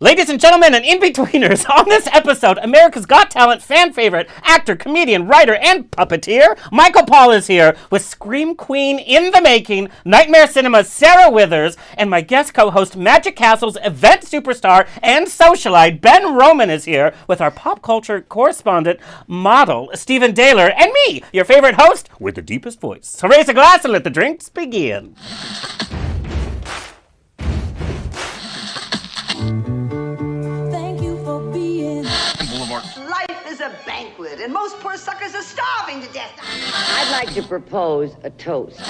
Ladies and gentlemen and in-betweeners, on this episode, America's Got Talent fan favorite actor, comedian, writer, and puppeteer, Michael Paul is here with Scream Queen in the making, Nightmare Cinema's Sarah Withers, and my guest co-host, Magic Castle's event superstar and socialite, Ben Roman is here with our pop culture correspondent, model, Stephen Dehler, and me, your favorite host, with the deepest voice. So raise a glass and let the drinks begin. Life is a banquet, and most poor suckers are starving to death. I'd like to propose a toast.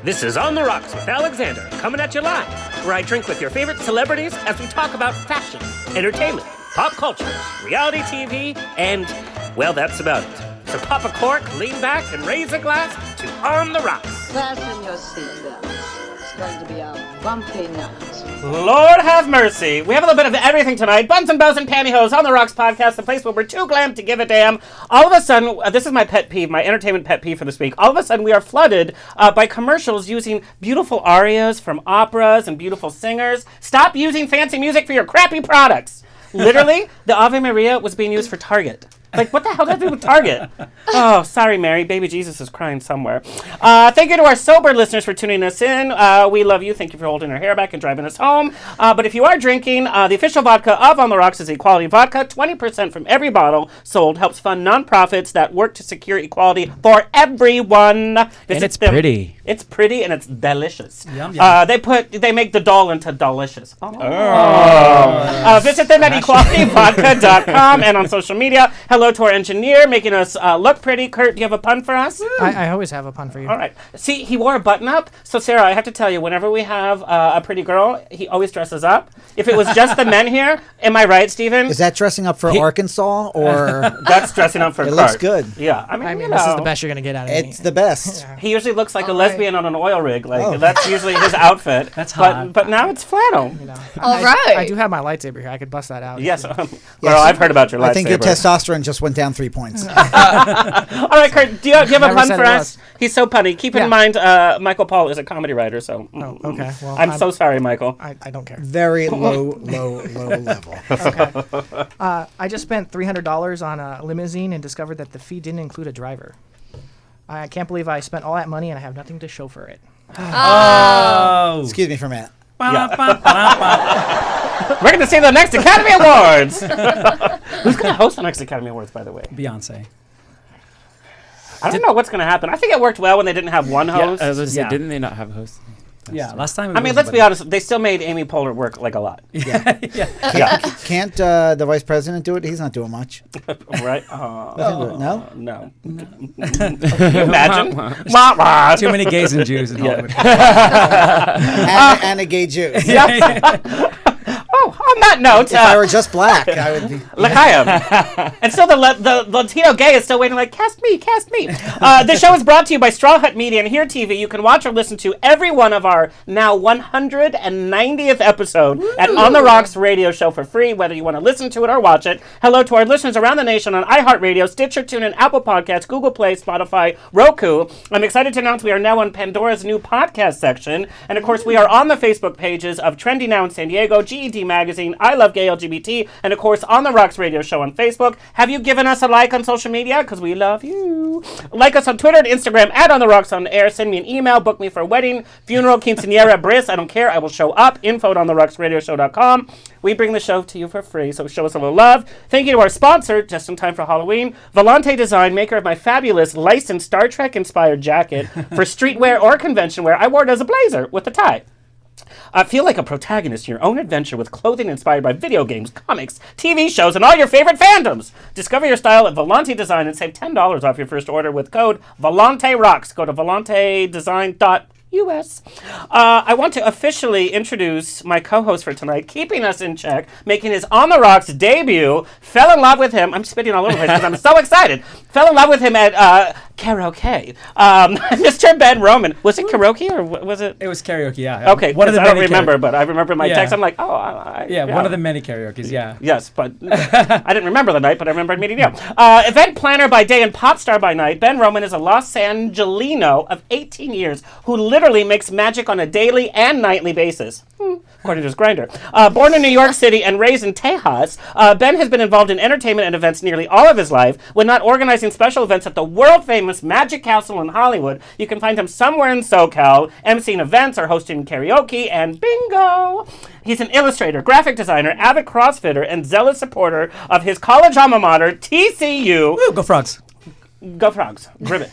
This is On the Rocks with Alexander, coming at you live, where I drink with your favorite celebrities as we talk about fashion, entertainment, pop culture, reality TV, and, well, that's about it. So pop a cork, lean back, and raise a glass to On the Rocks. Fasten your seatbelts. It's going to be a bumpy night. Lord have mercy. We have a little bit of everything tonight. Buns and bows and pantyhose on the Rocks podcast, the place where we're too glam to give a damn. All of a sudden, this is my pet peeve, my entertainment pet peeve for this week. All of a sudden, we are flooded by commercials using beautiful arias from operas and beautiful singers. Stop using fancy music for your crappy products. Literally, the Ave Maria was being used for Target. Like, what the hell does that do with Target? Oh, sorry, Mary. Baby Jesus is crying somewhere. Thank you to our sober listeners for tuning us in. We love you. Thank you for holding our hair back and driving us home. But if you are drinking, the official vodka of On the Rocks is Equality Vodka. 20% from every bottle sold helps fund nonprofits that work to secure equality for everyone. And it's pretty. It's pretty and it's delicious. Yum, yum. They make the doll into delicious. Visit them at equalityvodka.com and on social media. Hello to our engineer, making us look pretty. Kurt, do you have a pun for us? I always have a pun for you. All right. See, he wore a button-up. So, Sarah, I have to tell you, whenever we have a pretty girl, he always dresses up. If it was just the men here, am I right, Stephen? Is that dressing up for Arkansas, or...? That's dressing up for It Kurt. looks good. Yeah. I mean, you know. This is the best you're going to get out of me. It's the best. Yeah. He usually looks like a lesbian on an oil rig. Like, Oh. that's usually his outfit. That's hot. But now it's flannel. You know, All right. I do have my lightsaber here. I could bust that out. Yes. Well, I've heard about your lightsaber. I think your testosterone just went down 3 points. All right, Kurt, do you have a Never pun said for it us? was. He's so punny. Keep in Yeah. mind, Michael Paul is a comedy writer, so... Oh, okay. Well, I'm so sorry, Michael. I don't care. Very low level. Okay. I just spent $300 on a limousine and discovered that the fee didn't include a driver. I can't believe I spent all that money and I have nothing to show for it. Oh. Excuse me for a minute. We're going to see the next Academy Awards. Who's going to host the next Academy Awards, by the way? Beyonce. I don't know what's going to happen. I think it worked well when they didn't have one host. I was gonna say, Yeah. didn't they not have a host? Yeah, last time. I mean, let's be honest. They still made Amy Poehler work like a lot. Yeah. Can't the vice president do it? He's not doing much. Right? Nothing to do. No? No. Can you imagine? Wah, wah. Too many gays and Jews in Hollywood. And a gay Jew. Oh, on that note, If I were just black, I would be. L'chaim. And still the Latino gay is still waiting like, cast me, cast me. The show is brought to you by Straw Hut Media and Here TV. You can watch or listen to every one of our now 190th episode at On the Rocks radio show for free, whether you want to listen to it or watch it. Hello to our listeners around the nation on iHeartRadio, Stitcher, TuneIn, Apple Podcasts, Google Play, Spotify, Roku. I'm excited to announce we are now on Pandora's new podcast section. And of course, we are on the Facebook pages of Trendy Now in San Diego, GED Magazine, I Love Gay LGBT, and of course on the Rocks Radio Show on Facebook. Have you given us a like on social media? Because we love you. Like us on Twitter and Instagram at On the Rocks on Air. Send me an email. Book me for a wedding, funeral, quinceañera, bris. I don't care. I will show up. Info at ontherocksradioshow.com. We bring the show to you for free, so show us a little love. Thank you to our sponsor, just in time for Halloween, Volante Design, maker of my fabulous licensed Star Trek-inspired jacket for streetwear or convention wear. I wore it as a blazer with a tie. Feel like a protagonist in your own adventure with clothing inspired by video games, comics, TV shows, and all your favorite fandoms. Discover your style at Volante Design and save $10 off your first order with code VOLANTEROCKS. Go to volantedesign.us. I want to officially introduce my co-host for tonight, keeping us in check, making his On the Rocks debut. Fell in love with him. I'm spitting all over the place because I'm so excited. Fell in love with him at karaoke. Mr. Ben Roman. Was it karaoke or was it? It was karaoke, yeah. Okay, One of the I don't many remember, but I remember my Yeah. text. I'm like, oh, one of the many karaoke's, yeah. Yes, but I didn't remember the night, but I remembered meeting you. Event planner by day and pop star by night, Ben Roman is a Los Angelino of 18 years who literally makes magic on a daily and nightly basis. according to his grinder. Born in New York City and raised in Tejas, Ben has been involved in entertainment and events nearly all of his life. When not organizing special events at the world-famous Magic Castle in Hollywood, you can find him somewhere in SoCal, emceeing events or hosting karaoke, and bingo! He's an illustrator, graphic designer, avid CrossFitter, and zealous supporter of his college alma mater, TCU. Woo, go frogs. Go frogs. Ribbit.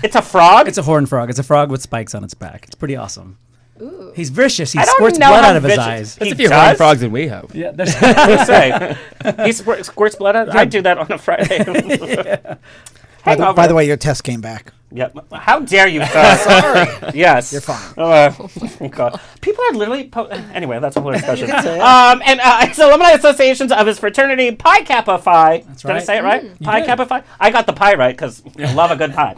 It's a frog? It's a horned frog. It's a frog with spikes on its back. It's pretty awesome. Ooh. He's vicious. He I don't squirts know blood how out of his vicious- eyes. He That's a few does? horned frogs than we have. Yeah, there's Say. He squirts blood out? I do that on a Friday. By the way, your test came back. Yep. How dare you, sir? Sorry. Yes. You're fine. Oh my God. People are literally... anyway, that's a whole discussion. It's alumni associations of his fraternity, Pi Kappa Phi. Did I right. say it right? Pi did. Kappa Phi? I got the pi right because I love a good pie.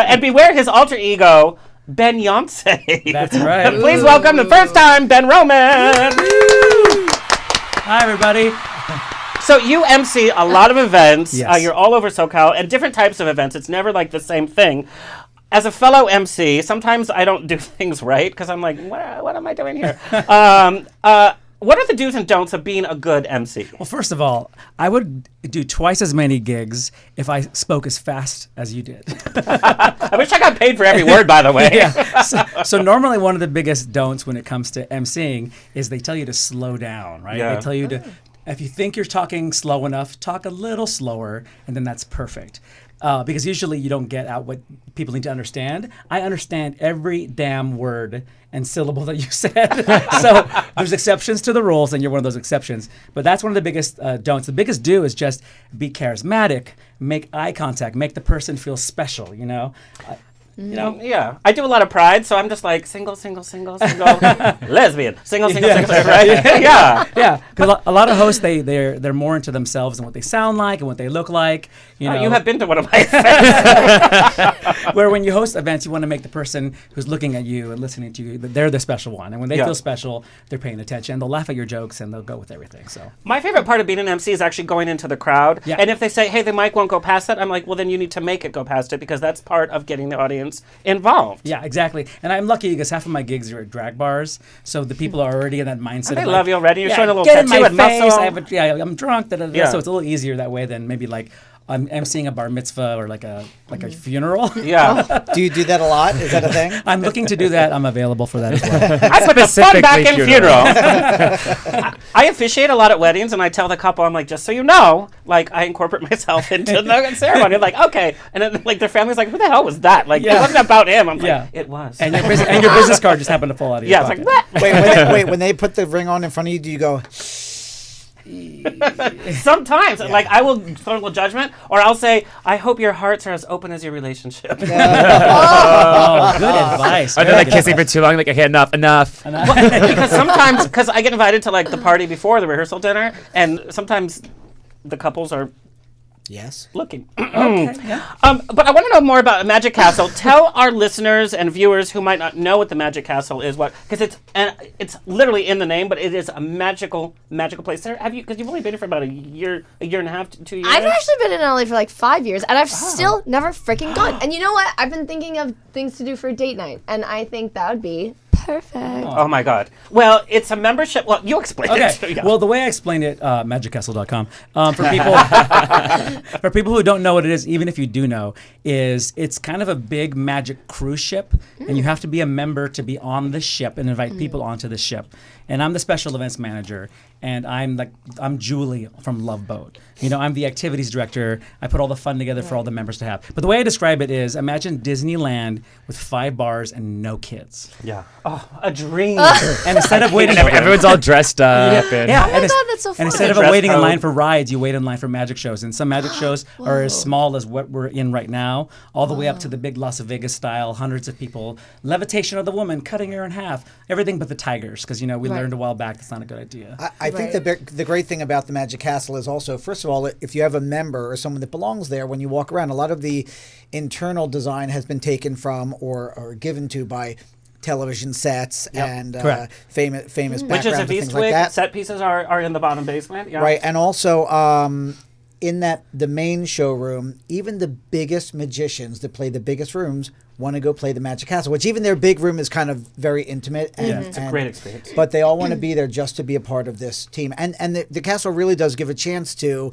And beware his alter ego, Ben Yonsei. That's right. Please welcome the first time, Ben Roman. Hi, everybody. So you MC a lot of events. Yes. You're all over SoCal and different types of events. It's never like the same thing. As a fellow MC, sometimes I don't do things right because I'm like, what am I doing here? What are the do's and don'ts of being a good MC? Well, first of all, I would do twice as many gigs if I spoke as fast as you did. I wish I got paid for every word, by the way. Yeah. So normally one of the biggest don'ts when it comes to emceeing is they tell you to slow down, right? Yeah. They tell you to, if you think you're talking slow enough, talk a little slower, and then that's perfect. Because usually you don't get out what people need to understand. I understand every damn word and syllable that you said. So there's exceptions to the rules, and you're one of those exceptions. But that's one of the biggest don'ts. The biggest do is just be charismatic, make eye contact, make the person feel special, you know? Yeah, I do a lot of Pride, so I'm just like single, lesbian, single, right? Yeah. Yeah, because a lot of hosts, they're more into themselves and what they sound like and what they look like. You know, You have been to one of my events. where when you host events, you want to make the person who's looking at you and listening to you, that they're the special one. And when they Yeah. feel special, they're paying attention. They'll laugh at your jokes and they'll go with everything. So My favorite part of being an MC is actually going into the crowd. Yeah. And if they say, hey, the mic won't go past that, I'm like, well, then you need to make it go past it because that's part of getting the audience involved. yeah, exactly. And I'm lucky because half of my gigs are at drag bars, so the people are already in that mindset. They of love you already. You're yeah, showing a little get in tattoo my and face. muscle. I'm drunk. Yeah. So it's a little easier that way than maybe like I'm emceeing a bar mitzvah or like a funeral. Yeah. Do you do that a lot? Is that a thing? I'm looking to do that. I'm available for that as well. I put the fun back in Specifically funeral. I officiate a lot at weddings, and I tell the couple, I'm like, just so you know, like, I incorporate myself into the ceremony. I'm like, okay. And then, like, their family's like, who the hell was that? Like, it wasn't about him. I'm Yeah. like, it was. And your business card just happened to fall out of yeah, your it's pocket. like, what? Wait, when they put the ring on in front of you, do you go, Sometimes, like, I will throw a little judgment, or I'll say, I hope your hearts are as open as your relationship. Oh, good advice. Are they like kissing for too long? Like, okay, enough. Because sometimes, because I get invited to, like, the party before the rehearsal dinner, and sometimes the couples are yes? looking. But I want to know more about Magic Castle. Tell our listeners and viewers who might not know what the Magic Castle is, because it's literally in the name, but it is a magical place. Sarah, have you? Because you've only been here for about a year and a half, 2 years. I've actually been in LA for like 5 years, and I've still never freaking gone. And you know what? I've been thinking of things to do for date night, and I think that would be perfect. Oh my God. Well, it's a membership. Well, you explain it. Okay. Well, the way I explained it, magiccastle.com, for people who don't know what it is, even if you do know, is it's kind of a big magic cruise ship, and you have to be a member to be on the ship and invite people onto the ship. And I'm the special events manager, and I'm Julie from Love Boat. You know, I'm the activities director. I put all the fun together for all the members to have. But the way I describe it is, imagine Disneyland with 5 bars and no kids. Yeah. Oh, a dream. And instead of waiting, Everyone's all dressed up. And yeah, Oh my God, that's so fun. And instead of Dress waiting in code. line for rides, you wait in line for magic shows. And some magic shows are as small as what we're in right now, all the way up to the big Las Vegas style, hundreds of people, levitation of the woman, cutting her in half, everything but the tigers, because, you know, we learned a while back that's not a good idea. I think the great thing about the Magic Castle is also, first of all, if you have a member or someone that belongs there, when you walk around, a lot of the internal design has been taken from or given to by television sets and famous backgrounds Which is and if things Eastwick like that. set pieces are in the bottom basement. Yeah. Right, and also in the main showroom, even the biggest magicians that play the biggest rooms want to go play the Magic Castle, which even their big room is kind of very intimate. And, It's a great experience. But they all want to be there just to be a part of this team. And the castle really does give a chance to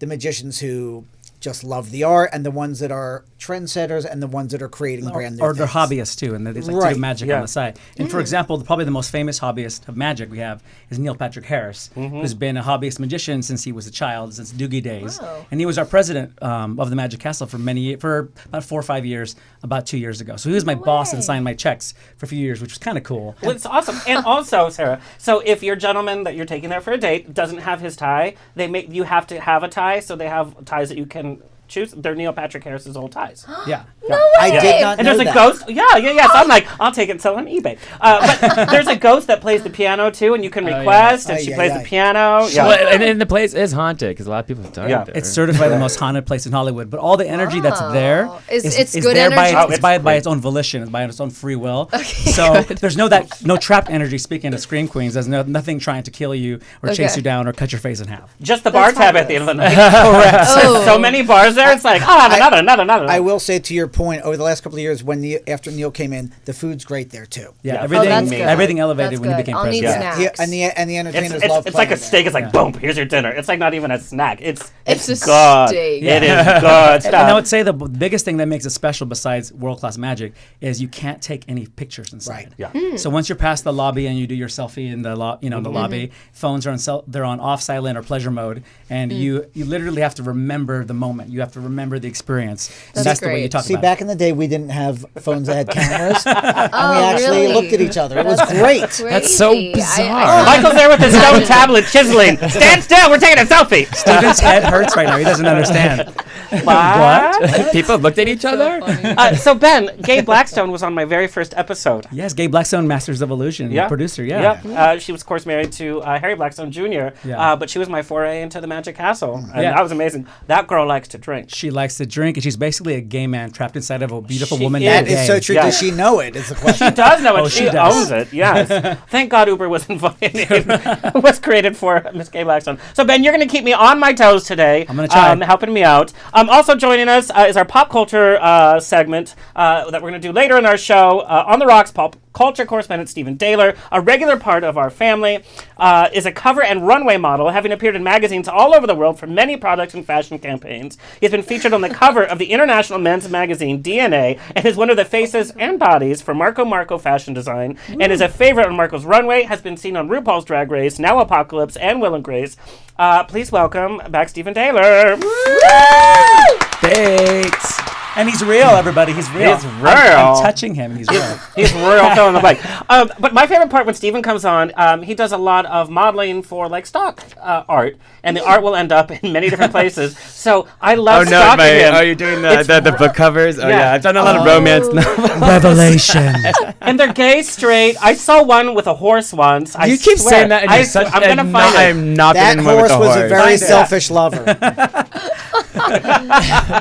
the magicians who just love the art, and the ones that are trendsetters, and the ones that are creating brand new or they're things. hobbyists too, and they like to Right. do magic on the side. And for example, probably the most famous hobbyist of magic we have is Neil Patrick Harris, who's been a hobbyist magician since he was a child, since Doogie days. Wow. And he was our president of the Magic Castle for about 4 or 5 years, about 2 years ago. So he was my boss and signed my checks for a few years, which was kind of cool. Well, it's awesome. And also, Sarah, so if your gentleman that you're taking there for a date doesn't have his tie, you have to have a tie, so they have ties that you can choose. They're Neil Patrick Harris's old ties. Yeah. No I way. did not And know there's a that. ghost. Yeah. So I'm like, I'll take it and sell it on eBay. But there's a ghost that plays the piano too, and you can request, and Ay, she ay, plays ay. the piano. Yeah. Well, and the place is haunted because a lot of people have died Yeah. there. It's certified the most haunted place in Hollywood, but all the energy that's there It's is good there by, energy? it's by its own volition, it's by its own free will. So there's no trapped energy. Speaking of Scream Queens, there's nothing trying to kill you or chase Okay. you down or cut your face in half. Just the bar tab at the end of the night. Correct. Oh. So many bars there. It's like, another. I will say, to your point, over the last couple of years, after Neil came in, the food's great there too. Yeah, Yeah. everything that's good. everything elevated That's when you good. became I'll need president. snacks. And the entertainers It's love like a playing steak. there. It's like, boom, here's your dinner. It's like not even a snack. It's a good. steak. It is good stuff. And I would say the biggest thing that makes it special, besides world-class magic, is you can't take any pictures inside. Right. Yeah. So once you're past the lobby and you do your selfie in the the lobby, phones are they're on off silent or pleasure mode, and you literally have to remember the moment. You have to remember the experience. And that's the way you great. talk See, about back in the day, we didn't have phones that had cameras, and we actually really? looked at each other. It was great. That's so Crazy. bizarre. Michael's there with his stone tablet chiseling. Stand still. We're taking a selfie. it. Steven's head hurts right now. He doesn't understand. What? People looked at each other. So Ben, Gabe Blackstone was on my very first episode. Yes, Gabe Blackstone, Masters of Illusion, producer. Yeah. She was, of course, married to Harry Blackstone Jr., Yeah. but she was my foray into the Magic Castle. And Yeah. that was amazing. That girl likes to drink. She likes to drink, and she's basically a gay man trapped inside of a beautiful She woman. is. named That is Gay. so true. Yeah. Does she know it? Is the question. She does know it. Oh, she she does. owns it. Yes. Thank God Uber was was created for Miss Gabe Blackstone. So Ben, you're going to keep me on my toes today. I'm gonna try. Helping me out. Also joining us is our pop culture segment that we're going to do later in our show. On the Rocks, pop culture correspondent Stephen Dehler, a regular part of our family, is a cover and runway model, having appeared in magazines all over the world for many product and fashion campaigns. He's been featured on the cover of the international men's magazine DNA, and is one of the faces and bodies for Marco Fashion Design, and is a favorite on Marco's runway, has been seen on RuPaul's Drag Race, Now Apocalypse, and Will and Grace. Please welcome back Stephen Dehler. Thanks. And he's real, everybody. He's real. He's real. I'm touching him, and he's real. He's real fill in the blank. But my favorite part when Steven comes on, he does a lot of modeling for like stock art, and the art will end up in many different places. So I love stalking him. You're doing It's the book covers. Oh Yeah. yeah, I've done a lot of romance novels. Revelation. And they're gay, straight. I saw one with a horse once. I You keep swear. saying that, and you're such. I'm gonna find it. I'm not That getting one with horse the was horse. a very Find it. selfish lover.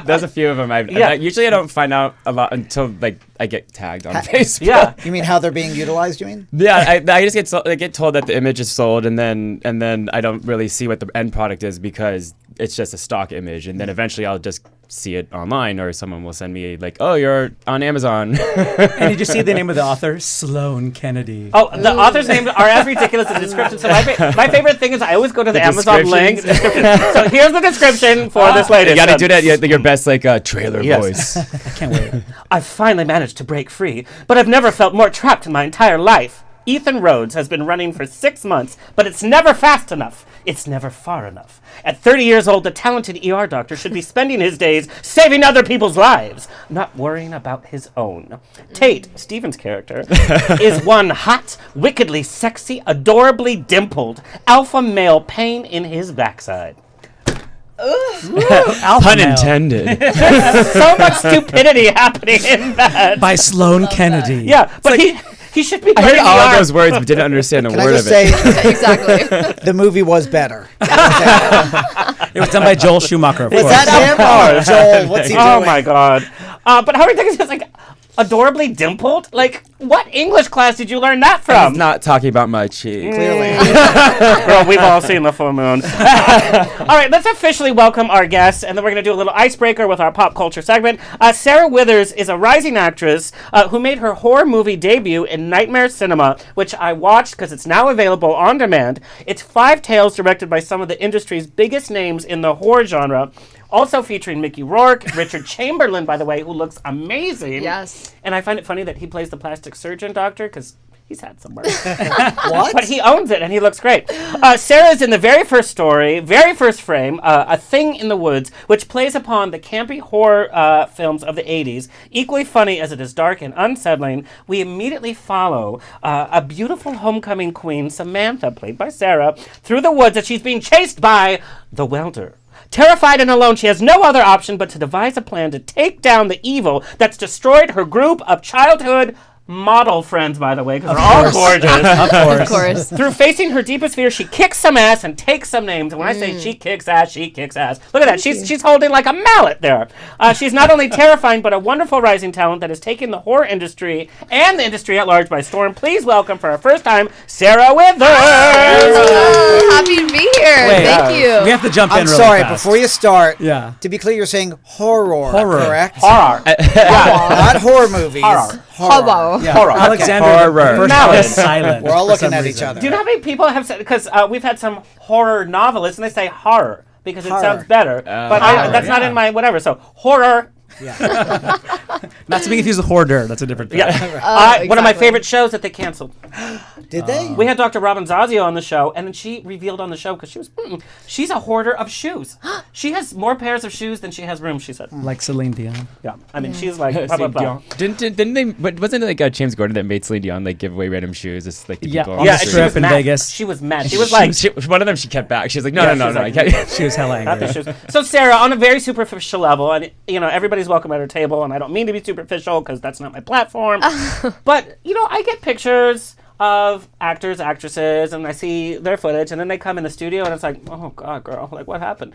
There's a few of them. Yeah. Usually I don't find out a lot until like I get tagged on Facebook. Yeah. You mean how they're being utilized? You mean? Yeah, I just get told that the image is sold, and then I don't really see what the end product is because it's just a stock image, and then eventually I'll just see it online, or someone will send me like, "Oh, you're on Amazon." And did you see the name of the author? Sloane Kennedy. Oh, the author's names are as ridiculous as the description. So my favorite thing is I always go to the Amazon link. descriptions. So here's the description for this lady. You gotta do that. Your best trailer Yes. voice. I can't wait. I've finally managed to break free, but I've never felt more trapped in my entire life. Ethan Rhodes has been running for 6 months, but it's never fast enough. It's never far enough. At 30 years old, the talented ER doctor should be spending his days saving other people's lives, not worrying about his own. Tate, Stephen's character, is one hot, wickedly sexy, adorably dimpled alpha male pain in his backside. Alpha Pun male intended. So much stupidity happening in that. by Sloane Kennedy. Yeah, but he should be. I heard learning all ER. of those words, but didn't understand a Can I word just of it. say Exactly. the movie was better? It was done by Joel Schumacher, of Was course. that him? Oh, Joel, what's he doing? Oh my god! But how ridiculous! It's like adorably dimpled? Like, what English class did you learn that from? He's not talking about my cheeks. Clearly. Girl, we've all seen the full moon. All right, let's officially welcome our guests, and then we're going to do a little icebreaker with our pop culture segment. Sarah Withers is a rising actress who made her horror movie debut in Nightmare Cinema, which I watched because it's now available on demand. It's 5 tales directed by some of the industry's biggest names in the horror genre. Also featuring Mickey Rourke, Richard Chamberlain, by the way, who looks amazing. Yes. And I find it funny that he plays the plastic surgeon doctor because he's had some work. What? But he owns it and he looks great. Sarah's in the very first story, very first frame, A Thing in the Woods, which plays upon the campy horror films of the 80s. Equally funny as it is dark and unsettling, we immediately follow a beautiful homecoming queen, Samantha, played by Sarah, through the woods as she's being chased by the welder. Terrified and alone, she has no other option but to devise a plan to take down the evil that's destroyed her group of childhood model friends, by the way, because they're all gorgeous. Of course. Through facing her deepest fear, she kicks some ass and takes some names. And when I say she kicks ass, she kicks ass. Look at that. She's holding like a mallet there. She's not only terrifying, but a wonderful rising talent that is taking the horror industry and the industry at large by storm. Please welcome for our first time, Sarah Withers. Happy to be here. Thank you. We have to jump in I'm really sorry, fast. before you start, Yeah. to be clear, you're saying horror, correct? Horror. Not horror movies. Horror. Horror. Yeah. Horror. Alexander, Horror. the first Mallet. one is silent. We're all for looking some at reason. each other. Do you know how many people have said, because we've had some horror novelists and they say horror because it Horror. sounds better. But Horror, that's not yeah. in my whatever. So horror. Not to be confused with hoarder. That's a different thing. Yeah. One of my exactly. favorite shows that they canceled. Did they? We had Dr. Robin Zazio on the show, and then she revealed on the show because she's a hoarder of shoes. She has more pairs of shoes than she has room. She said. Like Celine Dion. Yeah. I mean, she's like blah blah blah. Didn't they? But wasn't it like James Gordon that made Celine Dion like give away random shoes? It's like the Yeah, people on the the and she strip was in mad. Vegas. She was mad. She was like, one of them she kept back. She was like, Yeah, no, she's like, I can't. She was hella Not angry. the shoes. So Sarah, on a very superficial level, and everybody's welcome at her table, and I don't mean to be superficial because that's not my platform, but I get pictures of actors, actresses, and I see their footage, and then they come in the studio, and it's like, oh God, girl, like what happened?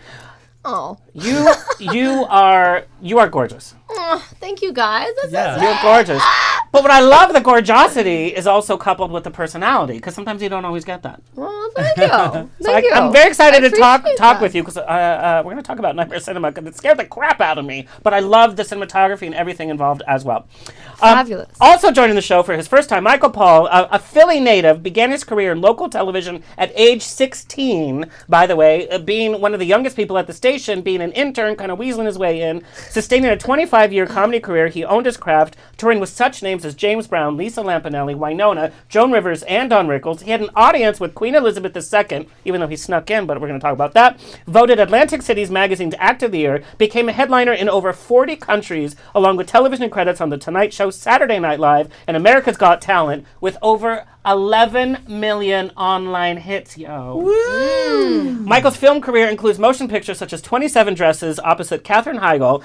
Oh, You are gorgeous. thank you guys. That's Yeah. You're gorgeous. But what I love, the gorgeosity is also coupled with the personality, because sometimes you don't always get that. Well, thank you. So Thank you. I'm very excited I to talk appreciate with that. you because we're going to talk about Nightmare Cinema because it scared the crap out of me. But I love the cinematography and everything involved as well. Fabulous. Also joining the show for his first time, Michael Paul, a Philly native, began his career in local television at age 16, by the way, being one of the youngest people at the station, being an intern, kind of weaseling his way in. Sustaining a 25-year comedy career, he owned his craft, touring with such names as James Brown, Lisa Lampanelli, Winona, Joan Rivers, and Don Rickles. He had an audience with Queen Elizabeth II, even though he snuck in, but we're going to talk about that. Voted Atlantic City's magazine's Act of the Year, became a headliner in over 40 countries, along with television credits on The Tonight Show, Saturday Night Live, and America's Got Talent, with over 11 million online hits, Michael's film career includes motion pictures such as 27 Dresses opposite Katherine Heigl.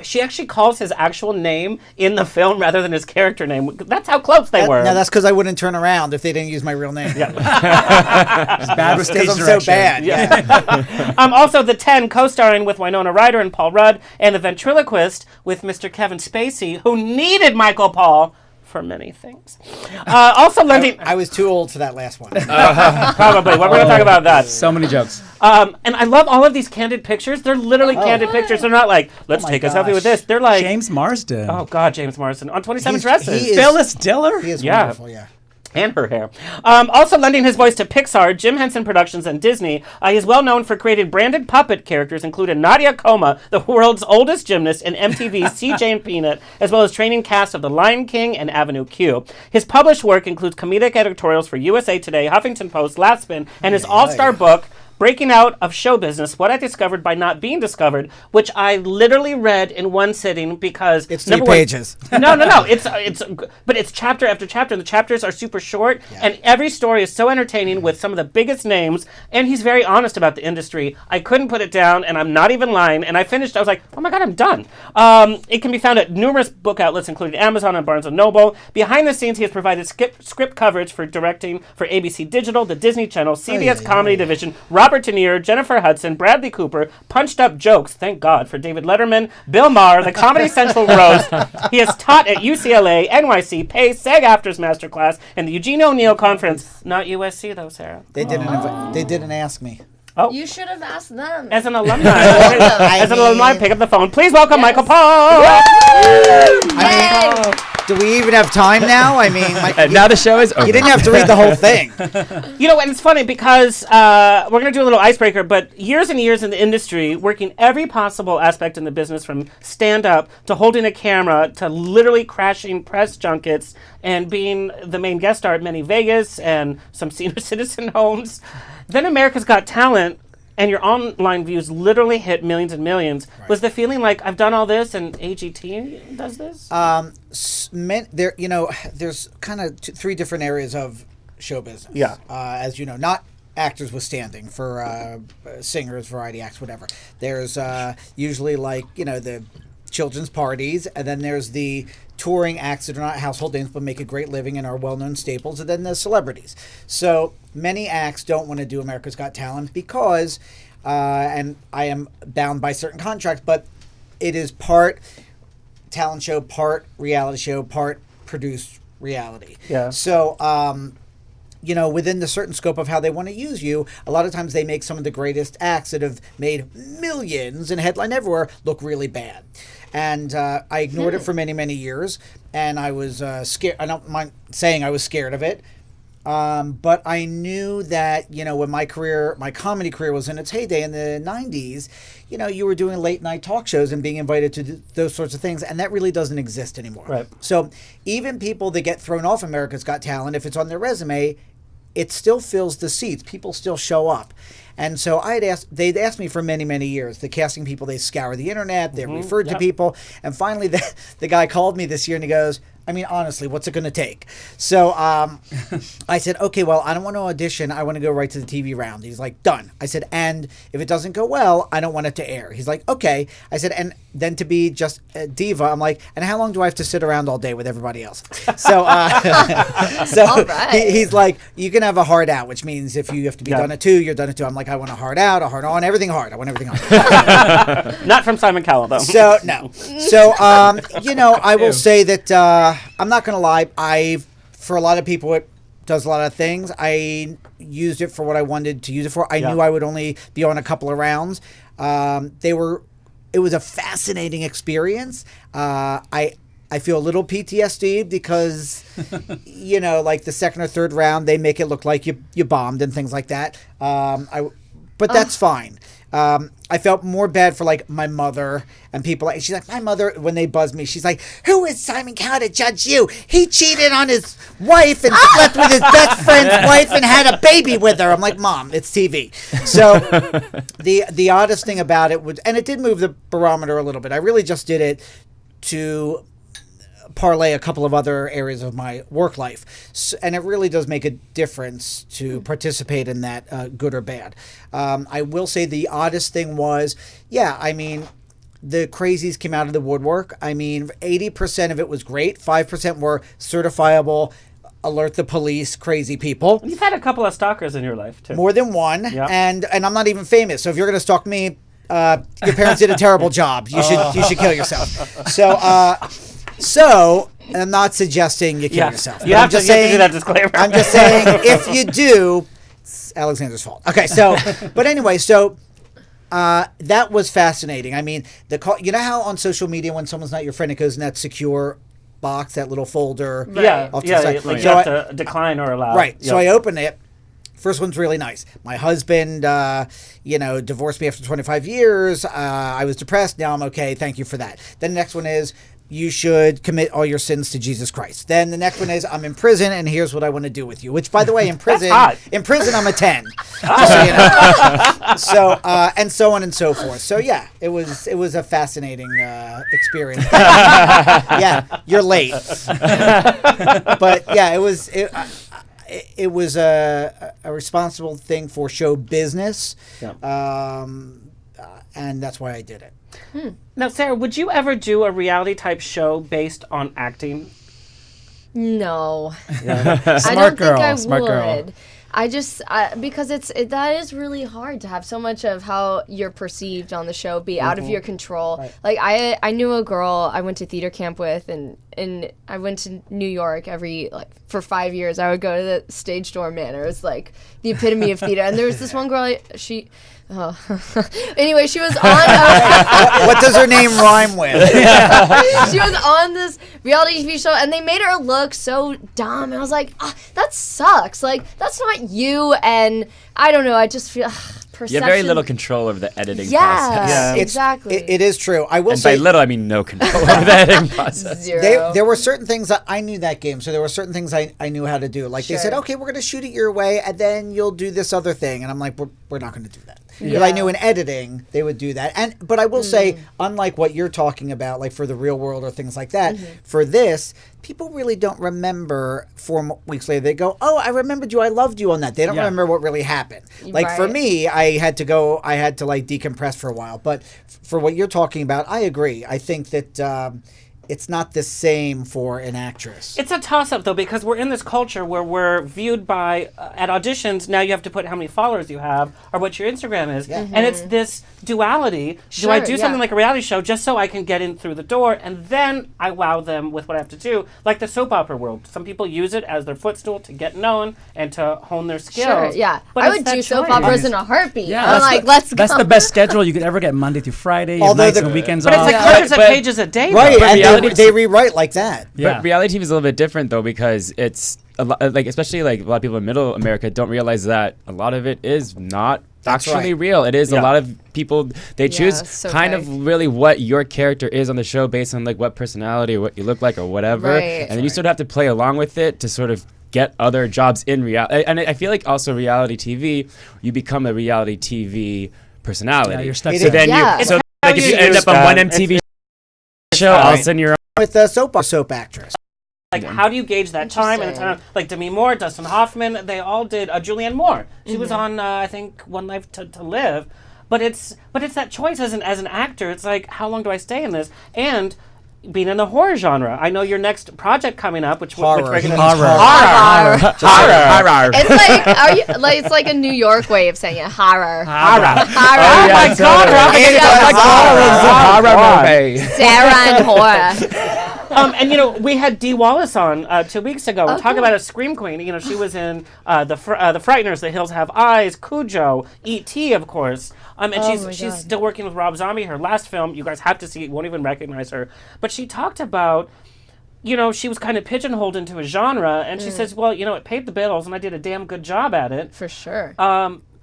She actually calls his actual name in the film rather than his character name. That's how close they were. Now that's because I wouldn't turn around if they didn't use my real name. It's bad with stage Because I'm direction. so bad. Yeah. Also, The 10, co-starring with Winona Ryder and Paul Rudd, and The Ventriloquist with Mr. Kevin Spacey, who needed Michael Paul for many things. Also lending... I was too old for that last one. Probably. We're going to talk about that. So many jokes. And I love all of these candid pictures. They're literally candid pictures. They're not like, let's my take a selfie gosh. with this. They're like... James Marsden. Oh, God, James Marsden. On 27 He's- Dresses. he is- Phyllis Diller. He is Yeah. wonderful, yeah. And her hair. Also lending his voice to Pixar, Jim Henson Productions, and Disney, he is well known for creating branded puppet characters, including Nadia Coma, the world's oldest gymnast, and MTV's CJ and Peanut, as well as training cast of The Lion King and Avenue Q. His published work includes comedic editorials for USA Today, Huffington Post, Last Spin, and his all-star book, Breaking Out of Show Business, What I Discovered by Not Being Discovered, which I literally read in one sitting because... It's 3 number one- pages. No. But it's chapter after chapter, and the chapters are super short, and every story is so entertaining with some of the biggest names, and he's very honest about the industry. I couldn't put it down, and I'm not even lying, and I finished, I was like, oh my God, I'm done. It can be found at numerous book outlets, including Amazon and Barnes & Noble. Behind the scenes, he has provided script coverage for directing for ABC Digital, the Disney Channel, CBS Comedy Division, Robin Robert De Niro, Jennifer Hudson, Bradley Cooper, punched up jokes, thank God, for David Letterman, Bill Maher, the Comedy Central Roast. He has taught at UCLA, NYC, Pace, SAG-AFTRA's Masterclass, and the Eugene O'Neill Conference. Not USC, though, Sarah. They didn't ask me. Oh. You should have asked them. As an alumni, pick up the phone. Please welcome Michael Paul. Do we even have time now? I mean, And now the show is over. you didn't have to read the whole thing. You know, and it's funny because we're going to do a little icebreaker, but years and years in the industry, working every possible aspect in the business, from stand-up to holding a camera to literally crashing press junkets and being the main guest star at many Vegas and some senior citizen homes. Then America's Got Talent, and your online views literally hit millions and millions. Right. Was the feeling like, I've done all this and AGT does this? There's kind of three different areas of show business. Yeah. As you know, not actors withstanding, for singers, variety acts, whatever. There's usually the children's parties, and then there's the touring acts that are not household names but make a great living and are well-known staples, and then the celebrities. So many acts don't want to do America's Got Talent because, and I am bound by certain contracts, but it is part talent show, part reality show, part produced reality. Yeah. So, within the certain scope of how they want to use you, a lot of times they make some of the greatest acts that have made millions and headline everywhere look really bad. And I ignored it for many, many years, and I was scared. I don't mind saying I was scared of it, but I knew that, when my comedy career was in its heyday in the 90s, you were doing late night talk shows and being invited to do those sorts of things, and that really doesn't exist anymore. Right. So even people that get thrown off America's Got Talent, if it's on their resume, it still fills the seats. People still show up. And so they'd asked me for many, many years. The casting people, they scour the internet, they referred to people. And finally, the guy called me this year and he goes, I mean, honestly, what's it going to take? So I said, okay, well, I don't want to audition. I want to go right to the TV round. He's like, done. I said, and if it doesn't go well, I don't want it to air. He's like, okay. I said, and then to be just a diva, I'm like, and how long do I have to sit around all day with everybody else? So, he's like, you can have a hard out, which means if you have to be done at 2, you're done at 2. I'm like, I want a hard out, a hard on, everything hard. I want everything hard. Not from Simon Cowell, though. So, no. So, I will say that I'm not going to lie. For a lot of people, it does a lot of things. I used it for what I wanted to use it for. I knew I would only be on a couple of rounds. It was a fascinating experience. I feel a little PTSD because, like the second or third round, they make it look like you bombed and things like that. But that's fine. I felt more bad for my mother and people. She's like, my mother, when they buzz me, she's like, who is Simon Cowell to judge you? He cheated on his wife and slept with his best friend's wife and had a baby with her. I'm like, Mom, it's TV. So the oddest thing about it was, and it did move the barometer a little bit. I really just did it to parlay a couple of other areas of my work life. So, and it really does make a difference to participate in that, good or bad. I will say the oddest thing was, the crazies came out of the woodwork. 80% of it was great. 5% were certifiable, alert the police, crazy people. You've had a couple of stalkers in your life, too. More than one. Yep. And I'm not even famous. So if you're going to stalk me, your parents did a terrible job. You should kill yourself. So, I'm not suggesting you kill yourself. You have to do that disclaimer. I'm just saying, if you do, it's Alexander's fault. Okay, so, but anyway, that was fascinating. The call. You know how on social media when someone's not your friend, it goes in that secure box, that little folder. Right. Off to the side. You have to decline or allow. Right. Yep. So I opened it. First one's really nice. My husband, divorced me after 25 years. I was depressed. Now I'm okay. Thank you for that. Then the next one is, you should commit all your sins to Jesus Christ. Then the next one is, I'm in prison, and here's what I want to do with you. Which, by the way, in prison, I'm a 10. Just so you know. So, and so on and so forth. So, yeah, it was a fascinating experience. Yeah, you're late. But, yeah, it was a responsible thing for show business. Yeah. And that's why I did it. Now, Sarah, would you ever do a reality type show based on acting? No. Yeah. I don't think I Smart would. girl. Because that is really hard to have so much of how you're perceived on the show be out of your control. Right. Like I knew a girl I went to theater camp with, and I went to New York for 5 years. I would go to the stage door manor. It was like the epitome of theater. And there was this one girl. Anyway, she was on. What does her name rhyme with? She was on this reality TV show, and they made her look so dumb. And I was like, that sucks. Like, that's not you. And I don't know. I just feel perception. You have very little control over the editing process. Yeah, It's- exactly. It is true. I will And say by little, I mean no control over the editing process. Zero. there were certain things that I knew that game, so there were certain things I knew how to do. Like they said, Sure. okay, we're going to shoot it your way, and then you'll do this other thing, and I'm like, we're not going to do that. But I Yeah. knew in editing they would do that, but I will say, unlike what you're talking about, like for the real world or things like that, for this, people really don't remember 4 weeks later. They go, oh, I remembered you, I loved you on that. They don't Yeah. remember what really happened. Like for Right. me, I had to like decompress for a while. But for what you're talking about, I agree. I think that it's not the same for an actress. It's a toss-up, though, because we're in this culture where we're viewed by, at auditions, now you have to put how many followers you have or what your Instagram is. Yeah. And it's this duality. Do I Sure, do yeah. something like a reality show just so I can get in through the door, and then I wow them with what I have to do? Like the soap opera world. Some people use it as their footstool to get known and to hone their skills. Sure, yeah. But I it's would that do soap choice. operas in a heartbeat. Yeah, I'm that's like, the- let's go. That's the best schedule you could ever get, Monday through Friday. You have Although nights the- and weekends But it's off. like hundreds of But- pages a day, Right, though. and reality- they rewrite like that. Yeah. But reality TV is a little bit different though, because it's a lot, like especially like a lot of people in Middle America don't realize that a lot of it is not That's actually right. real. It is Yeah. a lot of people, they choose it's so kind vague. of really what your character is on the show based on like what personality or what you look like or whatever, Right. and then you sort of have to play along with it to sort of get other jobs in reality. And I feel like also reality TV, you become a reality TV personality. Yeah, you're stuck It to is. it. then Yeah. you, so It's like how if you you end use up on that. one MTV show, Right. all of a sudden you're With the soap actress. Like, how do you gauge that time and the time? Like Demi Moore, Dustin Hoffman, they all did. Julianne Moore, she was on, I think, One Life to Live. But it's that choice as an actor. It's like, how long do I stay in this? And being in the horror genre, I know your next project coming up, which Horror. we're gonna Horror. horror. It's it's like a New York way of saying it. Horror. Horror. Horror. Oh my God, horror movie. Sarah and horror. And we had Dee Wallace on 2 weeks ago. We're talking about a scream queen. She was in the Frighteners, The Hills Have Eyes, Cujo, E.T. of course. And my she's God. still working with Rob Zombie. Her last film, you guys have to see. You won't even recognize her. But she talked about, she was kind of pigeonholed into a genre, and she says, well, it paid the bills, and I did a damn good job at it. For sure.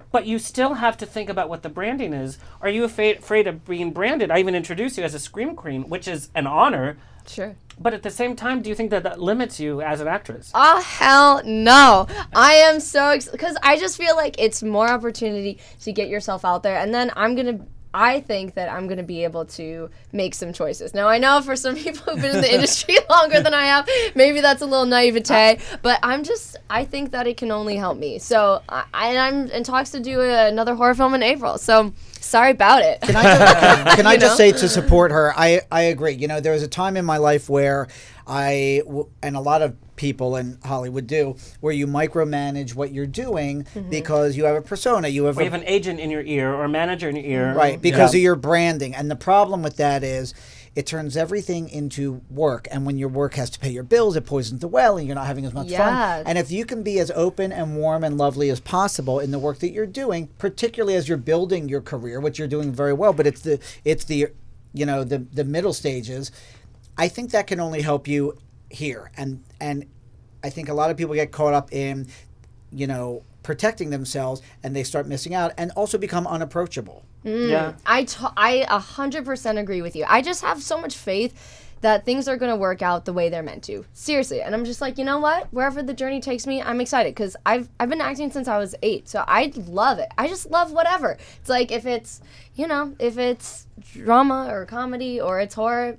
But you still have to think about what the branding is. Are you afraid of being branded? I even introduced you as a scream queen, which is an honor. Sure. But at the same time, do you think that limits you as an actress? Oh, hell no. I am so because I just feel like it's more opportunity to get yourself out there. And then I think that I'm going to be able to make some choices. Now, I know for some people who've been in the industry longer than I have, maybe that's a little naivete, but I think that it can only help me. So I'm in talks to do another horror film in April. So sorry about it. Can I just say to support her, I agree. There was a time in my life where and a lot of people in Hollywood do, where you micromanage what you're doing because you have a persona. You have Or you have an agent in your ear or a manager in your ear. right, because of your branding. And the problem with that is it turns everything into work. And when your work has to pay your bills, it poisons the well and you're not having as much Yeah. fun. And if you can be as open and warm and lovely as possible in the work that you're doing, particularly as you're building your career, which you're doing very well, but it's the middle stages, I think that can only help you here. And I think a lot of people get caught up in, protecting themselves, and they start missing out and also become unapproachable. Yeah. I 100% agree with you. I just have so much faith that things are going to work out the way they're meant to. Seriously. And I'm just like, you know what? Wherever the journey takes me, I'm excited because I've been acting since I was 8. So I love it. I just love whatever. It's like if it's drama or comedy or it's horror,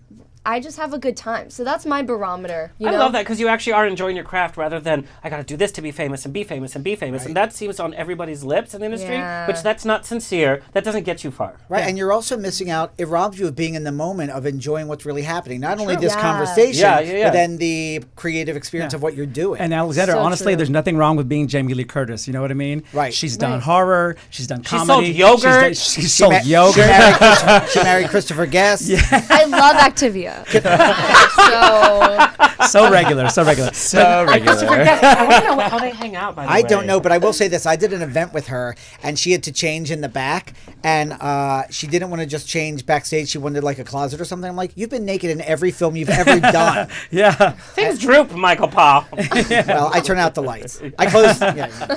I just have a good time. So that's my barometer. You I know? love that because you actually are enjoying your craft rather than I got to do this to be famous and be famous and be famous. And that seems on everybody's lips in the industry, Yeah. which that's not sincere. That doesn't get you far. Right, and you're also missing out. It robs you of being in the moment of enjoying what's really happening. Not only this Yeah. conversation, Yeah. but then the creative experience of what you're doing. And Alexander, So honestly, true. there's nothing wrong with being Jamie Lee Curtis. You know what I mean? Right. She's done Right. horror. She's done sold comedy. yogurt. She's sold ma- yogurt. She married Christopher Guest. I love Activia. so So regular. So regular. So regular. I want to know how they hang out, by the way. I don't know, but I will say this. I did an event with her, and she had to change in the back, and she didn't want to just change backstage. She wanted like a closet or something. I'm like, you've been naked in every film you've ever done. Yeah. Things droop, Michael Paul. Well, I turn out the lights. I close. Yeah.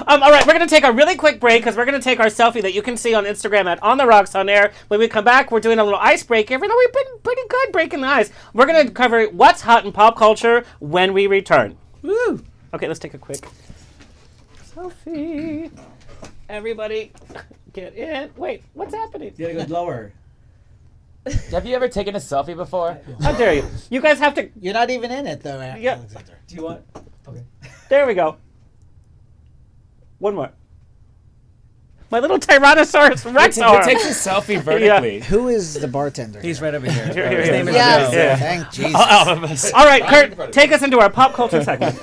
All right, we're going to take a really quick break because we're going to take our selfie that you can see on Instagram at On The Rocks On Air. When we come back, we're doing a little icebreaker. Even though we've been pretty good breaking the ice, we're going to cover what's hot in pop culture when we return. Woo. Okay, let's take a quick selfie. Everybody, get in. Wait, what's happening? You gotta go lower. Have you ever taken a selfie before? How dare you? You guys have to. You're not even in it, though, Yeah. Alexander. Do you want? Okay. There we go. One more. My little Tyrannosaurus Rex Who arm. takes a selfie vertically? Who is the bartender? He's right over here. Here, His here. name is Yes. Joe. Yeah. Thank Jesus. All of us. All right, Kurt, take us into our pop culture segment.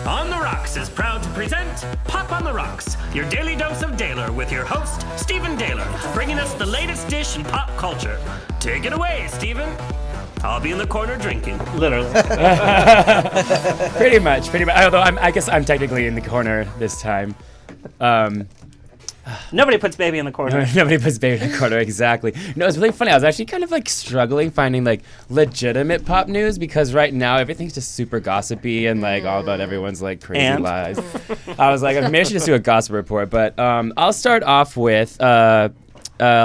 On the Rocks is proud to present Pop on the Rocks, your daily dose of Dehler with your host, Stephen Dehler, bringing us the latest dish in pop culture. Take it away, Stephen. I'll be in the corner drinking. Literally. Pretty much. Although I guess I'm technically in the corner this time. Nobody puts baby in the corner. Nobody puts baby in the corner, exactly. No, it's really funny. I was actually kind of like struggling finding like legitimate pop news because right now everything's just super gossipy and like all about everyone's like crazy And? lies. I was like, maybe I should just do a gossip report. But I'll start off with I'll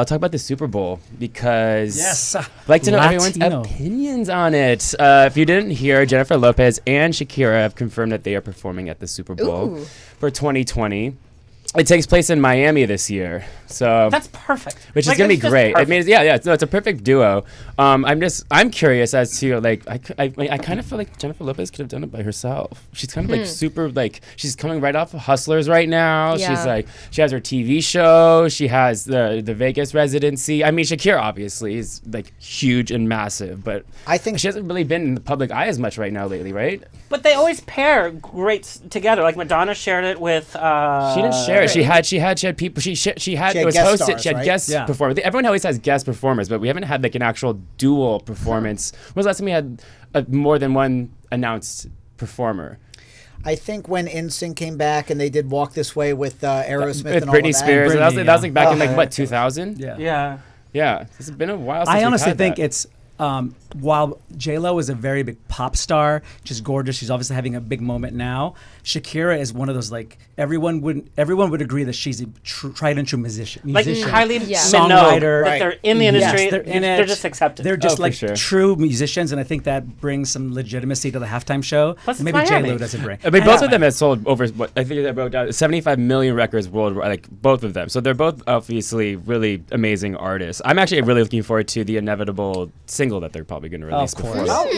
talk about the Super Bowl because Yes. I'd like to know everyone's Latino. opinions on it. If you didn't hear, Jennifer Lopez and Shakira have confirmed that they are performing at the Super Bowl Ooh. for 2020. It takes place in Miami this year, so That's perfect. which Like, is gonna be it's just great. I perfect. mean, no, it's a perfect duo. I'm curious as to like, I kind of feel like Jennifer Lopez could have done it by herself. She's kind of like super like she's coming right off of Hustlers right now. Yeah. She's like she has her TV show. She has the Vegas residency. I mean, Shakira obviously is like huge and massive, but I think she hasn't really been in the public eye as much right now lately, right? But they always pair greats together. Like Madonna shared it with. She didn't share it. She had people. She had it was guest hosted. stars, She had right? guest Yeah. performers. Everyone always has guest performers, but we haven't had like an actual dual performance. When was the last time we had more than one announced performer? I think when NSYNC came back and they did Walk This Way with Aerosmith With and all Britney of that. Spears. Britney, That was like back in Oh, like what 2000? Yeah. Yeah. Yeah. It's been a while. Since I we've honestly had think that. it's while J-Lo is a very big pop star, she's gorgeous. She's obviously having a big moment now. Shakira is one of those like everyone would agree that she's a tried and true musician. Like Kylie Yeah. Minogue, Songwriter. that Right. they're in the industry. Yes, they're in it. They're just accepted. They're just for like sure. true musicians, and I think that brings some legitimacy to the halftime show. Plus and it's maybe Miami. J-Lo doesn't bring. I mean, both of them have sold over. What I think I wrote down 75 million records worldwide. Like both of them, so they're both obviously really amazing artists. I'm actually really looking forward to the inevitable single that they're probably going to release. Of course. before. Because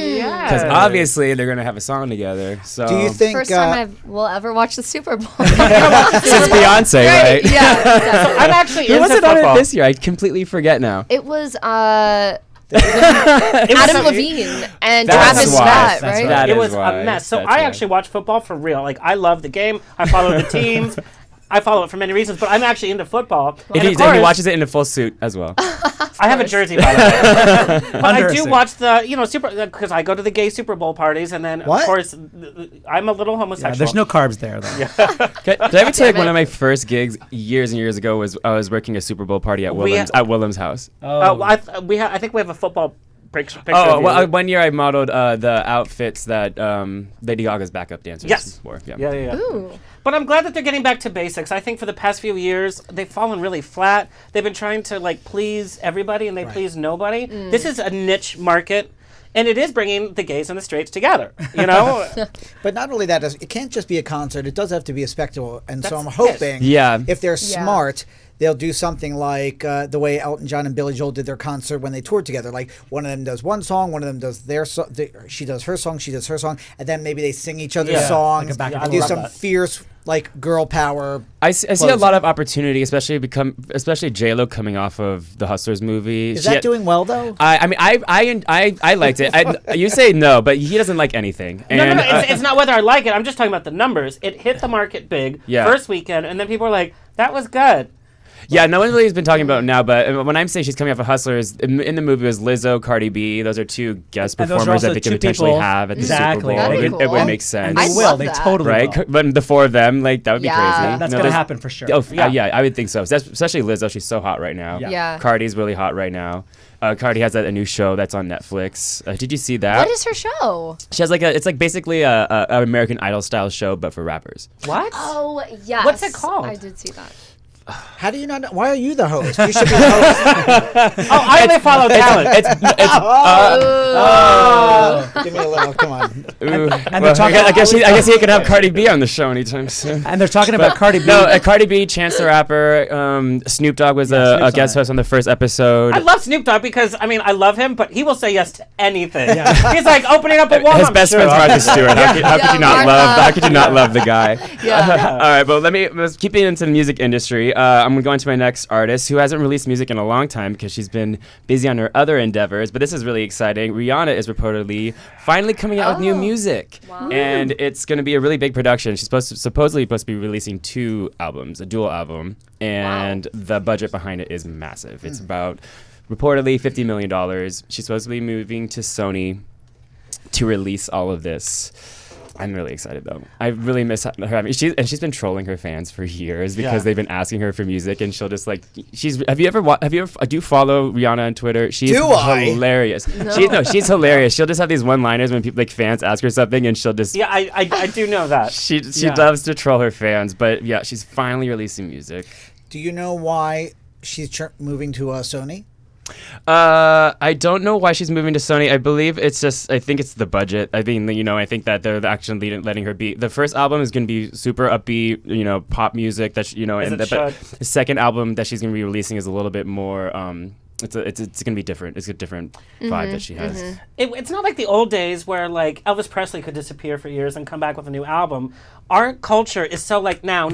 yeah. obviously they're going to have a song together. So Do you think First time I will ever watch the Super Bowl. since Beyonce, right? Yeah. exactly. I'm actually Who into was it on football. it this year? I completely forget now. It was It was Adam a- Levine and That's Travis why. Scott, That's right? That it is was why. a mess. So That's I why. actually watch football for real. Like I love the game. I follow the teams. I follow it for many reasons, but I'm actually into football. And of he course, watches it in a full suit as well. I have a jersey, by the way. But Under I a do suit. watch the, super, because I go to the gay Super Bowl parties, and then, What? of course, I'm a little Yeah, homosexual. there's no carbs there though. Did I ever tell you Damn one it. of my first gigs years and years ago was I was working a Super Bowl party at We- Willem's house. I think we have a football picture. Oh, of well, you. one year I modeled the outfits that Lady Gaga's backup dancers Yes. wore. Yeah. Ooh. But I'm glad that they're getting back to basics. I think for the past few years, they've fallen really flat. They've been trying to, please everybody, and they please nobody. This is a niche market. And it is bringing the gays and the straights together, you know? But not only that, it can't just be a concert. It does have to be a spectacle. And so I'm That's hoping Yeah. if they're Yeah. smart, they'll do something like the way Elton John and Billy Joel did their concert when they toured together. Like one of them does one song, one of them does their song. She does her song, she does her song. And then maybe they sing each other's Yeah, songs like a back and and forth. do I some love that. fierce, like, girl power. I see a lot of opportunity, especially J-Lo coming off of the Hustlers movie. Is that doing well, though? I mean, I liked it. You say no, but he doesn't like anything. No, And, it's not whether I like it. I'm just talking about the numbers. It hit the market big first weekend, and then people were like, that was good. yeah, no one really has been talking about it now, but when I'm saying she's coming off of Hustlers, in the movie was Lizzo, Cardi B. Those are two guest And those are performers that also they could two potentially people- have at the Exactly. Super Bowl. That'd be It would cool. make sense. And they I'd will. love They that. totally Right, will. but the four of them, like that would be Yeah. crazy. That's No, gonna there's- happen for sure. Oh, Yeah. yeah, I would think so. Especially Lizzo, she's so hot right now. Yeah. Yeah. Cardi's really hot right now. Cardi has a new show that's on Netflix. Did you see that? What is her show? She has it's like basically a American Idol style show, but for rappers. What? Oh, yes. What's it called? I did see that. How do you not know? Why are you the host? You should be the host. Oh, I only follow talent. Give me a little. Come on. Ooh. they're Well, talking- I guess he could have Cardi B on the show anytime soon. And they're talking about Cardi B. No, Cardi B, Chance the Rapper, Snoop Dogg was a Snoop's guest on it. host on the first episode. I love Snoop Dogg because, I mean, I love him, but he will say yes to anything. He's like opening up a Walmart. His best friend's Martha Stewart. How could Yeah, you not Martha. love? How could you not love the guy? Yeah. All right, but let's keep it into the music industry. I'm going to my next artist who hasn't released music in a long time because she's been busy on her other endeavors. But this is really exciting. Rihanna is reportedly finally coming out with new music, and it's going to be a really big production. She's supposedly supposed to be releasing 2 albums, a dual album, and the budget behind it is massive. It's about reportedly $50 million. She's supposed to be moving to Sony to release all of this. I'm really excited though. I really miss her. I mean, she's been trolling her fans for years because they've been asking her for music, and she'll just like Have you ever do you follow Rihanna on Twitter? She's hilarious. No. She's hilarious. She'll just have these one-liners when people like fans ask her something, and she'll just Yeah, I do know that. she loves to troll her fans. But yeah, she's finally releasing music. Do you know why she's moving to Sony? I don't know why she's moving to Sony. I believe I think it's the budget. I mean, I think that they're actually letting her be. The first album is going to be super upbeat, pop music that, but the second album that she's going to be releasing is a little bit more, it's going to be different. It's a different vibe that she has. It's not like the old days where like Elvis Presley could disappear for years and come back with a new album. Our culture is so like now.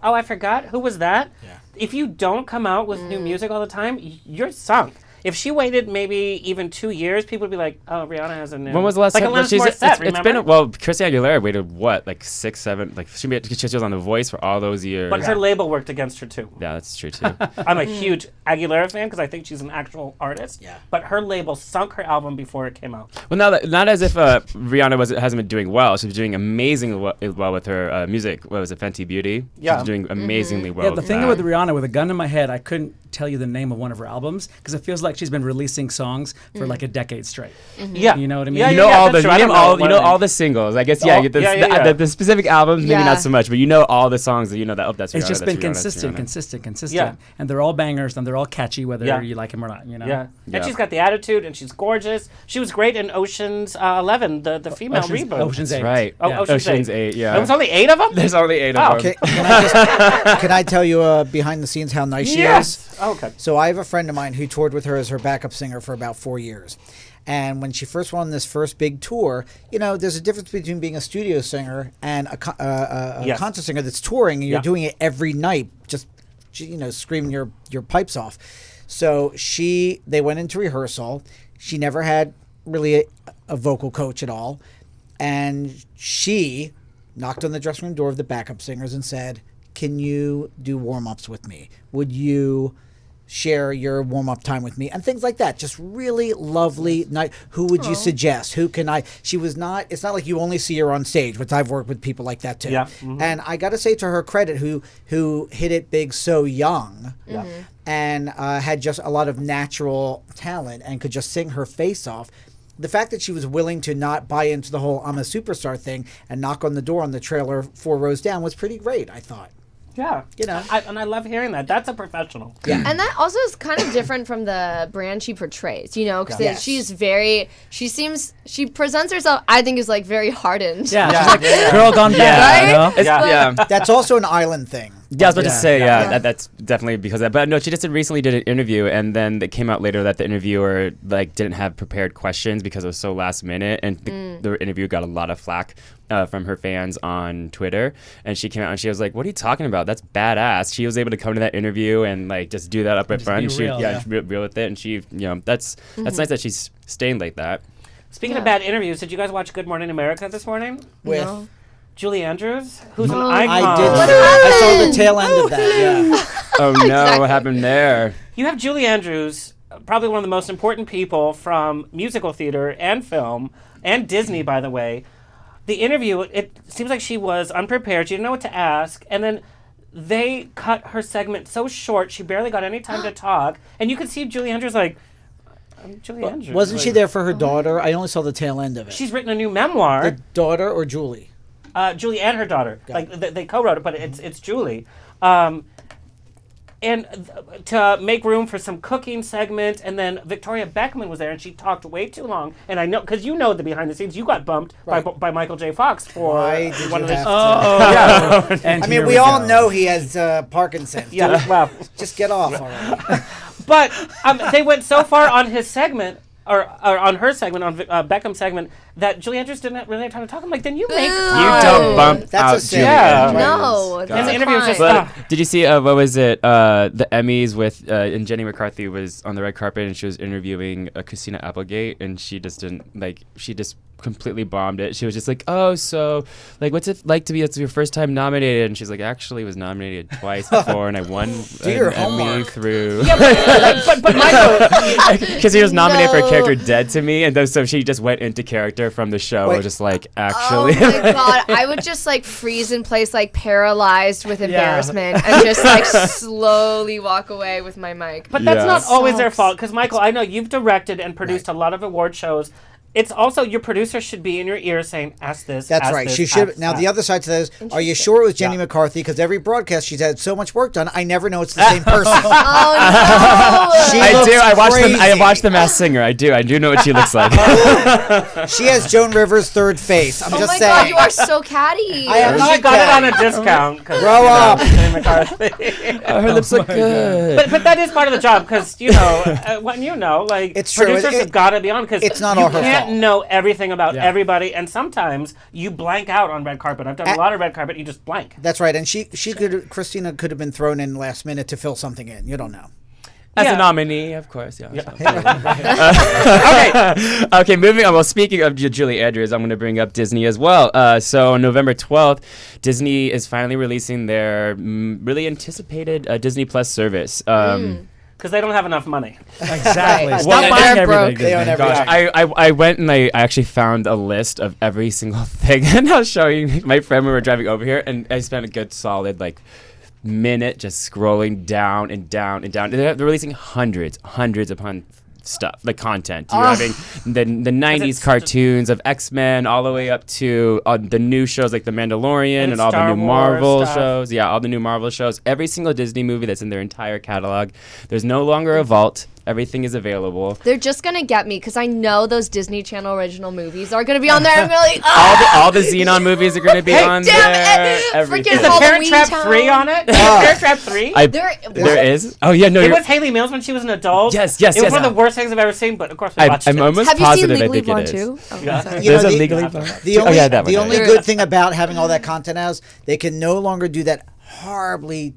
Oh, I forgot. Who was that? Yeah. If you don't come out with new music all the time, you're sunk. If she waited maybe even 2 years, people would be like, "Oh, Rihanna has a new." When was the last like time? Alanis Morissette, It's been Christina Aguilera waited what, like 6, 7, like she was on The Voice for all those years. But her label worked against her too. Yeah, that's true too. I'm a huge Aguilera fan because I think she's an actual artist. Yeah. But her label sunk her album before it came out. Well, not as if Rihanna hasn't been doing well. She's doing amazingly well with her music. What was it, Fenty Beauty? Yeah. She's doing amazingly well. Yeah, the with thing that. with Rihanna, with a gun in my head, I couldn't tell you the name of one of her albums because it feels like she's been releasing songs for like a decade straight. Yeah. You know what I mean? Yeah, You know all the that's true. I you don't know know all what you know it all is. the singles. I guess Yeah, the specific albums maybe Yeah. not so much, but you know all the songs that that that's Rihanna. It's just that's been Rihanna, that's consistent. Rihanna. Yeah. And they're all bangers and they're all catchy whether Yeah. you like them or not, you know? Yeah. Yeah. And she's got the attitude and she's gorgeous. She was great in Ocean's 11, the female reboot. Ocean's That's 8. right. Oh, Yeah. Ocean's 8. Yeah. There was only 8 of them? There's only 8 Oh, of them. Okay, can I tell you behind the scenes how nice she is? Yes. Oh, okay. So I have a friend of mine who toured with her as her backup singer for about 4 years. And when she first went on this first big tour, there's a difference between being a studio singer and a Yes. concert singer that's touring, and you're Yeah. doing it every night, just screaming your pipes off. So they went into rehearsal. She never had really a vocal coach at all, and she knocked on the dressing room door of the backup singers and said, "Can you do warm-ups with me? Would you share your warm-up time with me?" And things like that. Just really lovely night. Who would you suggest? Who can I? She was not, it's not like you only see her on stage, which I've worked with people like that too. Yeah. Mhm. And I got to say to her credit, who hit it big so young and had just a lot of natural talent and could just sing her face off. The fact that she was willing to not buy into the whole "I'm a superstar" thing and knock on the door on the trailer 4 rows down was pretty great, I thought. Yeah. You know. And I love hearing that. That's a professional. Yeah. And that also is kind of different from the brand she portrays, you know, because Yes. she presents herself, I think, is like very hardened. Yeah, she's like girl gone bad. You know? Yeah. That's also an island thing. Yeah, I was about to say, Yeah. that's definitely because of that. But no, she just recently did an interview, and then it came out later that the interviewer like didn't have prepared questions because it was so last minute, and the interview got a lot of flack from her fans on Twitter. And she came out and she was like, "What are you talking about? That's badass." She was able to come to that interview and like just do that up at front. be And she, real, she's real with it, and she, that's nice that she's staying like that. Speaking of bad interviews, did you guys watch Good Morning America this morning? With No. Julie Andrews, who's an icon. I did. I saw the tail end of that. Yeah. Oh no, Exactly. what happened there? You have Julie Andrews, probably one of the most important people from musical theater and film, and Disney, by the way. The interview, it seems like she was unprepared. She didn't know what to ask. And then they cut her segment so short, she barely got any time to talk. And you could see Julie Andrews like, I'm Julie Andrews. Wasn't she Like, there for her daughter? I only saw the tail end of it. She's written a new memoir. The daughter or Julie? Julie and her daughter. They co-wrote it, but it's Julie. To make room for some cooking segment, and then Victoria Beckham was there, and she talked way too long. And I know, because you know the behind the scenes, you got bumped by Michael J. Fox for Why did one you of the. have to? Yeah. And I here mean, we all go. know he has Parkinson's. Yeah, well, Just get off already. but they went so far on his segment, or on her segment, on Beckham's segment, that Julie Andrews didn't really have time to talk. I'm like, then you make You time. don't bump That's out a sin. Julie Yeah. Andrews. No, And that's the a interview was just. crime. But did you see what was it? The Emmys with and Jenny McCarthy was on the red carpet and she was interviewing Christina Applegate, and she just didn't like. She just completely bombed it. She was just like, "Oh, so like, what's it like to be? It's your first time nominated?" And she's like, "Actually, was nominated twice before, and I won your an Emmy homework. through." but Michael, Because he was nominated for a No. character Dead to Me, and then, so she just went into character from the show. Wait. Just like, Oh actually. my god, I would just like freeze in place, like paralyzed with embarrassment, and just like slowly walk away with my mic. but that's Yeah. not always their Sucks. fault. Because Michael, I know you've directed and produced a lot of award shows. It's also your producer should be in your ear saying, "Ask this." That's ask right. This, She should. ask Now that. the other side to that is, are you sure it was Jenny Yeah. McCarthy? Because every broadcast she's had so much work done, I never know it's the same person. Oh She no! I looks do. I crazy. watched The Masked Singer. I do know what she looks like. She has Joan Rivers' third face. I'm Oh just my saying. god, you are so catty. I am She not got it on catty. a discount. Grow up. Jenny McCarthy. Her lips look good. But that is part of the job, because when like It's true. producers have got to be on, because it's not you all her can't fault. know everything about Yeah. everybody, and sometimes you blank out on red carpet. I've done a lot of red carpet. You just blank. That's right. And Christina could have been thrown in last minute to fill something in. You don't know. As Yeah. a nominee, of course. Yeah. Okay. Okay, moving on. Well, speaking of Julie Andrews, I'm going to bring up Disney as well. So on November 12th, Disney is finally releasing their really anticipated Disney Plus service. Because they don't have enough money. Exactly. Right. Stop Well, buying they're broke. everything. They own Disney. everything. Gosh, I went and I actually found a list of every single thing, and I was showing my friend when we were driving over here, and I spent a good solid minute just scrolling down and down and down. They're releasing hundreds upon stuff, like content. You're having the 90s it's cartoons of X-Men all the way up to the new shows like The Mandalorian and all the Star new Wars Marvel stuff. shows. Yeah, all the new Marvel shows. Every single Disney movie that's in their entire catalog. There's no longer a vault. Everything is available. They're just gonna get me because I know those Disney Channel original movies are gonna be on there. I'm gonna like, oh, All the Xenon movies are going to be on damn there. it! Everything. Freaking Is the Parent Halloween Trap Town. 3 on it? Is Parent Trap 3? There is. Oh yeah, no. It You're, was Haley Mills when she was an adult. Yes, It was yes. one of the worst things I've ever seen, but of course we watched I'm it. almost Have you seen positive. I Legally think Blonde it is. too? Oh, sorry. You know, There's a the- legally The only, yeah, that one. the only There good is. thing about having all that content as they can no longer do that horribly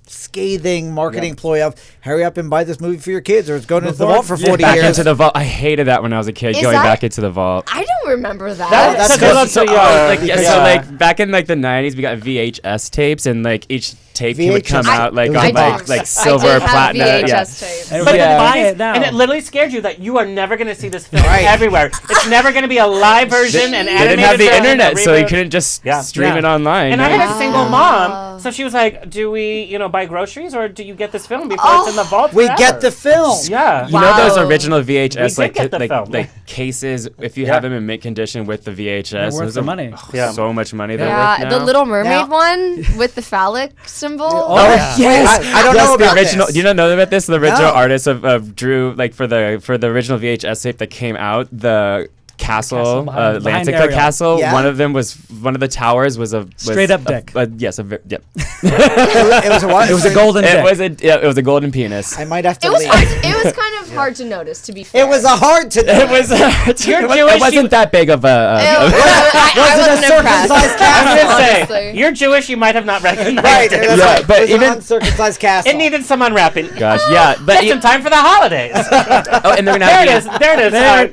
scathing marketing ploy of hurry up and buy this movie for your kids or it's going into the vault for 40 Back years. into the vault. I hated that when I was a kid. Is going that- back into the vault. I don't remember that. That's because I'm so young. So back in the 90s, we got VHS tapes, and each tape would come VHS. out It was on box. like I silver, did have platinum. VHS Yeah. tapes. And But we the can buy thing is- it now. And it literally scared you that you are never going to see this film Right. everywhere. It's never going to be a live version and They animated didn't have the version, internet, a so you reboot. couldn't just Yeah. stream Yeah. it online. And I right? had a single mom So she was like, "Do we, buy groceries, or do you get this film before it's in the vault?" We forever?" get the film. Yeah. You know those Wow. original We VHS did get the film. like cases. If you have them in mint condition with the VHS, They're worth those the are money. so much money. They're Yeah, worth the now. Little Mermaid Now- one with the phallic symbol. Yes, I don't know the about original. this. Do you not know about this? The original No. artist of drew like for the original VHS tape that came out. The castle, behind Atlantica Ariel. Castle. Yeah. One of the towers was Straight up dick. Yes, yep. It was a what? It was a golden dick. It was a golden penis. I might have to It was leave. hard, it was kind of hard to notice, to be fair. It was a hard to. It was. You're it Jewish, wasn't you- that big of a. I wasn't impressed. circumcised I'm castle? gonna say, Honestly. you're Jewish. You might have not recognized Right, it. that's Yeah, right. but it was even- an uncircumcised castle. It needed some unwrapping. Gosh, yeah, but Just in time for the holidays. oh, and they're gonna There it have is. There it is. there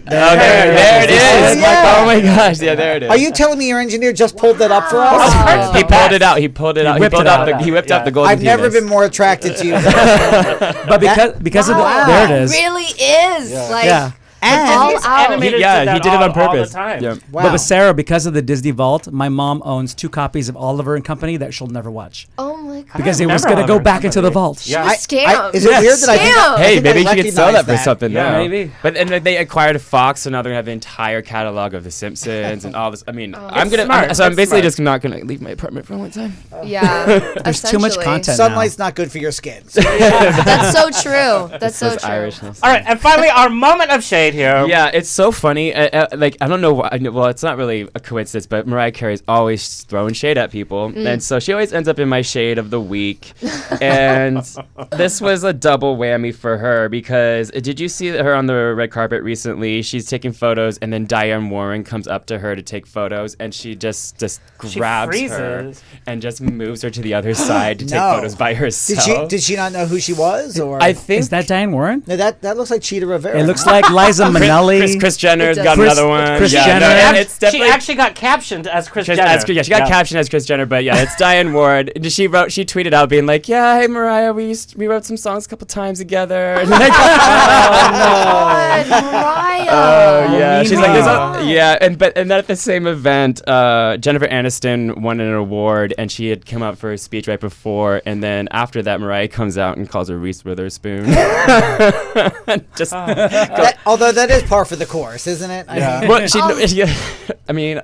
it is. Yeah. Oh my gosh, yeah, there it is. Are you telling me your engineer just pulled that up for us? Oh. He pulled it out. He pulled it out. He whipped pulled it out. out. He whipped Yeah. out the golden I've never penis. been more attracted to you. But because of the Wow. there it is. Really is. Like, Yeah. all And out. animated Yeah, did that he did it on all the purpose. time. Yeah. wow. But with Sarah, because of the Disney Vault, my mom owns 2 copies of Oliver and Company that she'll never watch Oh my god. because it was remember going to go Oliver back and into the Company. vault. Yeah. Scam. is it Yes. weird that I think? Scam. I Hey, think maybe I she could sell that recognize for something Yeah. now. Maybe. But and they acquired Fox, so now they're gonna have the entire catalog of The Simpsons and all this. I mean, I'm gonna. smart. So I'm It's basically smart. just not gonna leave my apartment for a long time. Yeah. There's too much essentially. content now. Sunlight's not good for your skin. That's so true. That's so This true. Irishness. All right, and finally, our moment of shade here. Yeah, it's so funny. Like I don't know why. Well, it's not really a coincidence, but Mariah Carey's always throwing shade at people, and so she always ends up in my shade of the week. And this was a double whammy for her because did you see her on the red carpet recently? She's taking photos, and then Diane Warren comes up to her to take photos, and she just She grabs her freezes. and just moves her to the other side to take No. photos by herself. Did she not know who she was? Or I think Is that Diane Warren? no, that looks like Cheetah Rivera. It looks like Liza Minnelli. Chris Jenner's It got does. another one. Kris yeah, Jenner. No, it's She definitely. actually got captioned as Kris Jenner. Yeah, she got captioned as Kris Jenner, but yeah, it's Diane Ward. And she tweeted out being like, "Yeah, hey Mariah, we wrote some songs a couple times together." And like, God, Mariah. oh yeah, she's like, Meanwhile. and then at the same event, Jennifer Aniston won an award, and she had come out for a speech right before, and then after that, Mariah comes out and calls her Reese Witherspoon. Just although that is par for the course, isn't it? I mean, well, I mean,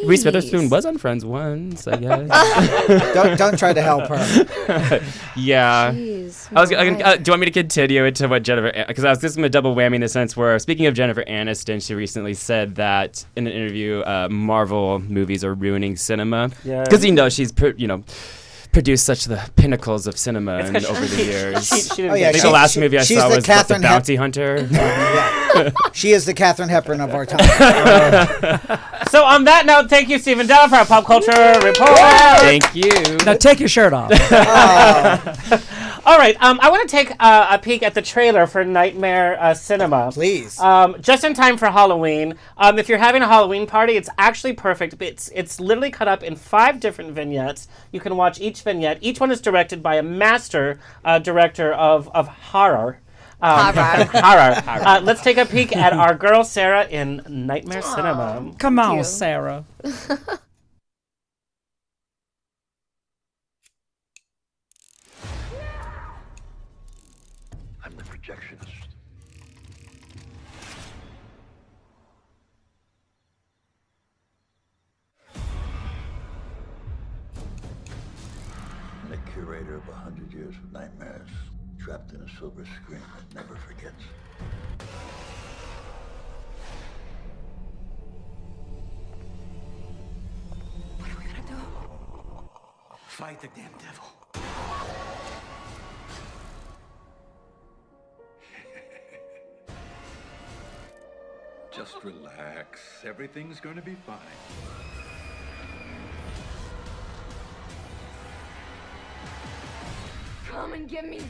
Reese Witherspoon Jeez. was on Friends once, I guess. don't try to help her. Yeah. Jeez, I was. Do Mariah. you want me to continue into what Jennifer? Because I was just going to double whammy in the sense where, speaking of Jennifer Aniston, she recently said that in an interview, Marvel movies are ruining cinema. Yeah. Because she's produced such the pinnacles of cinema It's and 'cause over the years. She didn't Oh, yeah, I think get the last movie I she's saw the was The Katharine Bounty Hunter. Yeah. She is the Katharine Hepburn of our time. So on that note, thank you, Stephen Dehler, for our pop culture report. Thank you. Now take your shirt off. All right, I want to take a peek at the trailer for Nightmare Cinema. Please. Just in time for Halloween. If you're having a Halloween party, it's actually perfect. It's literally cut up in 5 different vignettes. You can watch each vignette. Each one is directed by a master director of horror. Horror. Let's take a peek at our girl Sarah in Nightmare Cinema. Come on, you. Sarah. I'm the projectionist. I'm the curator of 100 years of nightmares, trapped in a silver screen that never forgets. What are we gonna do? Fight the damn devil. Just relax. Everything's going to be fine. Come and get me.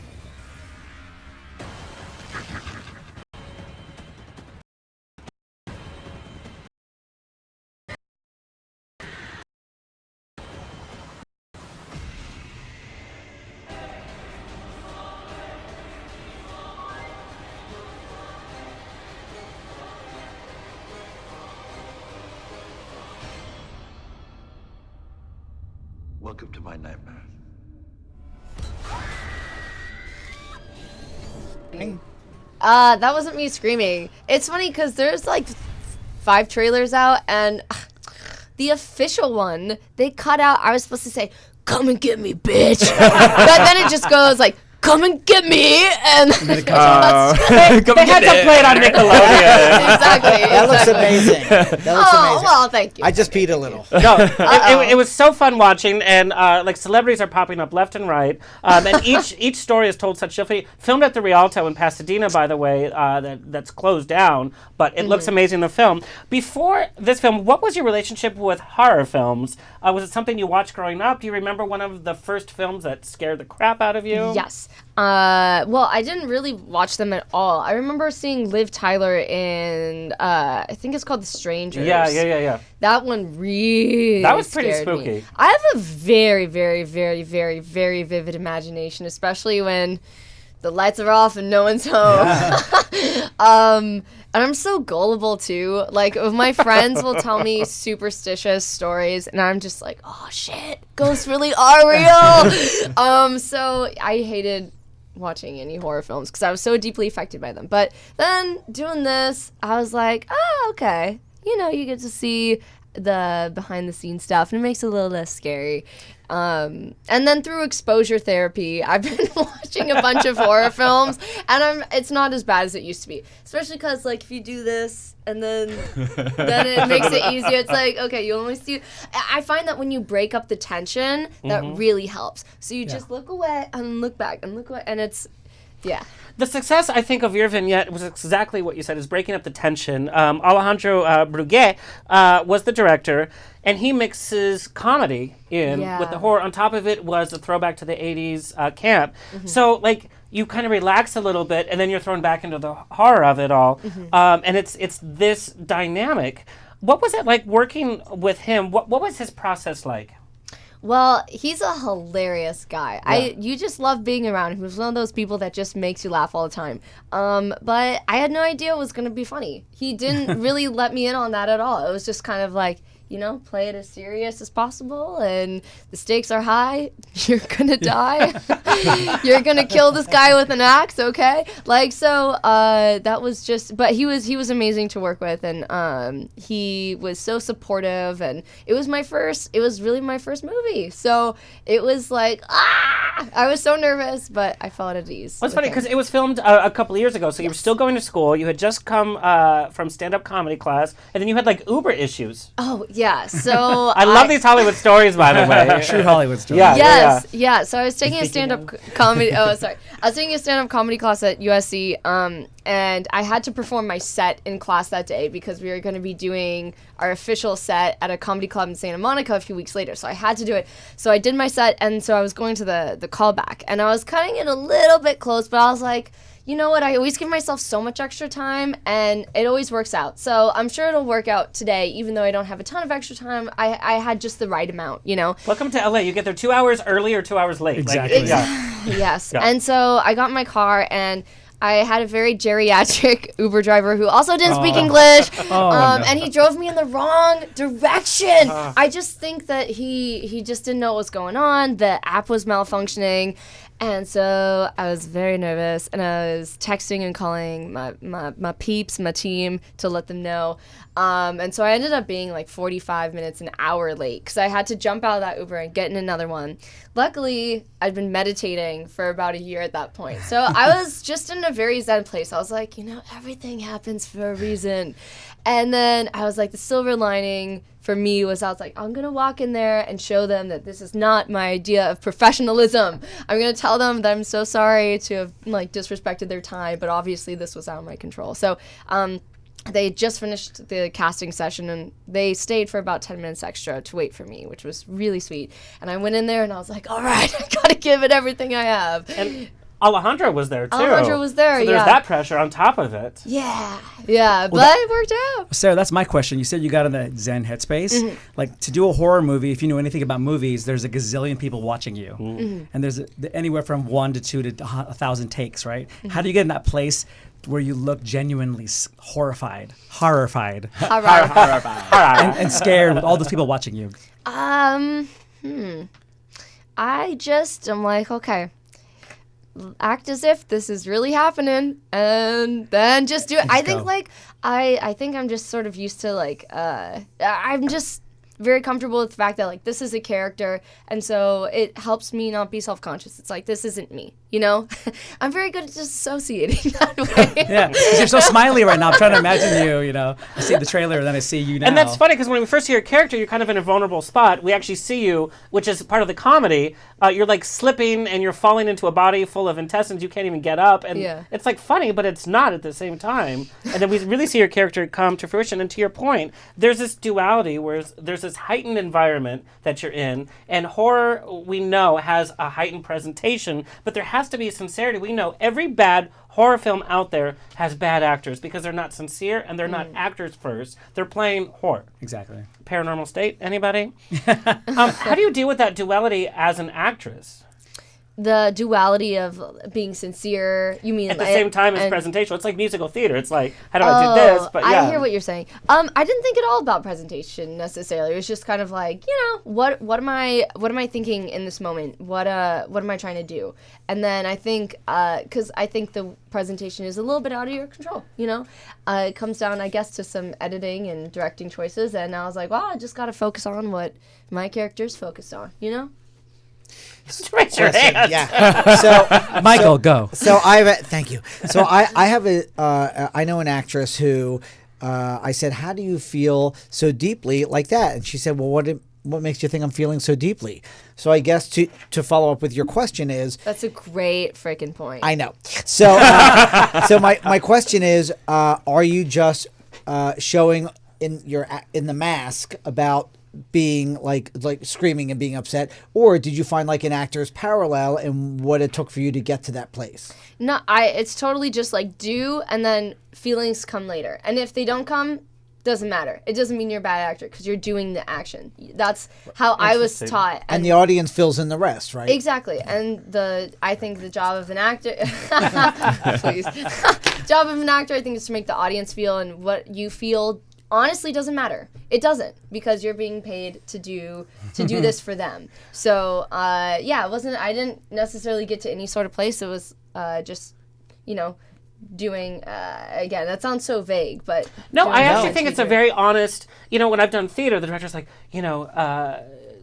Welcome to my nightmare. That wasn't me screaming. It's funny because there's like 5 trailers out, and the official one, they cut out, I was supposed to say, "Come and get me, bitch." But then it just goes like, "Come and get me," and They had to play it on Nickelodeon. exactly. That looks amazing. That looks amazing. Well, thank you. I just peed a little. No, it was so fun watching, and like celebrities are popping up left and right, and each story is told such differently. Filmed at the Rialto in Pasadena, by the way, that's closed down, but it looks amazing in the film. Before this film, what was your relationship with horror films? Was it something you watched growing up? Do you remember one of the first films that scared the crap out of you? Yes. Well, I didn't really watch them at all. I remember seeing Liv Tyler in, I think it's called The Strangers. Yeah. That one really That was pretty scared me. spooky. I have a very, very, very, very, very vivid imagination, especially when the lights are off and no one's home. And I'm so gullible too. Like, my friends will tell me superstitious stories, and I'm just like, oh shit, ghosts really are real. So I hated watching any horror films because I was so deeply affected by them. But then doing this, I was like, oh, okay. You know, you get to see the behind the scenes stuff, and it makes it a little less scary. And then through exposure therapy, I've been watching a bunch of horror films, and it's not as bad as it used to be. Especially because, like, if you do this and then it makes it easier. It's like, okay, you only see. I find that when you break up the tension, that really helps. So you just look away and look back and look away, and it's, yeah. The success, I think, of your vignette was exactly what you said, is breaking up the tension. Alejandro Brugué was the director, and he mixes comedy in with the horror. On top of it was a throwback to the 80s camp. So, like, you kind of relax a little bit, and then you're thrown back into the horror of it all. And it's this dynamic. What was it like working with him? What was his process like? Well, he's a hilarious guy. Yeah. You just love being around him. He's one of those people that just makes you laugh all the time. But I had no idea it was going to be funny. He didn't really let me in on that at all. It was just kind of like, you know, play it as serious as possible, and the stakes are high. You're gonna die. You're gonna kill this guy with an axe, okay? Like, so that was just, but he was amazing to work with, and he was so supportive, and it was really my first movie, so it was like, I was so nervous, but I felt at ease. Well, it's funny because it was filmed a couple of years ago, so you were still going to school. You had just come from stand-up comedy class, and then you had like Uber issues. Oh, yeah. So I love these Hollywood stories, by the way. True Hollywood stories. Yeah. So I was taking a stand-up comedy. I was taking a stand-up comedy class at USC, and I had to perform my set in class that day because we were going to be doing our official set at a comedy club in Santa Monica a few weeks later. So I had to do it. So I did my set, and so I was going to the callback, and I was cutting it a little bit close, but I was like, you know what, I always give myself so much extra time, and it always works out. So I'm sure it'll work out today, even though I don't have a ton of extra time. I had just the right amount, you know. Welcome to LA. You get there 2 hours early or 2 hours late. Exactly. Like, Yes. Yeah. And so I got in my car, and I had a very geriatric Uber driver who also didn't speak English, and he drove me in the wrong direction. I just think that he just didn't know what was going on. The app was malfunctioning. And so I was very nervous, and I was texting and calling my peeps, my team, to let them know. And so I ended up being like 45 minutes, an hour late, because I had to jump out of that Uber and get in another one. Luckily, I'd been meditating for about a year at that point. So I was just in a very zen place. I was like, you know, everything happens for a reason. And then I was like, the silver lining for me was I was like, I'm going to walk in there and show them that this is not my idea of professionalism. I'm going to tell them that I'm so sorry to have like disrespected their time, but obviously this was out of my control. So they just finished the casting session, and they stayed for about 10 minutes extra to wait for me, which was really sweet. And I went in there and I was like, all right, I got to give it everything I have. And Alejandro was there, too. Alejandro was there, so there's that pressure on top of it. Yeah, but it worked out. Sarah, that's my question. You said you got in the Zen headspace. Like, to do a horror movie, if you know anything about movies, there's a gazillion people watching you. And there's anywhere from 1 to 2 to 1,000 takes, right? How do you get in that place where you look genuinely horrified, and scared with all those people watching you? I just am like, okay, act as if this is really happening, and then just do it. I think like I think I'm just sort of used to like I'm just very comfortable with the fact that like this is a character, and so it helps me not be self-conscious. It's like, this isn't me, you know. I'm very good at disassociating that way. Yeah, 'cause you're so smiley right now. I'm trying to imagine you. You know, I see the trailer and then I see you now. And that's funny because when we first see your character, you're kind of in a vulnerable spot. We actually see you, which is part of the comedy. You're like slipping and you're falling into a body full of intestines. You can't even get up, and it's like funny, but it's not at the same time. And then we really see your character come to fruition. And to your point, there's this duality where there's this heightened environment that you're in, and horror, we know, has a heightened presentation, but there has to be sincerity. We know every bad horror film out there has bad actors because they're not sincere and they're not actors first. They're playing horror. Exactly. Paranormal State, anybody? How do you deal with that duality as an actress? The duality of being sincere, you mean at the same time as presentation? It's like musical theater. It's like, how do I do this? But yeah, I hear what you're saying. I didn't think at all about presentation necessarily. It was just kind of like, you know, what am I thinking in this moment? What am I trying to do? And then I think because I think the presentation is a little bit out of your control. You know, it comes down, I guess, to some editing and directing choices. And I was like, well, I just got to focus on what my character's focused on. You know. Raise your hand. Yeah. So Michael, go. So thank you. So I have I know an actress who I said, how do you feel so deeply like that? And she said, well, what makes you think I'm feeling so deeply? So I guess to follow up with your question is, that's a great freaking point. I know. So so my question is, are you just showing in the mask about being like screaming and being upset, or did you find like an actor's parallel in what it took for you to get to that place? No, it's totally just like do, and then feelings come later. And if they don't come, doesn't matter. It doesn't mean you're a bad actor because you're doing the action. That's how I was taught. And the audience fills in the rest, right? Exactly. And I think the job of an actor, please, job of an actor, I think, is to make the audience feel, and what you feel honestly doesn't matter. It doesn't, because you're being paid to do this for them. So it wasn't. I didn't necessarily get to any sort of place. It was just, you know, doing again. That sounds so vague, but no, I actually think it's a very honest. You know, when I've done theater, the director's like, you know,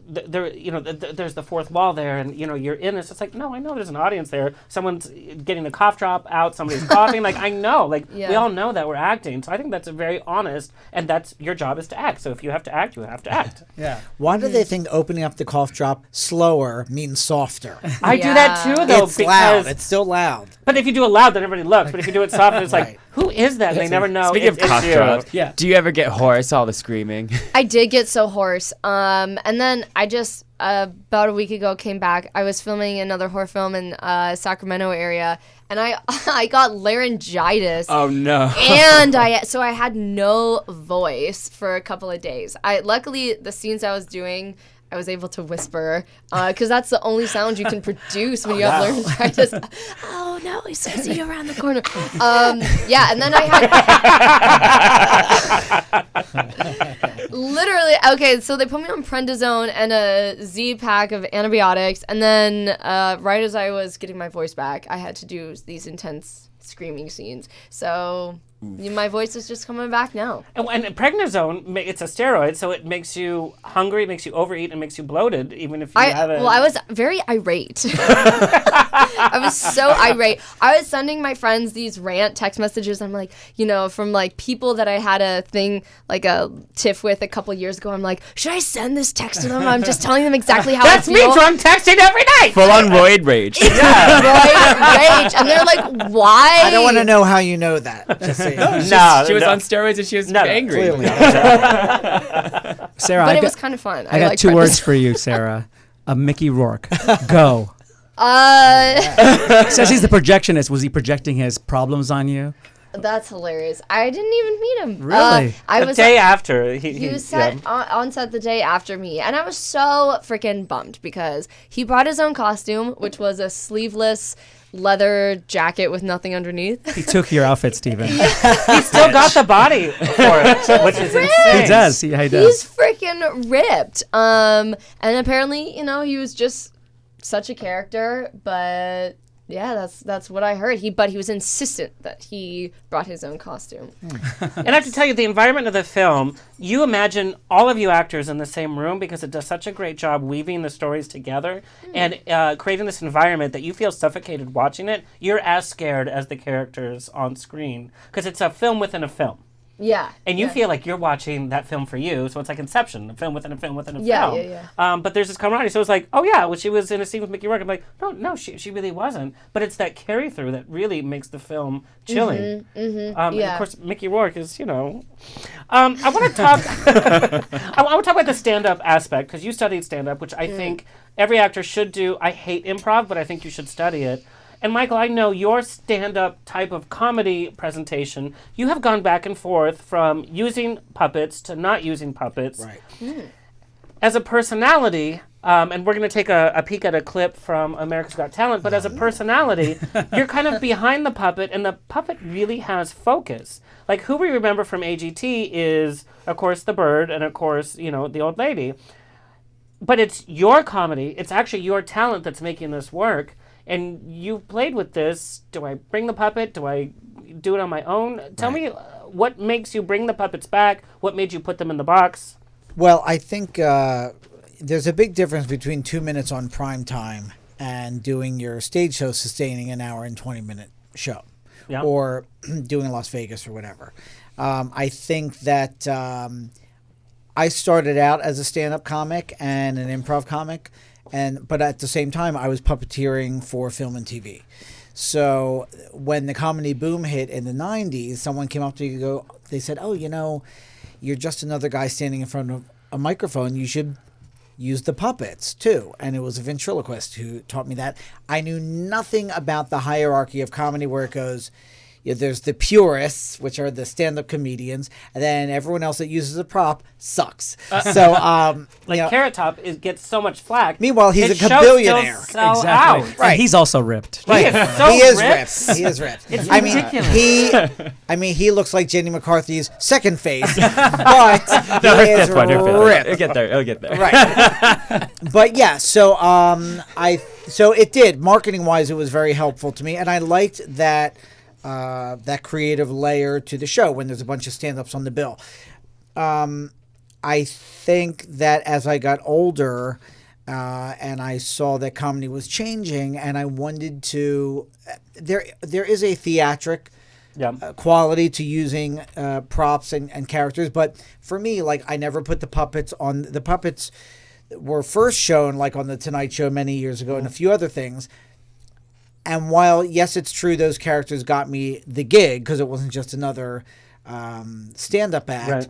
there's the fourth wall there, and you know you're in this. It's like, no, I know there's an audience there. Someone's getting the cough drop out. Somebody's coughing. Like, I know. Like, we all know that we're acting. So I think that's a very honest, and that's your job is to act. So if you have to act, you have to act. Yeah. Why do they think opening up the cough drop slower means softer? I do that too, though. It's loud. It's still loud. But if you do it loud, then everybody looks. But if you do it soft, it's like, who is that? And they never know. Speaking of cough drops, do you ever get hoarse all the screaming? I did get so hoarse. And then I just about a week ago came back. I was filming another horror film in Sacramento area, and I got laryngitis. Oh no! And I had no voice for a couple of days. Luckily the scenes I was doing, I was able to whisper because that's the only sound you can produce when you have laryngitis. Oh no, he's squeezing around the corner. And then I had literally, okay, so they put me on prednisone and a Z pack of antibiotics, and then right as I was getting my voice back, I had to do these intense screaming scenes. So my voice is just coming back now. And prednisone, it's a steroid, so it makes you hungry, makes you overeat, and makes you bloated, even if you haven't. Well, I was very irate. I was so irate. I was sending my friends these rant text messages. I'm like, you know, from like people that I had a thing, like a tiff with a couple years ago. I'm like, should I send this text to them? I'm just telling them exactly how That's I feel. me drunk texting every night. Full on roid rage. Roid rage. And they're like, why? I don't want to know how you know that. Just say she was on steroids and she was angry. Sarah, but it was kind of fun. I got two words for you, Sarah. Mickey Rourke. Go. Says he's the projectionist. Was he projecting his problems on you? That's hilarious. I didn't even meet him. Really? The day after. He was on set the day after me. And I was so freaking bummed because he brought his own costume, which was a sleeveless leather jacket with nothing underneath. He took your outfit, Steven. He still got the body for it, which is insane. He does. He does. He's freaking ripped. And apparently, you know, he was just such a character, but Yeah, that's what I heard. But he was insistent that he brought his own costume. And I have to tell you, the environment of the film, you imagine all of you actors in the same room because it does such a great job weaving the stories together and creating this environment that you feel suffocated watching it. You're as scared as the characters on screen because it's a film within a film. Yeah. And you feel like you're watching that film for you, so it's like Inception, a film within a film within a film. Yeah. But there's this camaraderie, so it's like, oh yeah, well, she was in a scene with Mickey Rourke. I'm like, no, she really wasn't. But it's that carry through that really makes the film chilling. And of course, Mickey Rourke is, I want to talk. I want to talk about the stand-up aspect because you studied stand-up, which I think every actor should do. I hate improv, but I think you should study it. And Michael, I know your stand-up type of comedy presentation, you have gone back and forth from using puppets to not using puppets. Right. As a personality, and we're going to take a peek at a clip from America's Got Talent, but as a personality, you're kind of behind the puppet, and the puppet really has focus. Like, who we remember from AGT is, of course, the bird, and of course, the old lady. But it's your comedy, it's actually your talent that's making this work. And you've played with this. Do I bring the puppet? Do I do it on my own? Tell me what makes you bring the puppets back? What made you put them in the box? Well, I think there's a big difference between 2 minutes on prime time and doing your stage show sustaining an hour and 20-minute show. Yeah. Or doing Las Vegas or whatever. I think that I started out as a stand-up comic and an improv comic. But at the same time, I was puppeteering for film and TV. So when the comedy boom hit in the 90s, someone came up to me they said, oh, you're just another guy standing in front of a microphone. You should use the puppets, too. And it was a ventriloquist who taught me that. I knew nothing about the hierarchy of comedy where it goes, there's the purists, which are the stand-up comedians, and then everyone else that uses a prop sucks. Carrot Top gets so much flack. Meanwhile, he's his a billionaire. Exactly. Out. Right. And he's also ripped. He is so He is ripped. He is ripped. It's ridiculous. He looks like Jenny McCarthy's second face, but he is ripped. It'll get there. Right. But yeah, so it did marketing-wise, it was very helpful to me, and I liked that. That creative layer to the show when there's a bunch of stand-ups on the bill. I think that as I got older and I saw that comedy was changing and I wanted to... There is a theatric quality to using props and characters, but for me, I never put the puppets on... The puppets were first shown on The Tonight Show many years ago and a few other things. And while, yes, it's true those characters got me the gig because it wasn't just another stand-up act, right.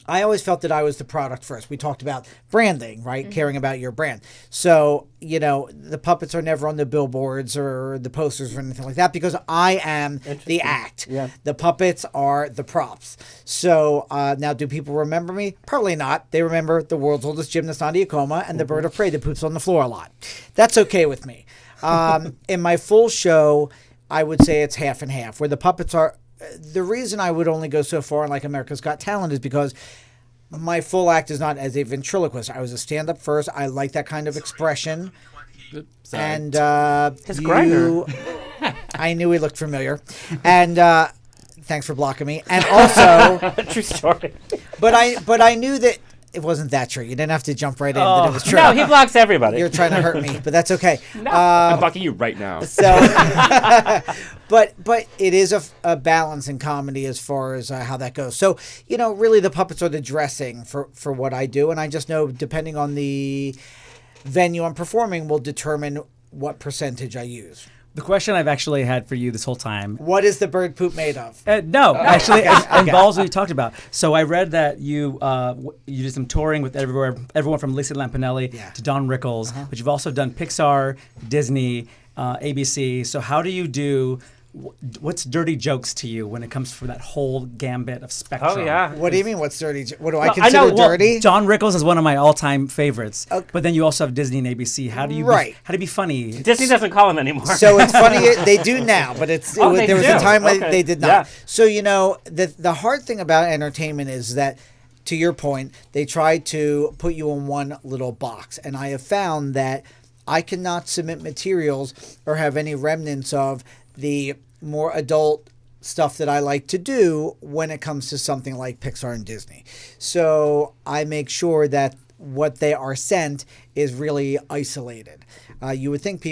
I always felt that I was the product first. We talked about branding, right? Mm-hmm. Caring about your brand. So, the puppets are never on the billboards or the posters or anything like that because I am the act. Yeah. The puppets are the props. So now do people remember me? Probably not. They remember the world's oldest gymnast, Nadia Coma, and the bird of prey that poops on the floor a lot. That's okay with me. In my full show, I would say it's half and half, where the puppets are... The reason I would only go so far in America's Got Talent is because my full act is not as a ventriloquist. I was a stand-up first. I like that kind of expression. Sorry. And his grinder. I knew he looked familiar. And thanks for blocking me. And also... True story. But I knew that... It wasn't that true. You didn't have to jump right in that it was true. No, he blocks everybody. You're trying to hurt me, but that's okay. No. I'm blocking you right now. So, but it is a balance in comedy as far as how that goes. So, really the puppets are the dressing for what I do. And I just know depending on the venue I'm performing will determine what percentage I use. The question I've actually had for you this whole time. What is the bird poop made of? No, actually, it involves what you talked about. So I read that you did some touring with everyone from Lisa Lampanelli to Don Rickles, but you've also done Pixar, Disney, ABC. So how do you do... What's dirty jokes to you when it comes for that whole gambit of spectrum? Oh, yeah. What do you mean, what's dirty? What do I consider dirty? John Rickles is one of my all-time favorites. Okay. But then you also have Disney and ABC. How do you be funny? Disney doesn't call him anymore. So it's funny. They do now, but there was a time when they did not. Yeah. So, the hard thing about entertainment is that, to your point, they try to put you in one little box. And I have found that I cannot submit materials or have any remnants of the more adult stuff that I like to do when it comes to something like Pixar and Disney. So I make sure that what they are sent is really isolated. You would think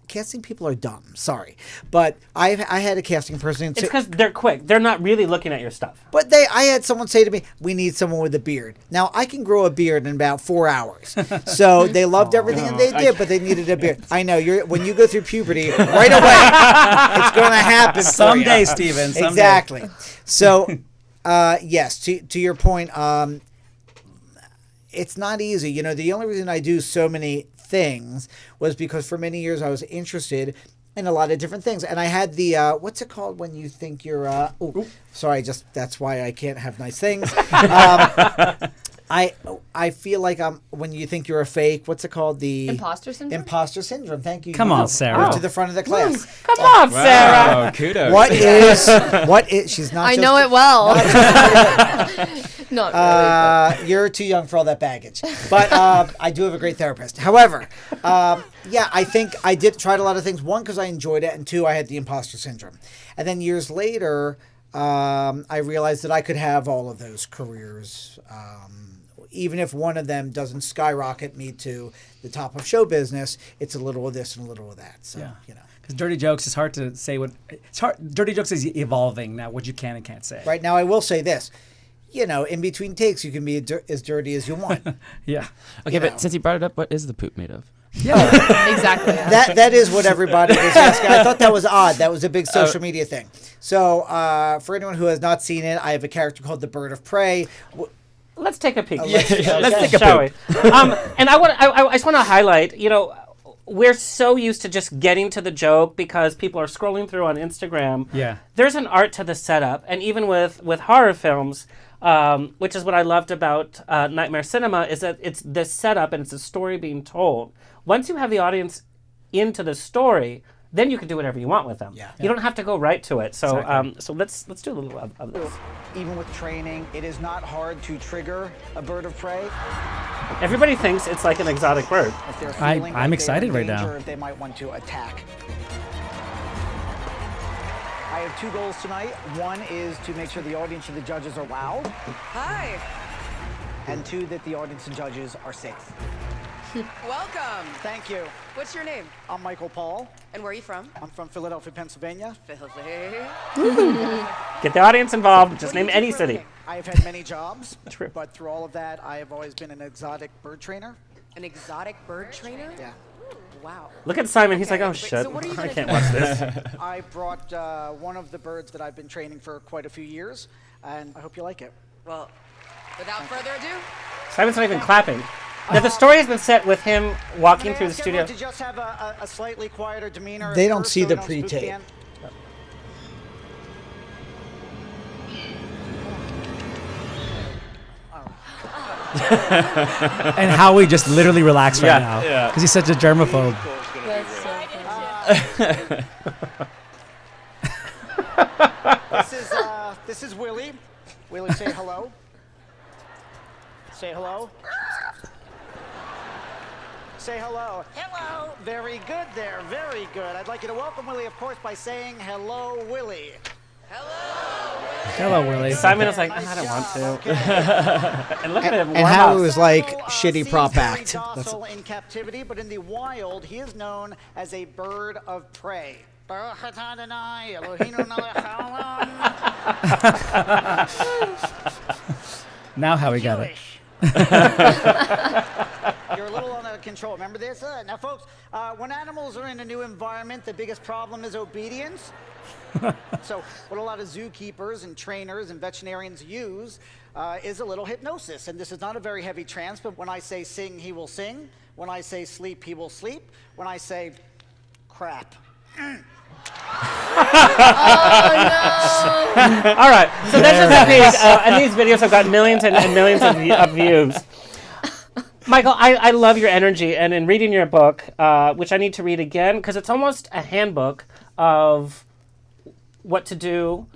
casting people are dumb. Sorry, but I had a casting person. It's because they're quick. They're not really looking at your stuff. But I had someone say to me, "We need someone with a beard." Now I can grow a beard in about 4 hours. So they loved everything and they did, but they needed a beard. I know when you go through puberty, right away, it's going to happen Someday, Steven. Someday. Exactly. So, yes, to your point, it's not easy. You know, the only reason I do so many things was because for many years I was interested in a lot of different things, and I had the what's it called when you think you're that's why I can't have nice things. I feel like when you think you're a fake, what's it called? The imposter syndrome. Imposter syndrome. Thank you. Come on, Sarah. You're to the front of the class. Come on, Sarah. Oh, kudos. What is? She's not. I know it well. Not really. You're too young for all that baggage. But I do have a great therapist. However, I think I tried a lot of things. One, because I enjoyed it, and two, I had the imposter syndrome. And then years later, I realized that I could have all of those careers, even if one of them doesn't skyrocket me to the top of show business. It's a little of this and a little of that. So, you know. Because dirty jokes is hard to say it's hard. Dirty jokes is evolving now. What you can and can't say. Right now, I will say this. You know, in between takes, you can be as dirty as you want. Yeah. Okay, but since you brought it up, what is the poop made of? Yeah. Exactly. That is what everybody was asking. I thought that was odd. That was a big social media thing. So, for anyone who has not seen it, I have a character called the Bird of Prey. Let's take a peek. Let's take a shall we? And I just want to highlight, you know, we're so used to just getting to the joke because people are scrolling through on Instagram. Yeah. There's an art to the setup, and even with horror films, which is what I loved about Nightmare Cinema, is that it's this setup and it's a story being told. Once you have the audience into the story, then you can do whatever you want with them. Yeah. You don't have to go right to it. So Exactly. so let's do a little of this. Even with training, it is not hard to trigger a bird of prey. Everybody thinks it's like an exotic bird. If they're I'm feeling like they're excited in right danger, now. if they might want to attack. I have two goals tonight. One is to make sure the audience and the judges are wowed. Hi. And two, that the audience and judges are safe. Welcome. Thank you. What's your name? I'm Michael Paul. And where are you from? I'm from Philadelphia, Pennsylvania. Get the audience involved. Just What do you name do any for a city. living? I have had many jobs, True. but through all of that, I have always been an exotic bird trainer. An exotic bird trainer? Yeah. Wow. Look at Simon. He's like, oh Wait, shit, so what are you I gonna can't do? watch this. I brought one of the birds that I've been training for quite a few years, and I hope you like it. Well, without further ado, Simon's not even clapping. Now the story has been set with him walking through the Ask studio. everyone to just have a slightly quieter demeanor. They at don't first see so the we spook pre-tape. end. And Howie just literally relaxed right Yeah, now yeah. because he's such a germaphobe. This is Willie. Willie, say hello. Say hello. Say hello. Hello. Very good there. Very good. I'd like you to welcome Willie, of course, by saying hello, Willie. Hello, Willie. Simon is like, I don't want to. And look at him. And how it warm was up. like Samuel, shitty seems prop very act. docile in captivity, but in the wild, he is known as a bird of prey. Now Howie got it. You're a little out of control. Remember this? Now, folks, when animals are in a new environment, the biggest problem is obedience. So what a lot of zookeepers and trainers and veterinarians use is a little hypnosis. And this is not a very heavy trance, but when I say sing, he will sing. When I say sleep, he will sleep. When I say crap. All right, so that's just a peek, and these videos have got millions and millions of views. Michael, I love your energy, and in reading your book, which I need to read again, because it's almost a handbook of what to do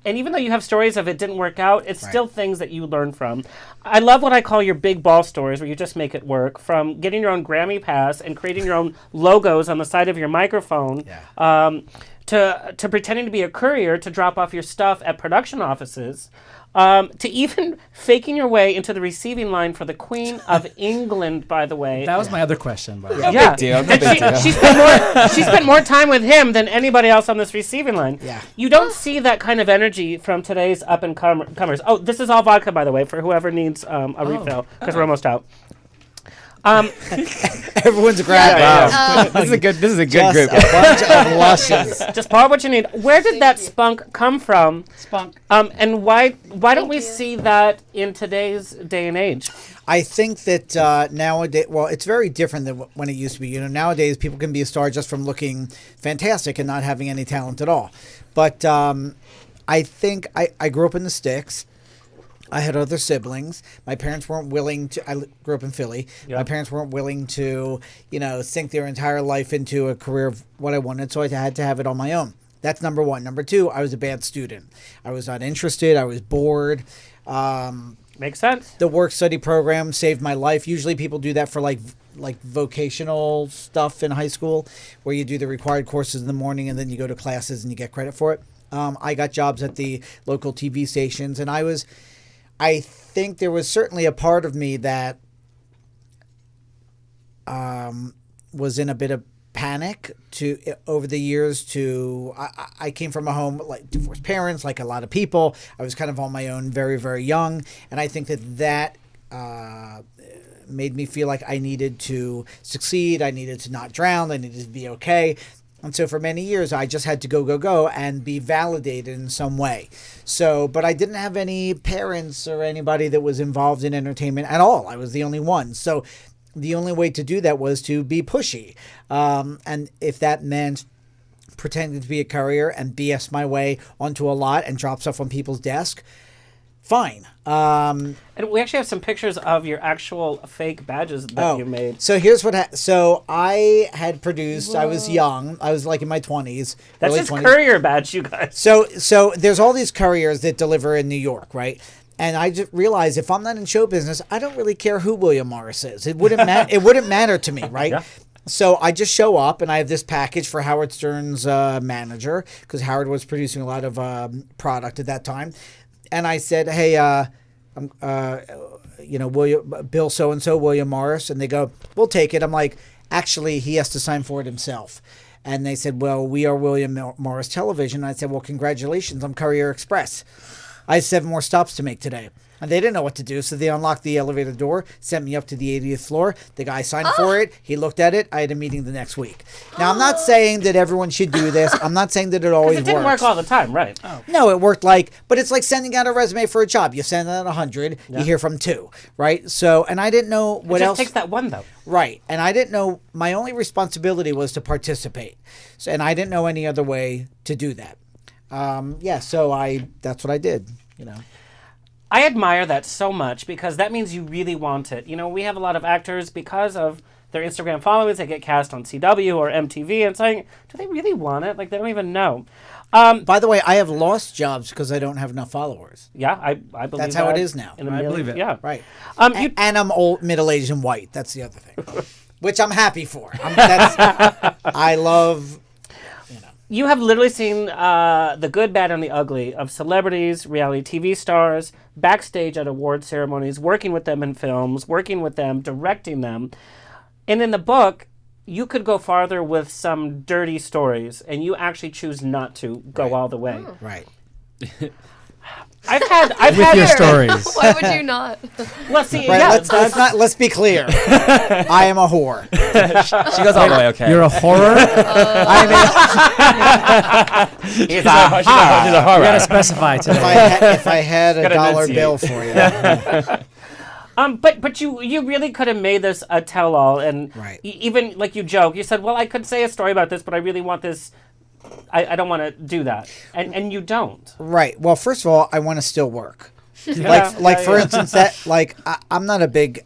And even though you have stories of it didn't work out, it's still things that you learn from. I love what I call your big ball stories where you just make it work, from getting your own Grammy pass and creating your own logos on the side of your microphone, to pretending to be a courier to drop off your stuff at production offices, to even faking your way into the receiving line for the Queen of England, by the way. That was my other question. By the way. No big deal. No big deal. She spent more time with him than anybody else on this receiving line. Yeah. You don't see that kind of energy from today's up-and-comers. Oh, this is all vodka, by the way, for whoever needs a refill, because we're almost out. Everyone's grabbing. This is a good Just group. a bunch of luscious. Just pour what you need. Where did that spunk come from? Spunk. And why don't we see that in today's day and age? I think that nowadays, well, it's very different than when it used to be. You know, nowadays people can be a star just from looking fantastic and not having any talent at all. But I think I grew up in the sticks. I had other siblings. My parents weren't willing to. I grew up in Philly. Yep. My parents weren't willing to, sink their entire life into a career of what I wanted. So I had to have it on my own. That's number one. Number two, I was a bad student. I was not interested. I was bored. Makes sense. The work-study program saved my life. Usually people do that for like vocational stuff in high school, where you do the required courses in the morning and then you go to classes and you get credit for it. I got jobs at the local TV stations, and I think there was certainly a part of me that was in a bit of panic over the years. I came from a home like divorced parents, like a lot of people. I was kind of on my own very, very young, and I think that made me feel like I needed to succeed. I needed to not drown. I needed to be okay. And so for many years, I just had to go and be validated in some way. So, but I didn't have any parents or anybody that was involved in entertainment at all. I was the only one. So the only way to do that was to be pushy. And if that meant pretending to be a courier and BS my way onto a lot and drop stuff on people's desk, fine. And we actually have some pictures of your actual fake badges that you made. So here's what so I had produced. Whoa. I was young. I was like in my 20s. That's just 20s. Courier badge, you guys. So there's all these couriers that deliver in New York, right? And I just realized if I'm not in show business, I don't really care who William Morris is. It wouldn't it wouldn't matter to me, right? Yeah. So I just show up and I have this package for Howard Stern's manager, because Howard was producing a lot of product at that time. And I said, hey, Bill so-and-so, William Morris. And they go, we'll take it. I'm like, actually, he has to sign for it himself. And they said, well, we are William Morris Television. And I said, well, congratulations, I'm Courier Express. I had 7 more stops to make today. And they didn't know what to do, so they unlocked the elevator door, sent me up to the 80th floor. The guy signed for it. He looked at it. I had a meeting the next week. Now, I'm not saying that everyone should do this. I'm not saying that it always works. It didn't work all the time, right? Oh. No, it worked but it's like sending out a resume for a job. You send out 100, you hear from 2, right? So, and I didn't know what else. It just takes that one, though. Right. And I didn't know, my only responsibility was to participate. So, and I didn't know any other way to do that. So that's what I did, I admire that so much, because that means you really want it. We have a lot of actors, because of their Instagram followings, they get cast on CW or MTV, and it's like, do they really want it? Like, they don't even know. By the way, I have lost jobs because I don't have enough followers. Yeah, I believe that's how it is now. I believe it. Yeah. Right. And I'm old, middle-aged, and white. That's the other thing, which I'm happy for. I love... You have literally seen the good, bad, and the ugly of celebrities, reality TV stars, backstage at award ceremonies, working with them in films, working with them, directing them. And in the book, you could go farther with some dirty stories, and you actually choose not to go all the way. Oh. Right. I've had your stories. Why would you not? Let's see. Right, Yeah, let's be clear. I am a whore. She goes all the way. Okay. You're a horror. She's a horror. You gotta specify today. If I had a dollar bill for you. But you really could have made this a tell-all, and right. Even like you joke, you said, well, I could say a story about this, but I really want this. I don't want to do that, and you don't. Right. Well, first of all, I want to still work. For instance, I'm not a big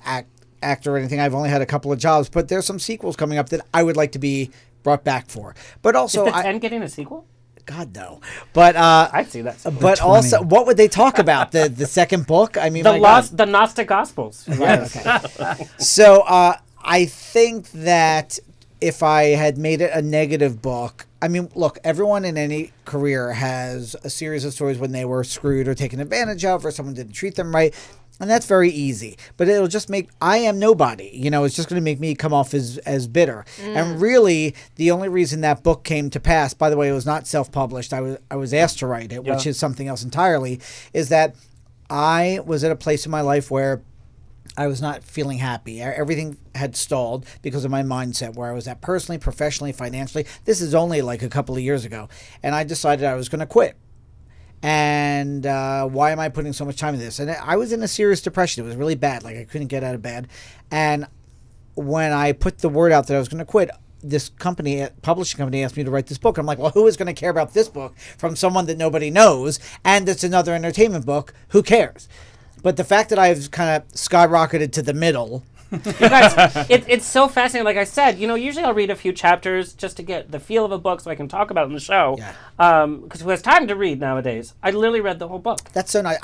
actor or anything. I've only had a couple of jobs, but there's some sequels coming up that I would like to be brought back for. But also, is the 10 getting a sequel? God, no. But I'd see that. But also, what would they talk about? The second book? I mean, the Gnostic Gospels. Right, okay. So I think that if I had made it a negative book, I mean, look, everyone in any career has a series of stories when they were screwed or taken advantage of, or someone didn't treat them right. And that's very easy, but it'll just make, I am nobody, it's just going to make me come off as bitter. And really, the only reason that book came to pass, by the way, it was not self-published. I was asked to write it, which is something else entirely, is that I was at a place in my life where I was not feeling happy. Everything had stalled because of my mindset, where I was at personally, professionally, financially. This is only like a couple of years ago. And I decided I was going to quit. And why am I putting so much time into this? And I was in a serious depression. It was really bad. Like, I couldn't get out of bed. And when I put the word out that I was going to quit, this company, publishing company, asked me to write this book. I'm like, well, who is going to care about this book from someone that nobody knows? And it's another entertainment book. Who cares? But the fact that I've kind of skyrocketed to the middle. You guys, it's so fascinating. Like I said, usually I'll read a few chapters just to get the feel of a book so I can talk about it in the show. Because who has time to read nowadays? I literally read the whole book. That's so nice.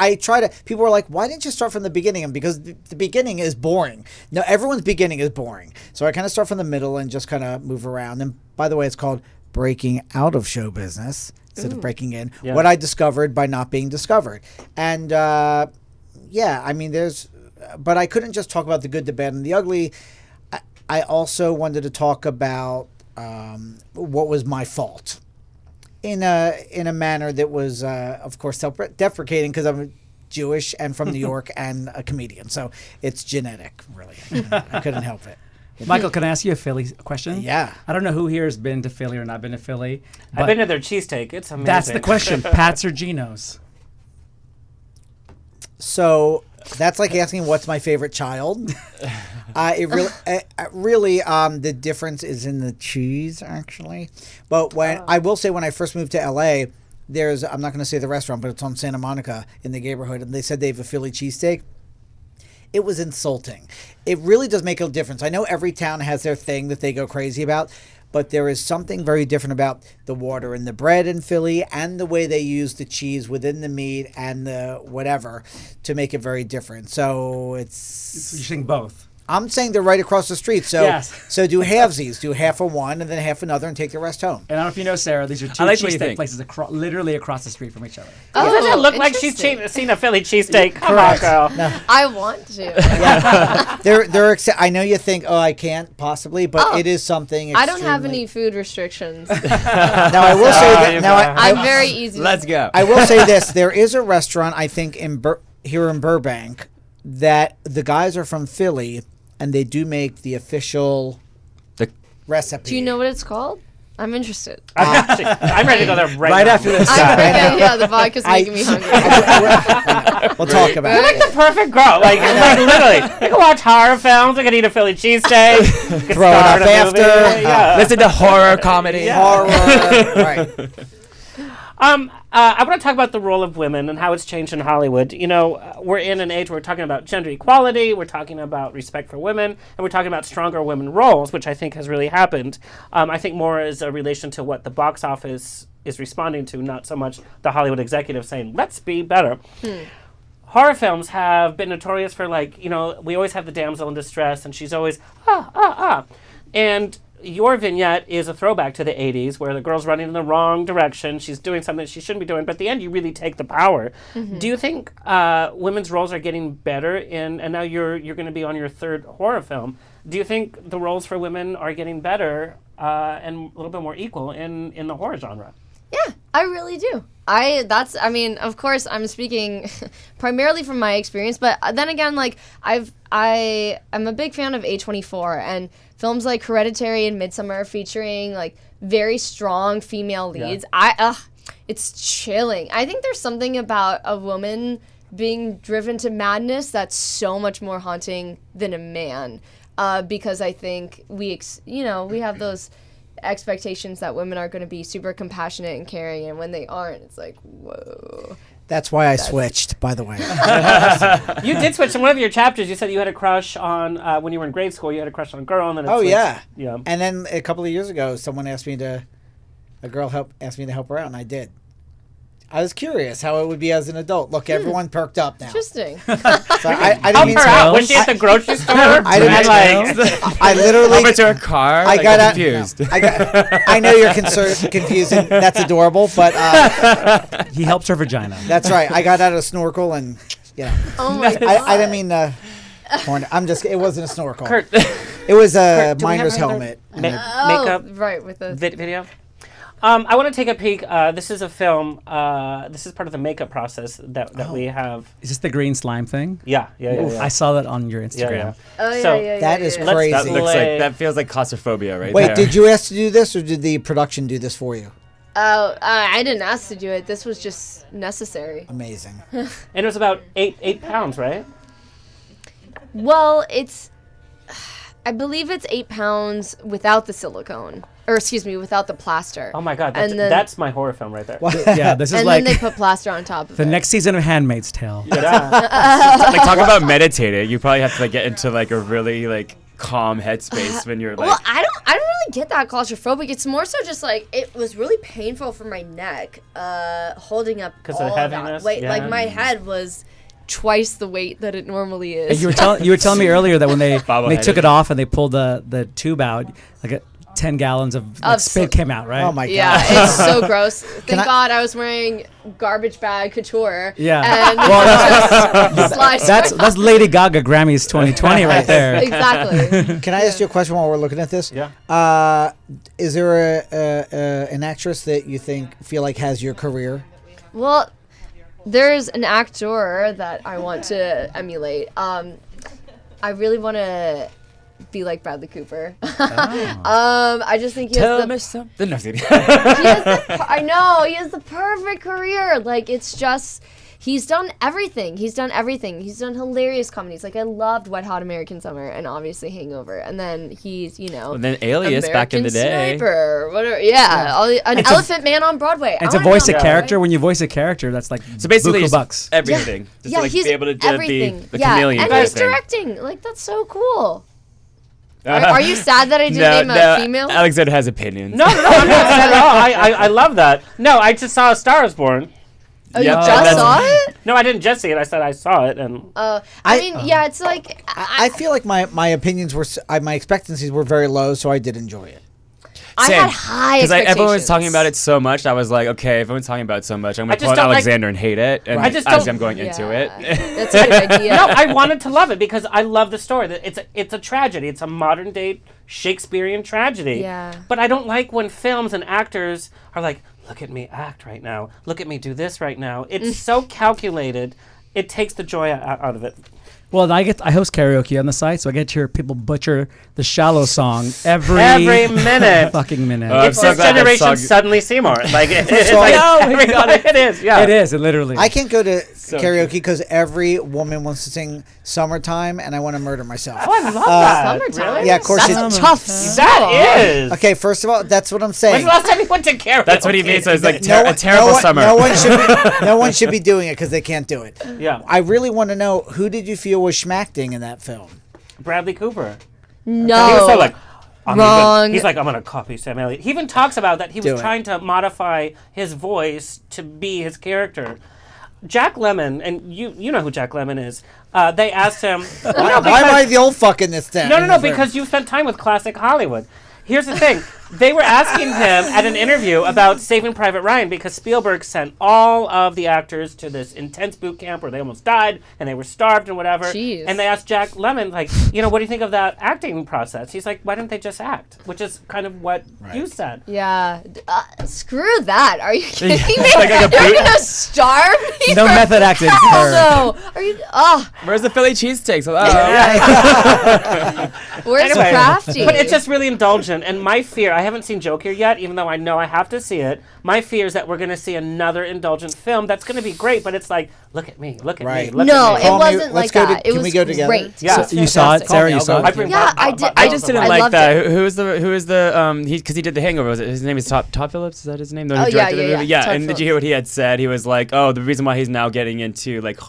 People were like, why didn't you start from the beginning? And because the beginning is boring. No, everyone's beginning is boring. So I kind of start from the middle and just kind of move around. And by the way, it's called Breaking Out of Show Business instead of breaking in. Yeah. What I discovered by not being discovered. And but I couldn't just talk about the good, the bad, and the ugly. I also wanted to talk about what was my fault in a manner that was, of course, self-deprecating, because I'm Jewish and from New York and a comedian. So it's genetic, really. I couldn't help it. Michael, can I ask you a Philly question? Yeah. I don't know who here has been to Philly or not been to Philly. I've been to their cheesesteak. It's amazing. That's the question. Pat's or Geno's? So that's like asking what's my favorite child. The difference is in the cheese, actually. But I will say, when I first moved to LA, I'm not going to say the restaurant, but it's on Santa Monica in the neighborhood, and they said they have a Philly cheesesteak. It was insulting. It really does make a difference. I know every town has their thing that they go crazy about, but there is something very different about the water in the bread in Philly and the way they use the cheese within the meat and the whatever to make it very different. So You're saying both. I'm saying they're right across the street. So Yes. So do halvesies. Do half of one and then half another and take the rest home. And I don't know if you know, Sarah, these are two cheesesteak places literally across the street from each other. Oh, does it look like she's seen a Philly cheesesteak? Come on, girl. No. I want to. Yeah. I know you think, I can't possibly, but it is something. I don't have any food restrictions. Now I will say that. I'm very easy. Let's go. I will say this: there is a restaurant, I think, here in Burbank, that the guys are from Philly, and they do make the official recipe. Do you know what it's called? I'm interested. I'm ready to go there right now. after this. The vodka's making me hungry. We'll talk about You're it. like the perfect girl. Like literally, you can watch horror films. You can eat a Philly cheesesteak. Throw it up after. Yeah. Listen to horror comedy. Horror. Right. I want to talk about the role of women and how it's changed in Hollywood. We're in an age where we're talking about gender equality, we're talking about respect for women, and we're talking about stronger women roles, which I think has really happened. I think more is a relation to what the box office is responding to, not so much the Hollywood executive saying, let's be better. Horror films have been notorious for, we always have the damsel in distress, and she's always, And your vignette is a throwback to the 80s, where the girl's running in the wrong direction. She's doing something she shouldn't be doing. But at the end, you really take the power. Mm-hmm. Do you think women's roles are getting better? And now you're going to be on your third horror film. Do you think the roles for women are getting better and a little bit more equal in the horror genre? Yeah, I really do. Of course, I'm speaking primarily from my experience, but then again, I'm a big fan of A24 and films like Hereditary and Midsommar featuring very strong female leads. Yeah. It's chilling. I think there's something about a woman being driven to madness that's so much more haunting than a man, because I think we have those expectations that women are going to be super compassionate and caring, and when they aren't, it's like, whoa. That's why I switched, by the way. You did switch. In one of your chapters, you said you had a crush on, when you were in grade school, you had a crush on a girl. And then yeah. Yeah. And then a couple of years ago, someone asked me to a girl asked me to help her out, and I did. I was curious how it would be as an adult. Look, everyone perked up now. Interesting. So I didn't Help mean her to. out. Was she at the grocery store? I didn't I literally. Over to her car. I got I'm confused. I know you're confused, and that's adorable, but He helps her vagina. that's right. I got out a snorkel, and Oh my god. I didn't mean porn. It wasn't a snorkel. Kurt, It was a Kurt, do we have miner's another helmet. makeup right with the video. I want to take a peek. This is a film. This is part of the makeup process that we have. Is this the green slime thing? Yeah. I saw that on your Yeah, Instagram. Oh So, yeah. That is Let's- crazy. That looks Slay. like that feels like claustrophobia right Wait, there. did you ask to do this, or did the production do this for you? Oh, I didn't ask to do it. This was just necessary. Amazing. And it was about eight pounds, right? Well, I believe it's 8 pounds without the silicone, or excuse me, without the plaster. Oh my god, And then- that's my horror film right there. Yeah, this is And like then they put plaster on top of the it. next season of Handmaid's Tale. Yeah. like talk about meditating? You probably have to like get into like a really like calm headspace when you're like. Well, I don't really get that claustrophobic. It's more so just like it was really painful for my neck, holding up 'Cause of the all that heaviness? weight. Like Yeah. my head was twice the weight that it normally is. And you were telling me earlier that when they Bobbleheaded. took it off and they pulled the tube out, like 10 gallons of Of spit came out, right? Oh my god. Yeah, it's so gross. Thank I- God I was wearing garbage bag couture. Yeah. And Well, just sliced That's Lady Gaga Grammys 2020 right there. exactly. Can I ask you a question while we're looking at this? Yeah. Is there an actress that you feel like has your career? Well, there's an actor that I want to emulate. I really want to be like Bradley Cooper. I just think he has Tell the me something. No, I'm kidding. I know he has the perfect career. Like it's just he's done everything. He's done hilarious comedies. Like I loved Wet Hot American Summer and obviously Hangover. And then he's And then Alias back in the American day. Sniper, whatever. Yeah, an Elephant Man on Broadway. And to I'm voice on a Broadway. character, when you voice a character, that's like So basically, buku just bucks. everything. Just Yeah, to, like, he's be able to everything. be the yeah, chameleon and kind he's of thing. directing. Like that's so cool. Are you sad that I didn't name a female? Alexander has opinions. No, I'm not sad at all. I love that. No, I just saw A Star Is Born. Oh, you Yeah, just that's- saw it? No, I didn't just see it. I said I saw it, and I mean, yeah, it's like I feel like my opinions were my expectancies were very low, so I did enjoy it. I Same. had high Because expectations. everyone was talking about it so much, I was like, okay, if everyone's talking about it so much, I'm I going to just pull out don't like- Alexander and hate it. And I just as don't- I'm going into it. That's a good idea. no, I wanted to love it because I love the story. It's a tragedy. It's a modern day Shakespearean tragedy. Yeah. But I don't like when films and actors are like, look at me act right now. Look at me do this right now. It's so calculated. It takes the joy out of it. Well, I host karaoke on the site, so I get to hear people butcher the Shallow song every minute. fucking minute. I'm It's so this glad that generation song- suddenly Seymour. Like it's So like I- it is. Yeah. It is, it literally. I can't go to So karaoke because every woman wants to sing "Summertime" and I want to murder myself. Oh, I love that. Summertime. Really? Yeah, of course. That's it- a tough That song. is. Okay, first of all, that's what I'm When's saying. the last time you went to karaoke? That's what he means. So it's like No a one- terrible no one- summer. No one should be doing it because they can't do it. Yeah. I really want to know, who did you feel was schmacting in that film? Bradley Cooper. No. He was so like, Wrong. he's like, I'm gonna copy Sam Elliott. He even talks about that he Do was it. trying to modify his voice to be his character. Jack Lemmon, and you know who Jack Lemmon is. They asked him. Why am I the old fuck in this thing? No, because you spent time with classic Hollywood. Here's the thing. They were asking him at an interview about Saving Private Ryan because Spielberg sent all of the actors to this intense boot camp where they almost died and they were starved and whatever. Jeez. And they asked Jack Lemmon, like, what do you think of that acting process? He's like, why didn't they just act? Which is kind of what you said. Yeah. Screw that. Are you kidding me? Like a You're boot- gonna starve me? No method acting. Hell no. Are you? Where's the Philly cheesesteaks? Where's Anyway, Crafty? But it's just really indulgent. And my fear, I haven't seen Joker yet, even though I know I have to see it. My fear is that we're going to see another indulgent film that's going to be great, but it's like, look at me, look at me, Right. look no, at me. it Call me- wasn't let's like go to- that. It can was we go together? great. Yeah. So you saw it, Sarah? You saw I it? bring Yeah, I did. I just didn't I like loved that. it. Who is the because he did the Hangover. Was it, his name is Todd Phillips? Is that his name? The one who Oh, yeah, directed the yeah, movie? yeah. Yeah. Todd And did you hear what he had said? He was like, "Oh, the reason why he's now getting into like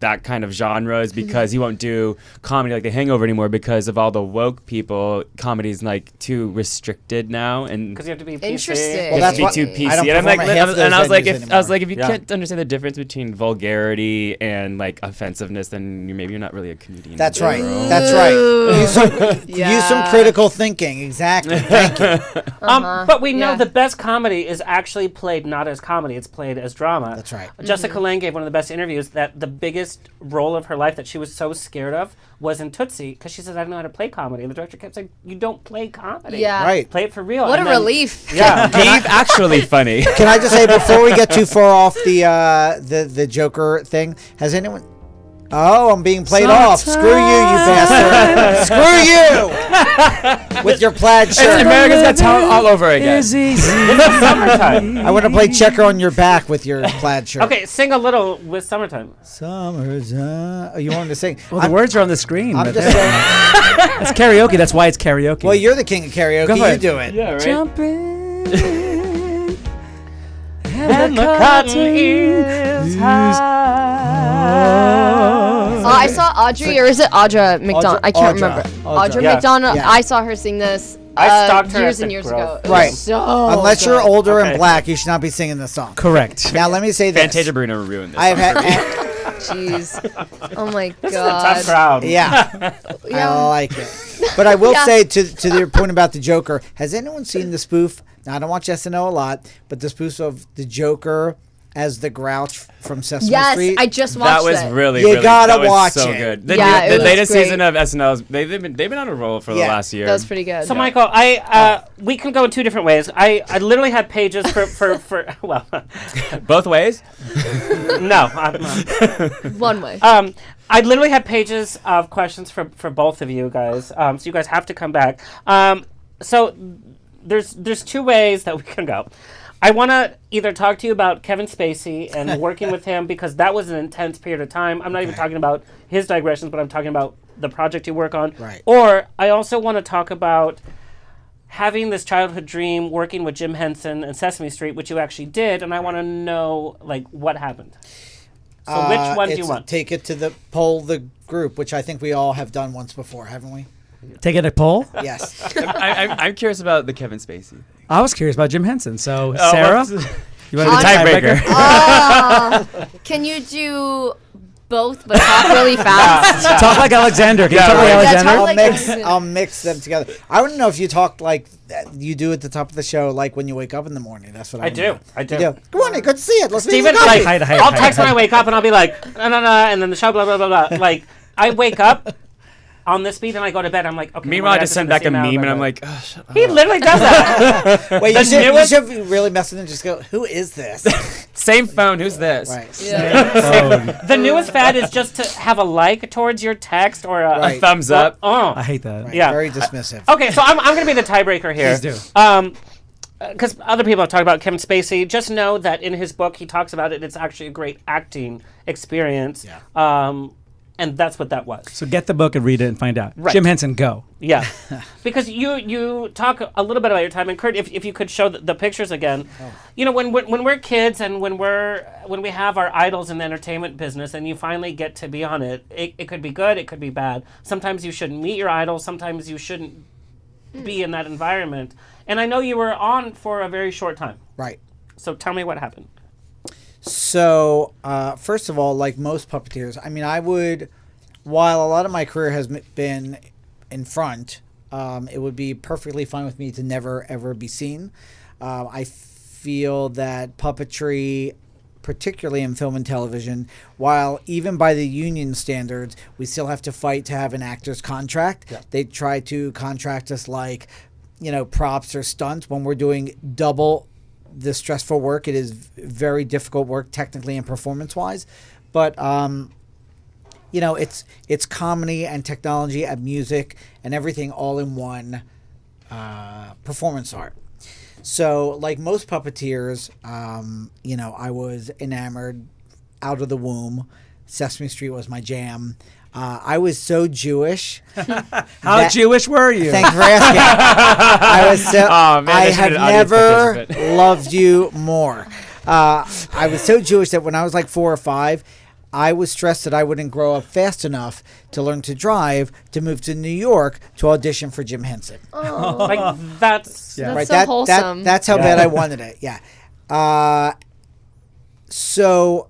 that kind of genre is because he won't do comedy like The Hangover anymore because of all the woke people. Comedy's like too restricted now, and Because you have to be PC. Interesting. Well, that's be what- too PC. I don't And I'm like, perform at half of those and I was like, venues if you Yeah. can't understand the difference between vulgarity and like offensiveness, then maybe you're not really a comedian. That's in right. general. That's right. Use Yeah. some critical thinking. Exactly. Thank you. But we know Yeah. the best comedy is actually played not as comedy; it's played as drama. That's right. Jessica Lange gave one of the best interviews that the biggest role of her life that she was so scared of was in Tootsie because she says, "I don't know how to play comedy," and the director kept saying, "You don't play comedy. Yeah. Right. Play it for real." What And a then- relief. Yeah. He's actually funny. Can I just say before we get too far off the Joker thing, has anyone? Oh, I'm being played off. Screw you, you bastard. Screw you with your plaid It's shirt. America's Got Talent all over again. It's summertime. I want to play checker on your back with your plaid shirt. Okay, sing a little with summertime. Summertime. Oh, you wanted to sing? Well, the words are on the screen. I'm but just saying. That's karaoke. That's why it's karaoke. Well, you're the king of karaoke. Go for You it. do it. Yeah, right. Jumping. And the cotton is high. I saw Audrey, or is it Audra McDonald? I can't Audra. remember. Audra. Audra Yeah. McDonald. Yeah. I saw her sing this I stalked her years at and the years Grove. ago. It Right. was so Unless you're good. older Okay. and black, you should not be singing this song. Correct. Now let me say this. Fantasia Bruno ruined this. I have had. Jeez. Oh my This is a tough god. crowd. Yeah, Yeah. I like it. But I will Yeah. say to your point about the Joker, has anyone seen the spoof? Now I don't watch SNL a lot, but the spoof of the Joker as the Grouch from Sesame Yes, Street. I just watched That was it. really, You really gotta that was watch so it. good. The, Yeah, it the was latest great. season of SNL, they've been on a roll for the Yeah. last year. That was pretty good. So Michael, we can go in two different ways. I literally had pages for well, Both ways. no, I'm not. One way. I literally had pages of questions for both of you guys. So you guys have to come back. So there's two ways that we can go. I want to either talk to you about Kevin Spacey and working with him because that was an intense period of time. I'm not even talking about his digressions, but I'm talking about the project you work on. Right. Or I also want to talk about having this childhood dream working with Jim Henson and Sesame Street, which you actually did, and I want to know like what happened. So which one do you It's want? Take it to the poll the group, which I think we all have done once before, haven't we? Taking a poll. Yes. I'm curious about the Kevin Spacey thing. I was curious about Jim Henson. So Oh, Sarah, what's- you want to The be tiebreaker. Can you do both but talk really fast? Talk like Alexander. Can you talk like right. Yeah, Alexander? talk like Alexander. I'll mix them together. I want to know if you talk like you do at the top of the show, like when you wake up in the morning. That's what I I wanna know. do. I do. You do. Come on, good to see it. Let's Steven, meet like, Hide, I'll text when I wake up and I'll be like, no, and then the show, blah, blah, blah, blah. Like, I wake up on this beat and I go to bed. I'm like, okay. Meanwhile, I I'm just gonna send have to back a send this meme, and email, I'm blah, like, oh, shut blah. He up. literally does that. Wait, The you should newest- really mess with them and just go, who is this? Same phone. Who's this? Right. Yeah. The newest fad is just to have a like towards your text or a Right. Thumbs up. Oh. I hate that. Right, Yeah. Very dismissive. Okay, so I'm going to be the tiebreaker here. Please do. Because other people have talked about Kevin Spacey. Just know that in his book, he talks about it. It's actually a great acting experience. Yeah. And that's what that was. So get the book and read it and find out. Right. Jim Henson, go. Yeah. Because you talk a little bit about your time. And Kurt, if you could show the pictures again. You know, when we're kids and when we have our idols in the entertainment business and you finally get to be on it, it could be good, it could be bad. Sometimes you shouldn't meet your idols. Sometimes you shouldn't be in that environment. And I know you were on for a very short time. Right. So tell me what happened. So, first of all, like most puppeteers, I mean, while a lot of my career has been in front, it would be perfectly fine with me to never, ever be seen. I feel that puppetry, particularly in film and television, while even by the union standards, we still have to fight to have an actor's contract. Yeah. They try to contract us like, props or stunts when we're doing double the stressful work. It is very difficult work technically and performance-wise, but it's comedy and technology and music and everything all in one performance art. So like most puppeteers, I was enamored out of the womb. Sesame Street was my jam. I was so Jewish. How Jewish were you? Thanks for asking. I was so. Oh, man, I I should have have audience never participant. loved you more. I was so Jewish that when I was like 4 or 5, I was stressed that I wouldn't grow up fast enough to learn to drive to move to New York to audition for Jim Henson. Like that's Right, so wholesome. that's how bad I wanted it. Yeah. So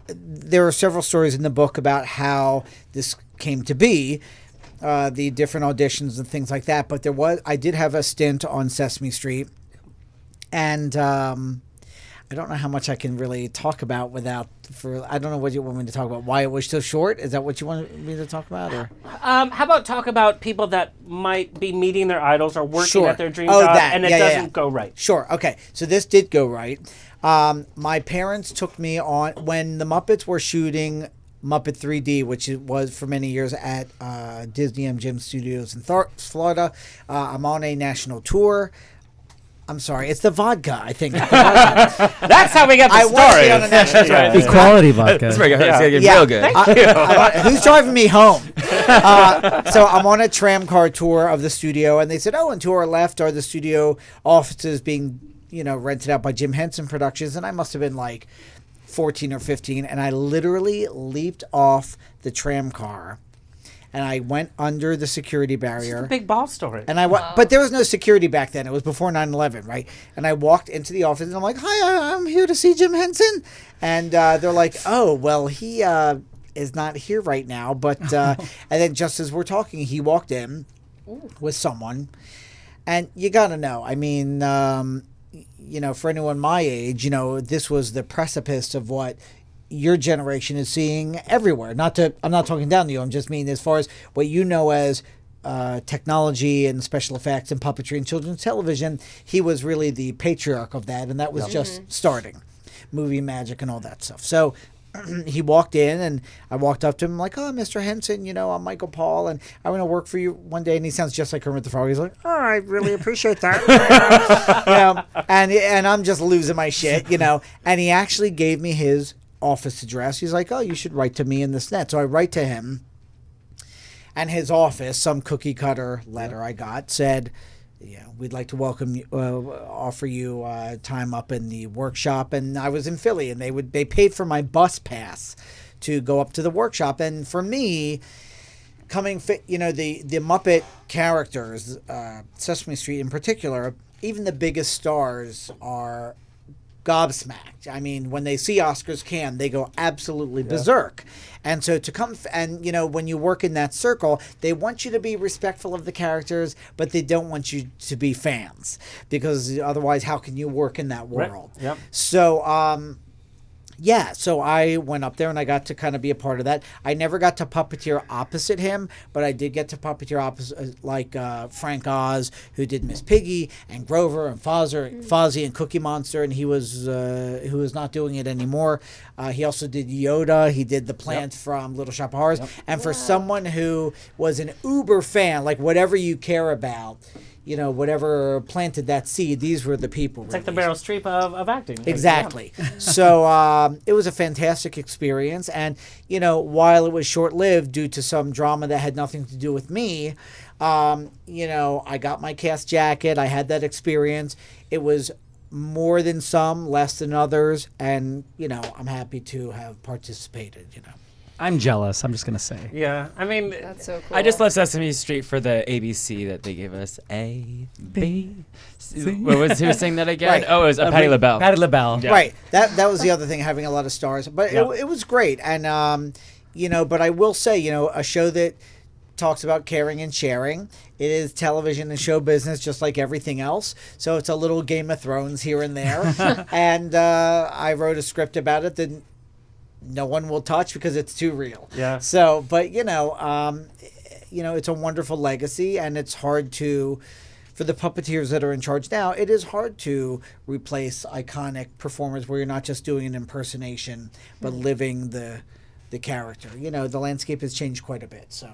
there are several stories in the book about how this came to be, the different auditions and things like that. But I did have a stint on Sesame Street, and I don't know how much I can really talk about I don't know what you want me to talk about. Why it was so short? Is that what you want me to talk about? Or how about talk about people that might be meeting their idols or working at their dream Oh, job, that. and it Yeah, yeah, doesn't yeah. go right. Sure. Okay. So this did go right. My parents took me on when the Muppets were shooting Muppet 3D, which it was for many years at Disney MGM Studios in Florida. I'm on a national tour. I'm sorry, it's the vodka, I think. That's how we got the I story. want to be on a national tour. Equality vodka. That's pretty good. Yeah. It's getting Yeah. real good. Who's driving me home? So I'm on a tram car tour of the studio, and they said, and to our left are the studio offices being, rented out by Jim Henson Productions, and I must have been like 14 or 15, and I literally leaped off the tram car, and I went under the security barrier. It's a big ball story. And but there was no security back then. It was before 9/11, right? And I walked into the office, and I'm like, "Hi, I'm here to see Jim Henson." And they're like, "Oh, well, he is not here right now." But and then just as we're talking, he walked in with someone, and you gotta know. I mean, for anyone my age, this was the precipice of what your generation is seeing everywhere. I'm not talking down to you. I'm just meaning as far as what you know as technology and special effects and puppetry and children's television. He was really the patriarch of that, and that was just starting. Movie magic and all that stuff. So he walked in, and I walked up to him like, "Oh, Mr. Henson, I'm Michael Paul, and I want to work for you one day." And he sounds just like Kermit the Frog. He's like, "Oh, I really appreciate that." And I'm just losing my shit, And he actually gave me his office address. He's like, "Oh, you should write to me in this net." So I write to him, and his office, some cookie cutter letter I got, said, "We'd like to welcome you, offer you time up in the workshop." And I was in Philly, and they paid for my bus pass to go up to the workshop. And for me, the Muppet characters, Sesame Street in particular, even the biggest stars are gobsmacked. I mean, when they see Oscars Can, they go absolutely berserk. And so to come when you work in that circle, they want you to be respectful of the characters, but they don't want you to be fans, because otherwise how can you work in that world? Right. Yep. So so I went up there and I got to kind of be a part of that. I never got to puppeteer opposite him, but I did get to puppeteer opposite, like Frank Oz, who did Miss Piggy and Grover and Fozzie and Cookie Monster, and he was who is not doing it anymore. He also did Yoda. He did the plant from Little Shop of Horrors. And for someone who was an uber fan, like whatever you care about, whatever planted that seed, these were the people. It's like the Meryl Streep of acting. Exactly. So it was a fantastic experience. And, while it was short-lived due to some drama that had nothing to do with me, I got my cast jacket. I had that experience. It was more than some, less than others. And, I'm happy to have participated, I'm jealous. I'm just gonna say. Yeah, I mean, That's so cool. I just love Sesame Street for the ABC that they gave us. A, B, C. Who was saying that again? Right. Oh, it was Patti LaBelle. Patti LaBelle. Yeah. Right. That was the other thing, having a lot of stars. But it was great. And, but I will say, a show that talks about caring and sharing. It is television and show business, just like everything else. So it's a little Game of Thrones here and there. And I wrote a script about it that no one will touch because it's too real. Yeah. So, but it's a wonderful legacy, and it's hard to, for the puppeteers that are in charge now, it is hard to replace iconic performers where you're not just doing an impersonation, but living the character. The landscape has changed quite a bit. So.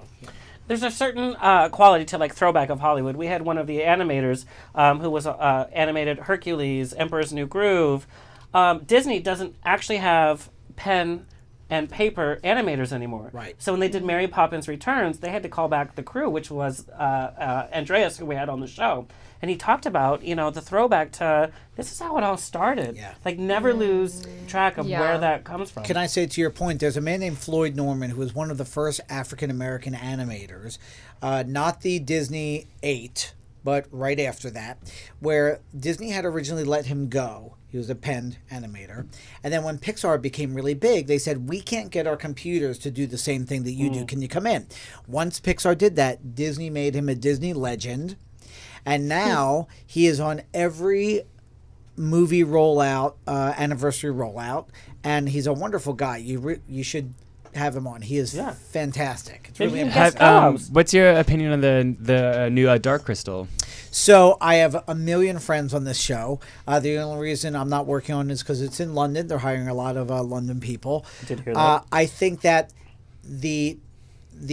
There's a certain quality to like Throwback of Hollywood. We had one of the animators who was animated Hercules, Emperor's New Groove. Disney doesn't actually have pen and paper animators anymore. Right. So when they did Mary Poppins Returns, they had to call back the crew, which was Andreas, who we had on the show. And he talked about, the throwback to this is how it all started. Yeah. Like, never lose track of Yeah. where that comes from. Can I say to your point, there's a man named Floyd Norman who was one of the first African-American animators, not the Disney 8, but right after that, where Disney had originally let him go. He was a penned animator. And then when Pixar became really big, they said, we can't get our computers to do the same thing that you do. Can you come in? Once Pixar did that, Disney made him a Disney legend. And now he is on every movie rollout, anniversary rollout. And he's a wonderful guy. You should have him on. He is fantastic. It's really amazing. What's your opinion on the new Dark Crystal? So I have a million friends on this show. The only reason I'm not working on it is because it's in London. They're hiring a lot of London people. I did hear that. I think that the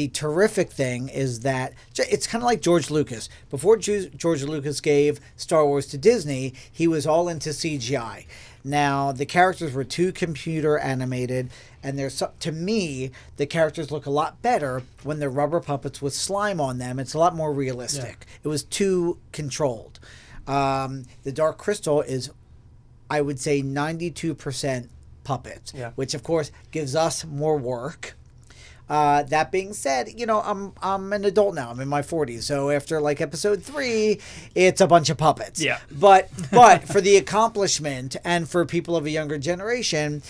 terrific thing is that it's kind of like George Lucas. Before George Lucas gave Star Wars to Disney, he was all into CGI. Now, the characters were too computer animated, and to me, the characters look a lot better when they're rubber puppets with slime on them. It's a lot more realistic. Yeah. It was too controlled. The Dark Crystal is, I would say, 92% puppets, which, of course, gives us more work. That being said, I'm an adult now. I'm in my 40s. So after like episode 3, it's a bunch of puppets. Yeah. But for the accomplishment and for people of a younger generation,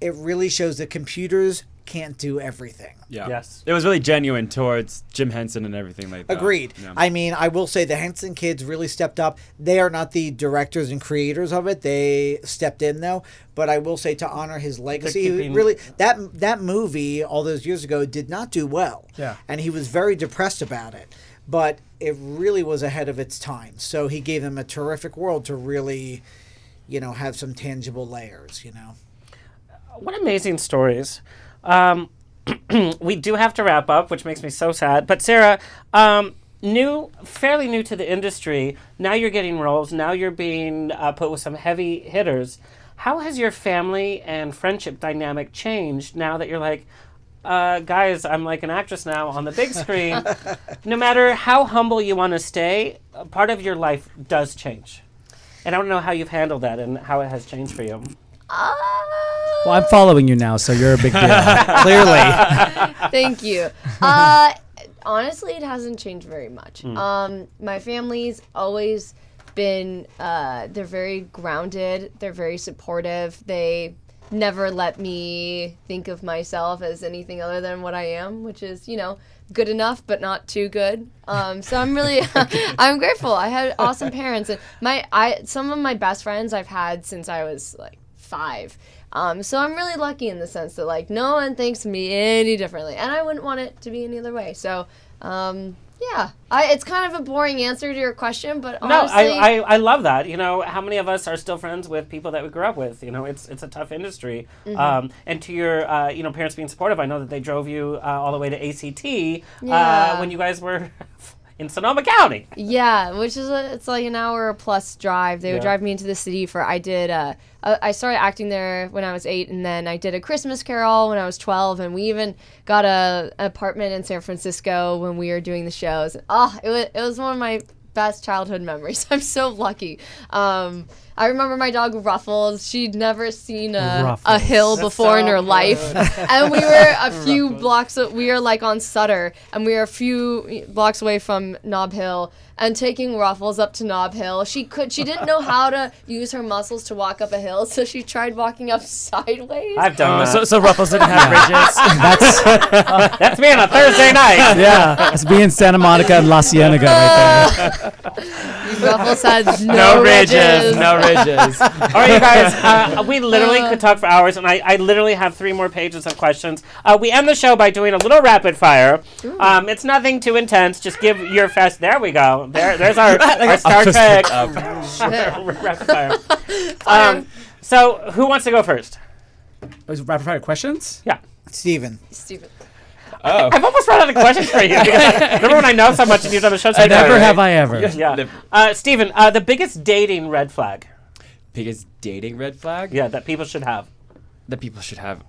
it really shows that computers can't do everything. Yeah. Yes. It was really genuine towards Jim Henson and everything like that. Agreed. Yeah. I mean, I will say the Henson kids really stepped up. They are not the directors and creators of it. They stepped in though. But I will say to honor his legacy, really that movie all those years ago did not do well. Yeah. And he was very depressed about it. But it really was ahead of its time. So he gave them a terrific world to really, have some tangible layers, What amazing stories. We do have to wrap up, which makes me so sad. But Sarah, fairly new to the industry. Now you're getting roles. Now you're being put with some heavy hitters. How has your family and friendship dynamic changed now that you're like, guys, I'm like an actress now on the big screen? No matter how humble you want to stay, part of your life does change. And I don't know how you've handled that and how it has changed for you. Well, I'm following you now, so you're a big deal. Clearly. Thank you. Honestly, it hasn't changed very much. My family's always been, they're very grounded. They're very supportive. They never let me think of myself as anything other than what I am, which is, good enough, but not too good. So I'm really, I'm grateful. I had awesome parents. And some of my best friends I've had since I was like 5. So I'm really lucky in the sense that like no one thinks of me any differently, and I wouldn't want it to be any other way. So, it's kind of a boring answer to your question, but honestly, no, I love that. How many of us are still friends with people that we grew up with? It's a tough industry. Mm-hmm. And to your parents being supportive, I know that they drove you all the way to ACT when you guys were in Sonoma County. Yeah, which is it's like an hour plus drive. They would drive me into the city I started acting there when I was 8, and then I did A Christmas Carol when I was 12, and we even got an apartment in San Francisco when we were doing the shows. It was one of my best childhood memories. I'm so lucky. I remember my dog Ruffles. She'd never seen a hill before in her life. And we were a few blocks, we were like on Sutter, and we were a few blocks away from Nob Hill. And taking Ruffles up to Nob Hill, she didn't know how to use her muscles to walk up a hill, so she tried walking up sideways. I've done that. So Ruffles didn't have ridges. That's me on a Thursday night. Yeah, it's being Santa Monica and La Cienega right there. Ruffles had no ridges. No ridges. All right, you guys, we literally could talk for hours, and I literally have 3 more pages of questions. We end the show by doing a little rapid fire. It's nothing too intense. Just give your fast. There we go. There's our Star Trek rapid fire. So who wants to go first? Was it rapid fire questions? Yeah. Steven. Oh. I've almost run out of questions for you. Because remember when I know so much and you've done the show so Never have I ever. Yeah. Steven, the biggest dating red flag. Biggest dating red flag? Yeah, that people should have. that people should have.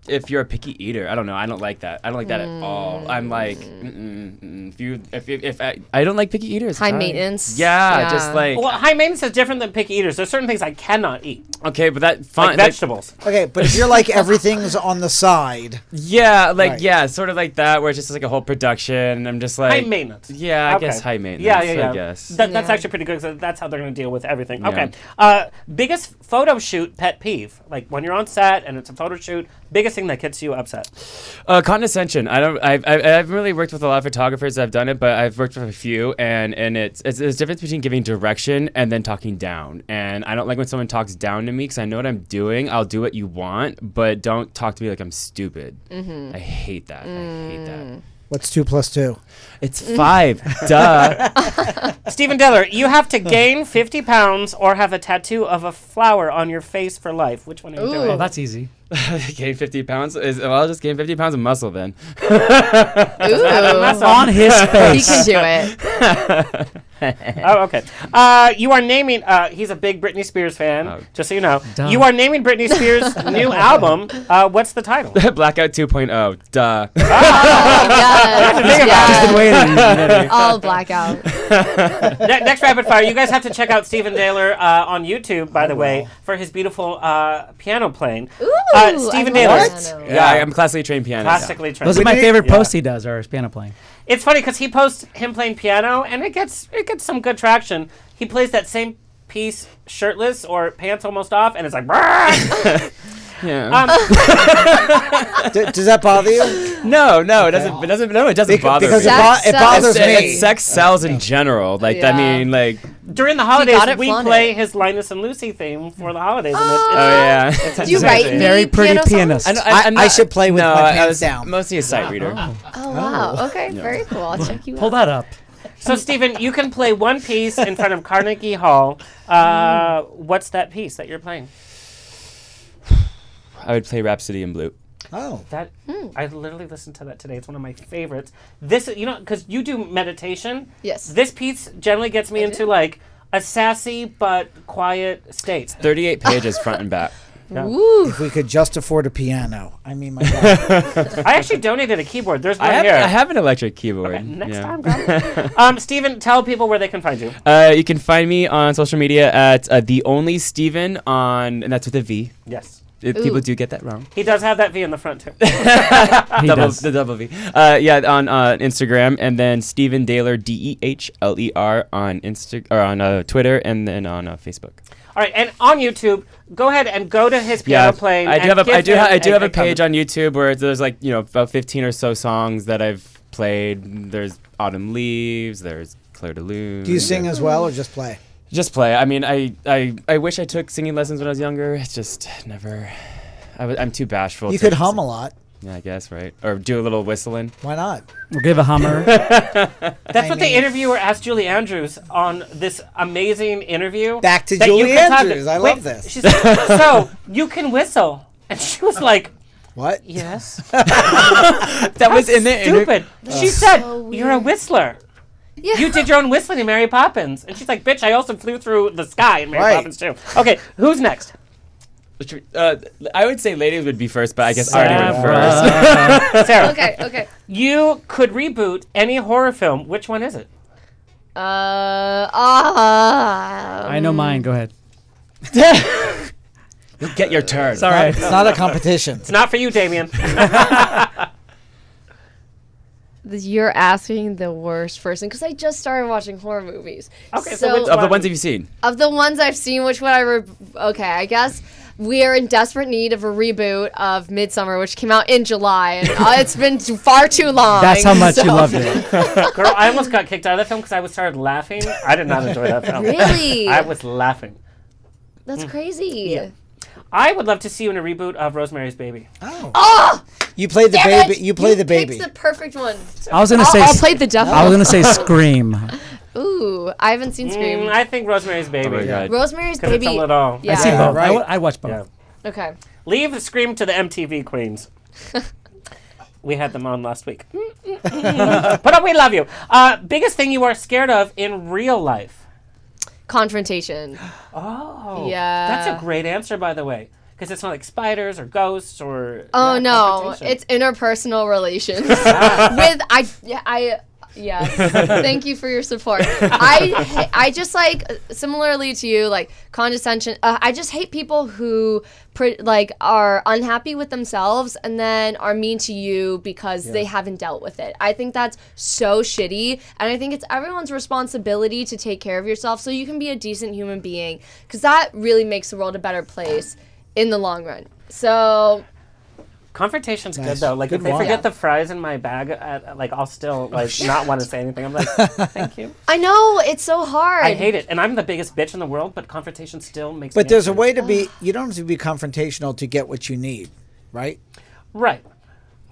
If you're a picky eater, I don't know. I don't like that. I don't like that at all. I'm like, if I don't like picky eaters. High maintenance. Yeah, just like. Well, high maintenance is different than picky eaters. There's certain things I cannot eat. Okay, but that fine. Like vegetables. Okay, but if you're like everything's on the side. Yeah, like Right. yeah, sort of like that, where it's just like a whole production. And I'm just like High maintenance. Yeah, I Okay. guess high maintenance. Yeah. I guess. That's actually pretty good because that's how they're going to deal with everything. Yeah. Okay. Biggest photo shoot pet peeve, like when you're on set and it's a photo shoot. Biggest thing that gets you upset. Condescension. I haven't really worked with a lot of photographers that have done it, but I've worked with a few, and it's a difference between giving direction and then talking down. And I don't like when someone talks down to me because I know what I'm doing. I'll do what you want, but don't talk to me like I'm stupid. I hate that. I hate that. What's 2 + 2? It's 5. Duh. Stephen Dehler, you have to gain 50 pounds or have a tattoo of a flower on your face for life. Which one are you doing? Oh, that's easy. Gain 50 pounds? I'll just gain 50 pounds of muscle then. On his face. He can do it. Oh, okay. You are naming. He's a big Britney Spears fan. Just so you know, Duh. you are naming Britney Spears' new album. What's the title? Blackout 2.0. Duh. Yes. Just waiting. All blackout. Next rapid fire. You guys have to check out Stephen Dehler on YouTube, by the way, for his beautiful piano playing. Ooh, Stephen I love Dehler. piano. Yeah, I'm classically trained pianist. Classically trained. Those are my Did he- favorite Yeah. posts he does, or his piano playing. It's funny because he posts him playing piano, and it gets some good traction. He plays that same piece shirtless or pants almost off, and it's like. Yeah. Does that bother you? No, it doesn't. It doesn't bother Because me. Sex it bothers sells. me. Sex sells in general. Like I Yeah. mean, like. During the holidays, got it, we flaunt play it. his Linus and Lucy theme for the holidays. And Oh yeah. Do you write any Very pretty piano songs? pianist. I should play with no, my I pants was down. mostly a sight reader. Oh, wow. Okay, very cool. I'll check you Pull out. that up. So, Stephen, you can play one piece in front of Carnegie Hall. What's that piece that you're playing? I would play Rhapsody in Blue. Oh. That I literally listened to that today. It's one of my favorites. This, because you do meditation. Yes. This piece generally gets me into like a sassy but quiet state. 38 pages front and back. Woo. If we could just afford a piano. I mean, my God. I actually donated a keyboard. There's one I here. have an electric keyboard. Okay, next yeah. time, grab it. Stephen, tell people where they can find you. You can find me on social media at the only Steven and that's with a V. Yes. People do get that wrong. He does have that V in the front, too. The double V. Yeah, on Instagram, and then Stephen Dehler, Dehler on on Twitter, and then on Facebook. All right, and on YouTube, go ahead and go to his piano playing. I do and have give him I do have a comment. page on YouTube where there's like about 15 or so songs that I've played. There's Autumn Leaves. There's Claire de Lune. Do you sing as well or just play? Just play. I mean, I wish I took singing lessons when I was younger. It's just never. I'm too bashful. You to could hum a lot. Yeah, I guess, right? Or do a little whistling. Why not? We'll give a hummer. That's what the interviewer asked Julie Andrews on this amazing interview. Back to that you Julie could talk Andrews. I love this. She's like, so, you can whistle. And she was like, What? yes. That was in the Stupid. She said, so you're a whistler. Yeah. You did your own whistling in Mary Poppins. And she's like, bitch, I also flew through the sky in Mary Right. Poppins too. Okay, who's next? I would say ladies would be first, but I guess I already went first. Sarah. Okay. You could reboot any horror film. Which one is it? I know mine. Go ahead. You'll get your turn. Sorry. It's not a competition. It's not for you, Damien. You're asking the worst person because I just started watching horror movies. Okay, so which Of the one? ones have you seen? Of the ones I've seen, which one okay, I guess we are in desperate need of a reboot of Midsummer, which came out in July, and it's been far too long. That's how much you so- loved it. Girl, I almost got kicked out of that film because I started laughing. I did not enjoy that film. Really? I was laughing. That's crazy. Yeah. I would love to see you in a reboot of Rosemary's Baby. Oh! You play the Damn baby. it! You play the baby. Picked the perfect one. I was gonna say. I'll play the devil. I was gonna say Scream. Ooh, I haven't seen Scream. I think Rosemary's Baby. Oh my God. Rosemary's Because it's Baby. a little. Yeah. I see both. right. I watch both. Yeah. Okay. Leave the Scream to the MTV queens. We had them on last week. But we love you. Biggest thing you are scared of in real life? confrontation. Oh. Yeah. That's a great answer, by the way. Because it's not like spiders or ghosts or. Oh no, confrontation. it's interpersonal relations. Yes. Thank you for your support. I just like similarly to you, like condescension. I just hate people who are unhappy with themselves and then are mean to you because they haven't dealt with it. I think that's so shitty, and I think it's everyone's responsibility to take care of yourself so you can be a decent human being, because that really makes the world a better place in the long run. So confrontation's Nice. good though. Like Good if they one. forget the fries in my bag, I'll still not want to say anything. I'm like, thank you. I know it's so hard. I hate it, and I'm the biggest bitch in the world. But confrontation still makes. But me there's a angry. way to be. You don't have to be confrontational to get what you need, right? Right.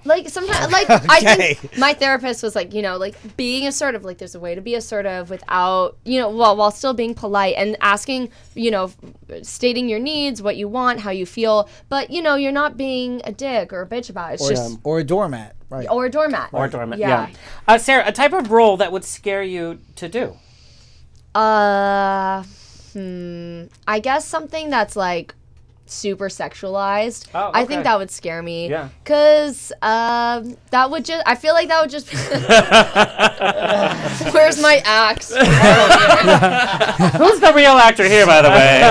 Like sometimes, like I think my therapist was like, like being assertive. Like there's a way to be assertive without, while still being polite and asking, stating your needs, what you want, how you feel. But you're not being a dick or a bitch about it. It's Or a doormat, right? or a doormat. Or doormat. Yeah. Sarah, a type of role that would scare you to do. I guess something that's like super sexualized. Oh, I okay. think that would scare me. Yeah. Cause that would just. I feel like that would just. Where's my axe? Who's the real actor here, by the way?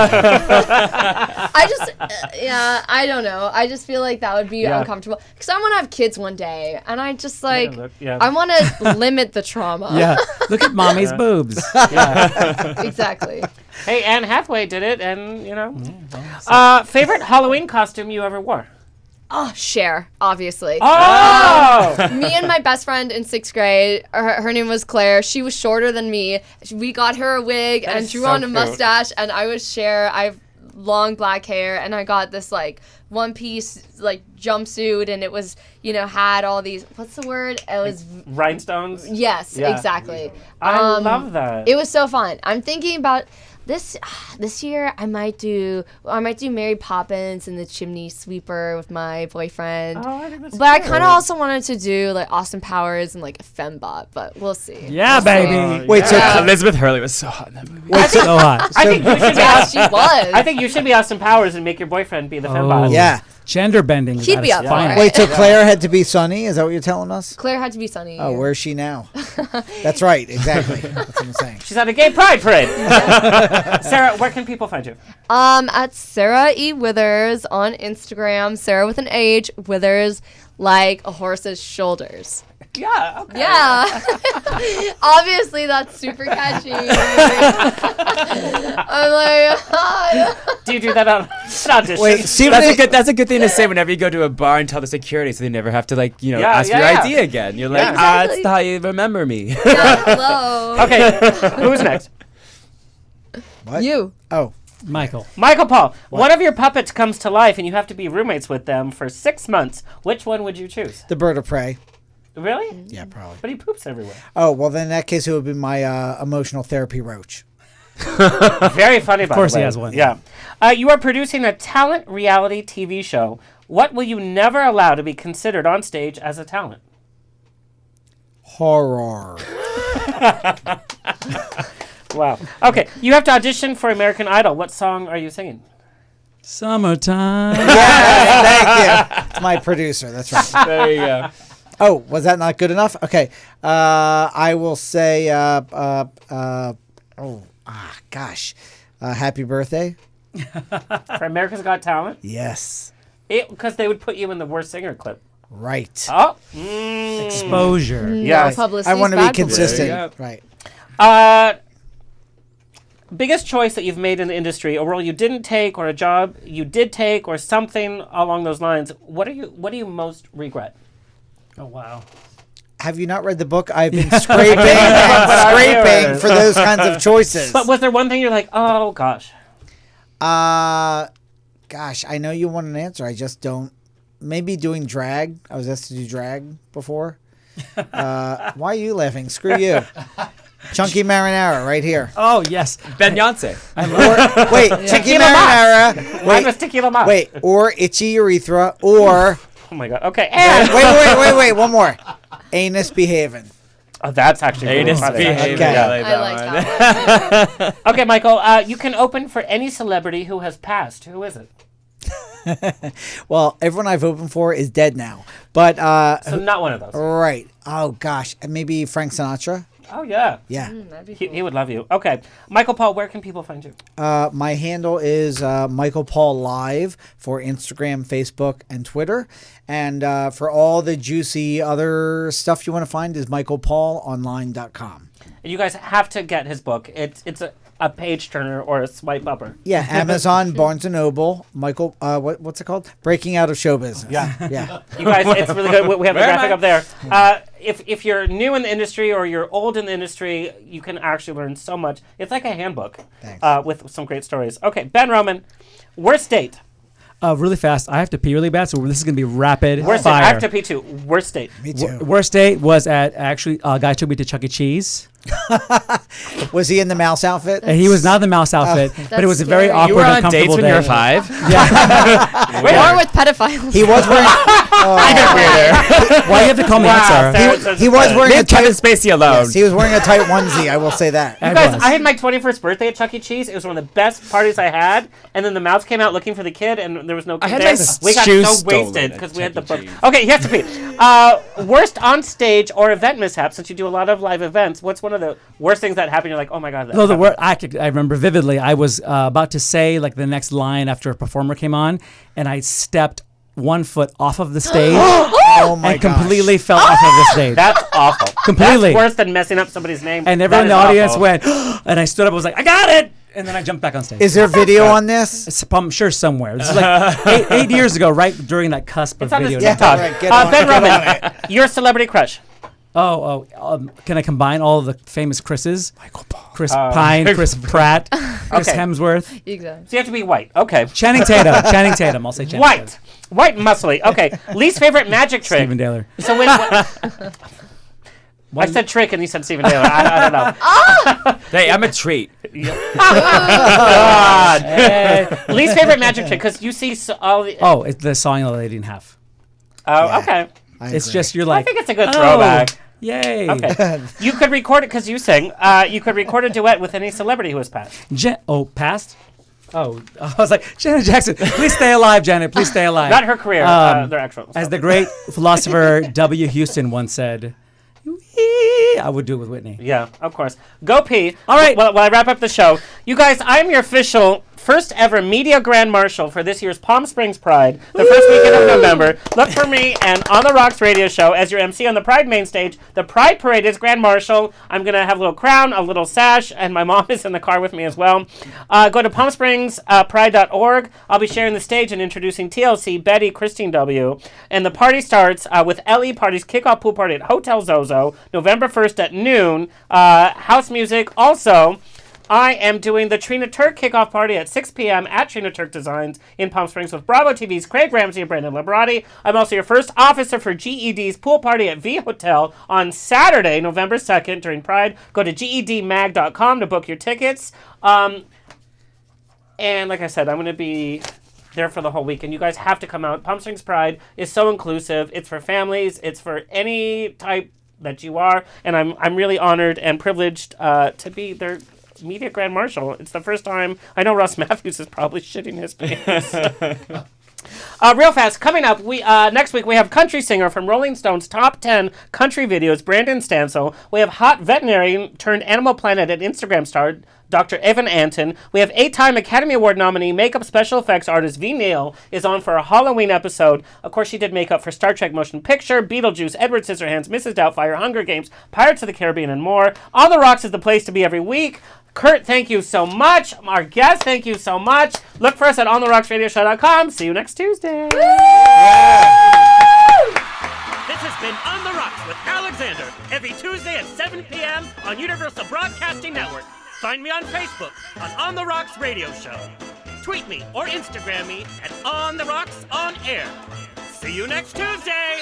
I just, I don't know. I just feel like that would be uncomfortable. Because I want to have kids one day, and I just like, I want to limit the trauma. Yeah. Look at mommy's boobs. Exactly. Hey, Anne Hathaway did it, and favorite Halloween costume you ever wore? Oh, Cher, obviously. Oh! Me and my best friend in 6th grade, her name was Claire. She was shorter than me. We got her a wig and is drew so on a cute. mustache, and I was Cher. I have long black hair, and I got this like one-piece like jumpsuit, and it was had all these. What's the word? It was Rhinestones. yes, Yeah. exactly. I love that. It was so fun. I'm thinking about. This year I might do Mary Poppins and the Chimney Sweeper with my boyfriend. Oh, I think that's But I cute. kind of also wanted to do like Austin Powers and like a fembot, but we'll see. Yeah, baby. Wait, so Elizabeth Hurley was so hot in that movie. So hot. I think you should be Yeah, she was. I think you should be Austin Powers and make your boyfriend be the fembot. yeah. Gender bending. is He'd at be its up for finest. it. Wait, so Claire had to be Sunny? Is that what you're telling us? Claire had to be Sunny. Oh, where's she now? That's right, exactly. That's what I'm saying. She's at a gay pride parade. Sarah, where can people find you? At Sarah E. Withers on Instagram. Sarah with an H, Withers like a horse's shoulders. Yeah. Okay. Yeah. Obviously, that's super catchy. I'm like, Do you do that on an audition? Wait, Stephen, That's a good thing to say whenever you go to a bar and tell the security, so they never have to ask for your ID again. You're like, Yeah. that's how you remember me. hello. Okay, who's next? What? You. Oh, Michael. Michael Paul. One of your puppets comes to life and you have to be roommates with them for 6 months. Which one would you choose? the bird of prey. Really? Yeah, probably. But he poops everywhere. Oh, well, then in that case, it would be my emotional therapy roach. Very funny, by the way. Of course he has one. Yeah. You are producing a talent reality TV show. What will you never allow to be considered on stage as a talent? Horror. Wow. Okay, you have to audition for American Idol. What song are you singing? Summertime. Yes, thank you. It's my producer. That's right. There you go. Oh, was that not good enough? Okay. I will say, happy birthday. For America's Got Talent? Yes. Because they would put you in the worst singer clip. Right. Oh. Exposure. Yes. Publicity I is want to be bad publicity. consistent. Right. Biggest choice that you've made in the industry, a role you didn't take, or a job you did take, or something along those lines. What do you most regret? Oh, wow. Have you not read the book? I've been scraping and scraping for those kinds of choices. But was there one thing you're like, oh gosh? Gosh, I know you want an answer. I just don't. Maybe doing drag. I was asked to do drag before. Why are you laughing? Screw you. Chunky marinara right here. Oh, yes. Ben Yonsei. Wait, chunky marinara. Mine was tequila mas. Wait, or itchy urethra, or Oh my god. Okay. And wait. One more. Anus behaving. Oh, that's actually really funny. Behavior. Okay. I like I like that that one. Okay, Michael, you can open for any celebrity who has passed. Who is it? Well, everyone I've opened for is dead now. But So not one of those. right. Oh gosh, maybe Frank Sinatra. Oh, yeah. Yeah. That'd be He, cool. he would love you. Okay. Michael Paul, where can people find you? My handle is Michael Paul Live for Instagram, Facebook, and Twitter. And for all the juicy other stuff you want to find is michaelpaulonline.com. You guys have to get his book. It's a page turner or a swipe upper. Yeah, Amazon, Barnes & Noble, Michael, what's it called? Breaking Out of Show Business. Yeah. Yeah. You guys, it's really good. We have the Where am graphic I? up there. If you're new in the industry or you're old in the industry, you can actually learn so much. It's like a handbook with some great stories. Okay, Ben Roman, worst date. Really fast. I have to pee really bad, so this is going to be rapid Worst date. fire. I have to pee too. Worst date. Me too. Worst date was actually a guy took me to Chuck E. Cheese. Was he in the mouse outfit? And he was not in the mouse outfit, but it was a very scary. awkward, You were on uncomfortable dates when day. you were 5? Or with pedophiles. He was wearing. Why do you have to call me out, sir? He was wearing a Leave tight. Kevin Spacey alone. Yes, he was wearing a tight onesie. I will say that. You guys, I had my 21st birthday at Chuck E. Cheese. It was one of the best parties I had. And then the mouse came out looking for the kid, and there was no kid had there. my We got shoes so stolen wasted at because we had the Chuck book. E. Cheese. Okay, you have to pee. Worst on stage or event mishap, since you do a lot of live events. What's one of the worst things that happened? You're like, oh my god. That No, the happened. word I remember vividly. I was about to say like the next line after a performer came on, and I stepped 1 foot off of the stage Oh my and gosh. completely fell off of the stage. That's awful. Completely. That's worse than messing up somebody's name. And everyone in the That is audience awful. went, and I stood up. I was like, I got it, and then I jumped back on stage. Is there video on this? It's, I'm sure somewhere. This is like eight years ago, right during that cusp It's of on video. his Yeah, TikTok. right, get on- Ben get on Roman, your celebrity crush. Can I combine all of the famous Chris's? Michael Paul. Chris Pine, Chris Pratt, Chris Okay. Hemsworth. Exactly. So you have to be white. Okay. Channing Tatum. Channing Tatum. I'll say Channing White. Tatum. White and muscly. Okay. Least favorite magic trick. Stephen Dehler. So when I said trick and you said Stephen Dehler. I don't know. Hey, I'm a treat. God. Least favorite magic trick because you see all the. Oh, it's the song that they didn't have. Oh, okay. It's agree. just you're like. I think it's a good throwback. Yay. Okay. You could record it because you sing. You could record a duet with any celebrity who has passed. Past? Oh, I was like, Janet Jackson, please stay alive, Janet. Please stay alive. Not her career. Their actual. As stuff. the great philosopher W. Houston once said, I would do it with Whitney. Yeah, of course. Go pee. All right. While I wrap up the show, you guys, I'm your official first ever media grand marshal for this year's Palm Springs Pride, the first weekend of November. Look for me and On the Rocks radio show as your MC on the Pride main stage. The Pride Parade is grand marshal. I'm going to have a little crown, a little sash, and my mom is in the car with me as well. Go to palmspringspride.org. I'll be sharing the stage and introducing TLC, Betty, Christine W. And the party starts with LE Party's kickoff pool party at Hotel Zozo, November 1st at noon. House music. Also, I am doing the Trina Turk kickoff party at 6 p.m. at Trina Turk Designs in Palm Springs with Bravo TV's Craig Ramsey and Brandon Liberati. I'm also your first officer for GED's pool party at V Hotel on Saturday, November 2nd during Pride. Go to gedmag.com to book your tickets. And like I said, I'm going to be there for the whole week, and you guys have to come out. Palm Springs Pride is so inclusive. It's for families. It's for any type that you are, and I'm really honored and privileged to be their media grand marshal. It's the first time. I know Russ Matthews is probably shitting his pants. Real fast, coming up, we next week we have country singer from Rolling Stone's top 10 country videos, Brandon Stansel. We have hot veterinarian turned Animal Planet and Instagram star Dr. Evan Anton. We have 8-time Academy Award nominee makeup special effects artist V. Neal is on for a Halloween episode. Of course, she did makeup for Star Trek Motion Picture, Beetlejuice, Edward Scissorhands, Mrs. Doubtfire, Hunger Games, Pirates of the Caribbean, and more. On the Rocks is the place to be every week. Kurt, thank you so much. Our guest, thank you so much. Look for us at ontherocksradioshow.com. See you next Tuesday. This has been On the Rocks with Alexander, every Tuesday at 7 p.m. on Universal Broadcasting Network. Find me on Facebook on the Rocks Radio Show. Tweet me or Instagram me at On the Rocks On Air. See you next Tuesday.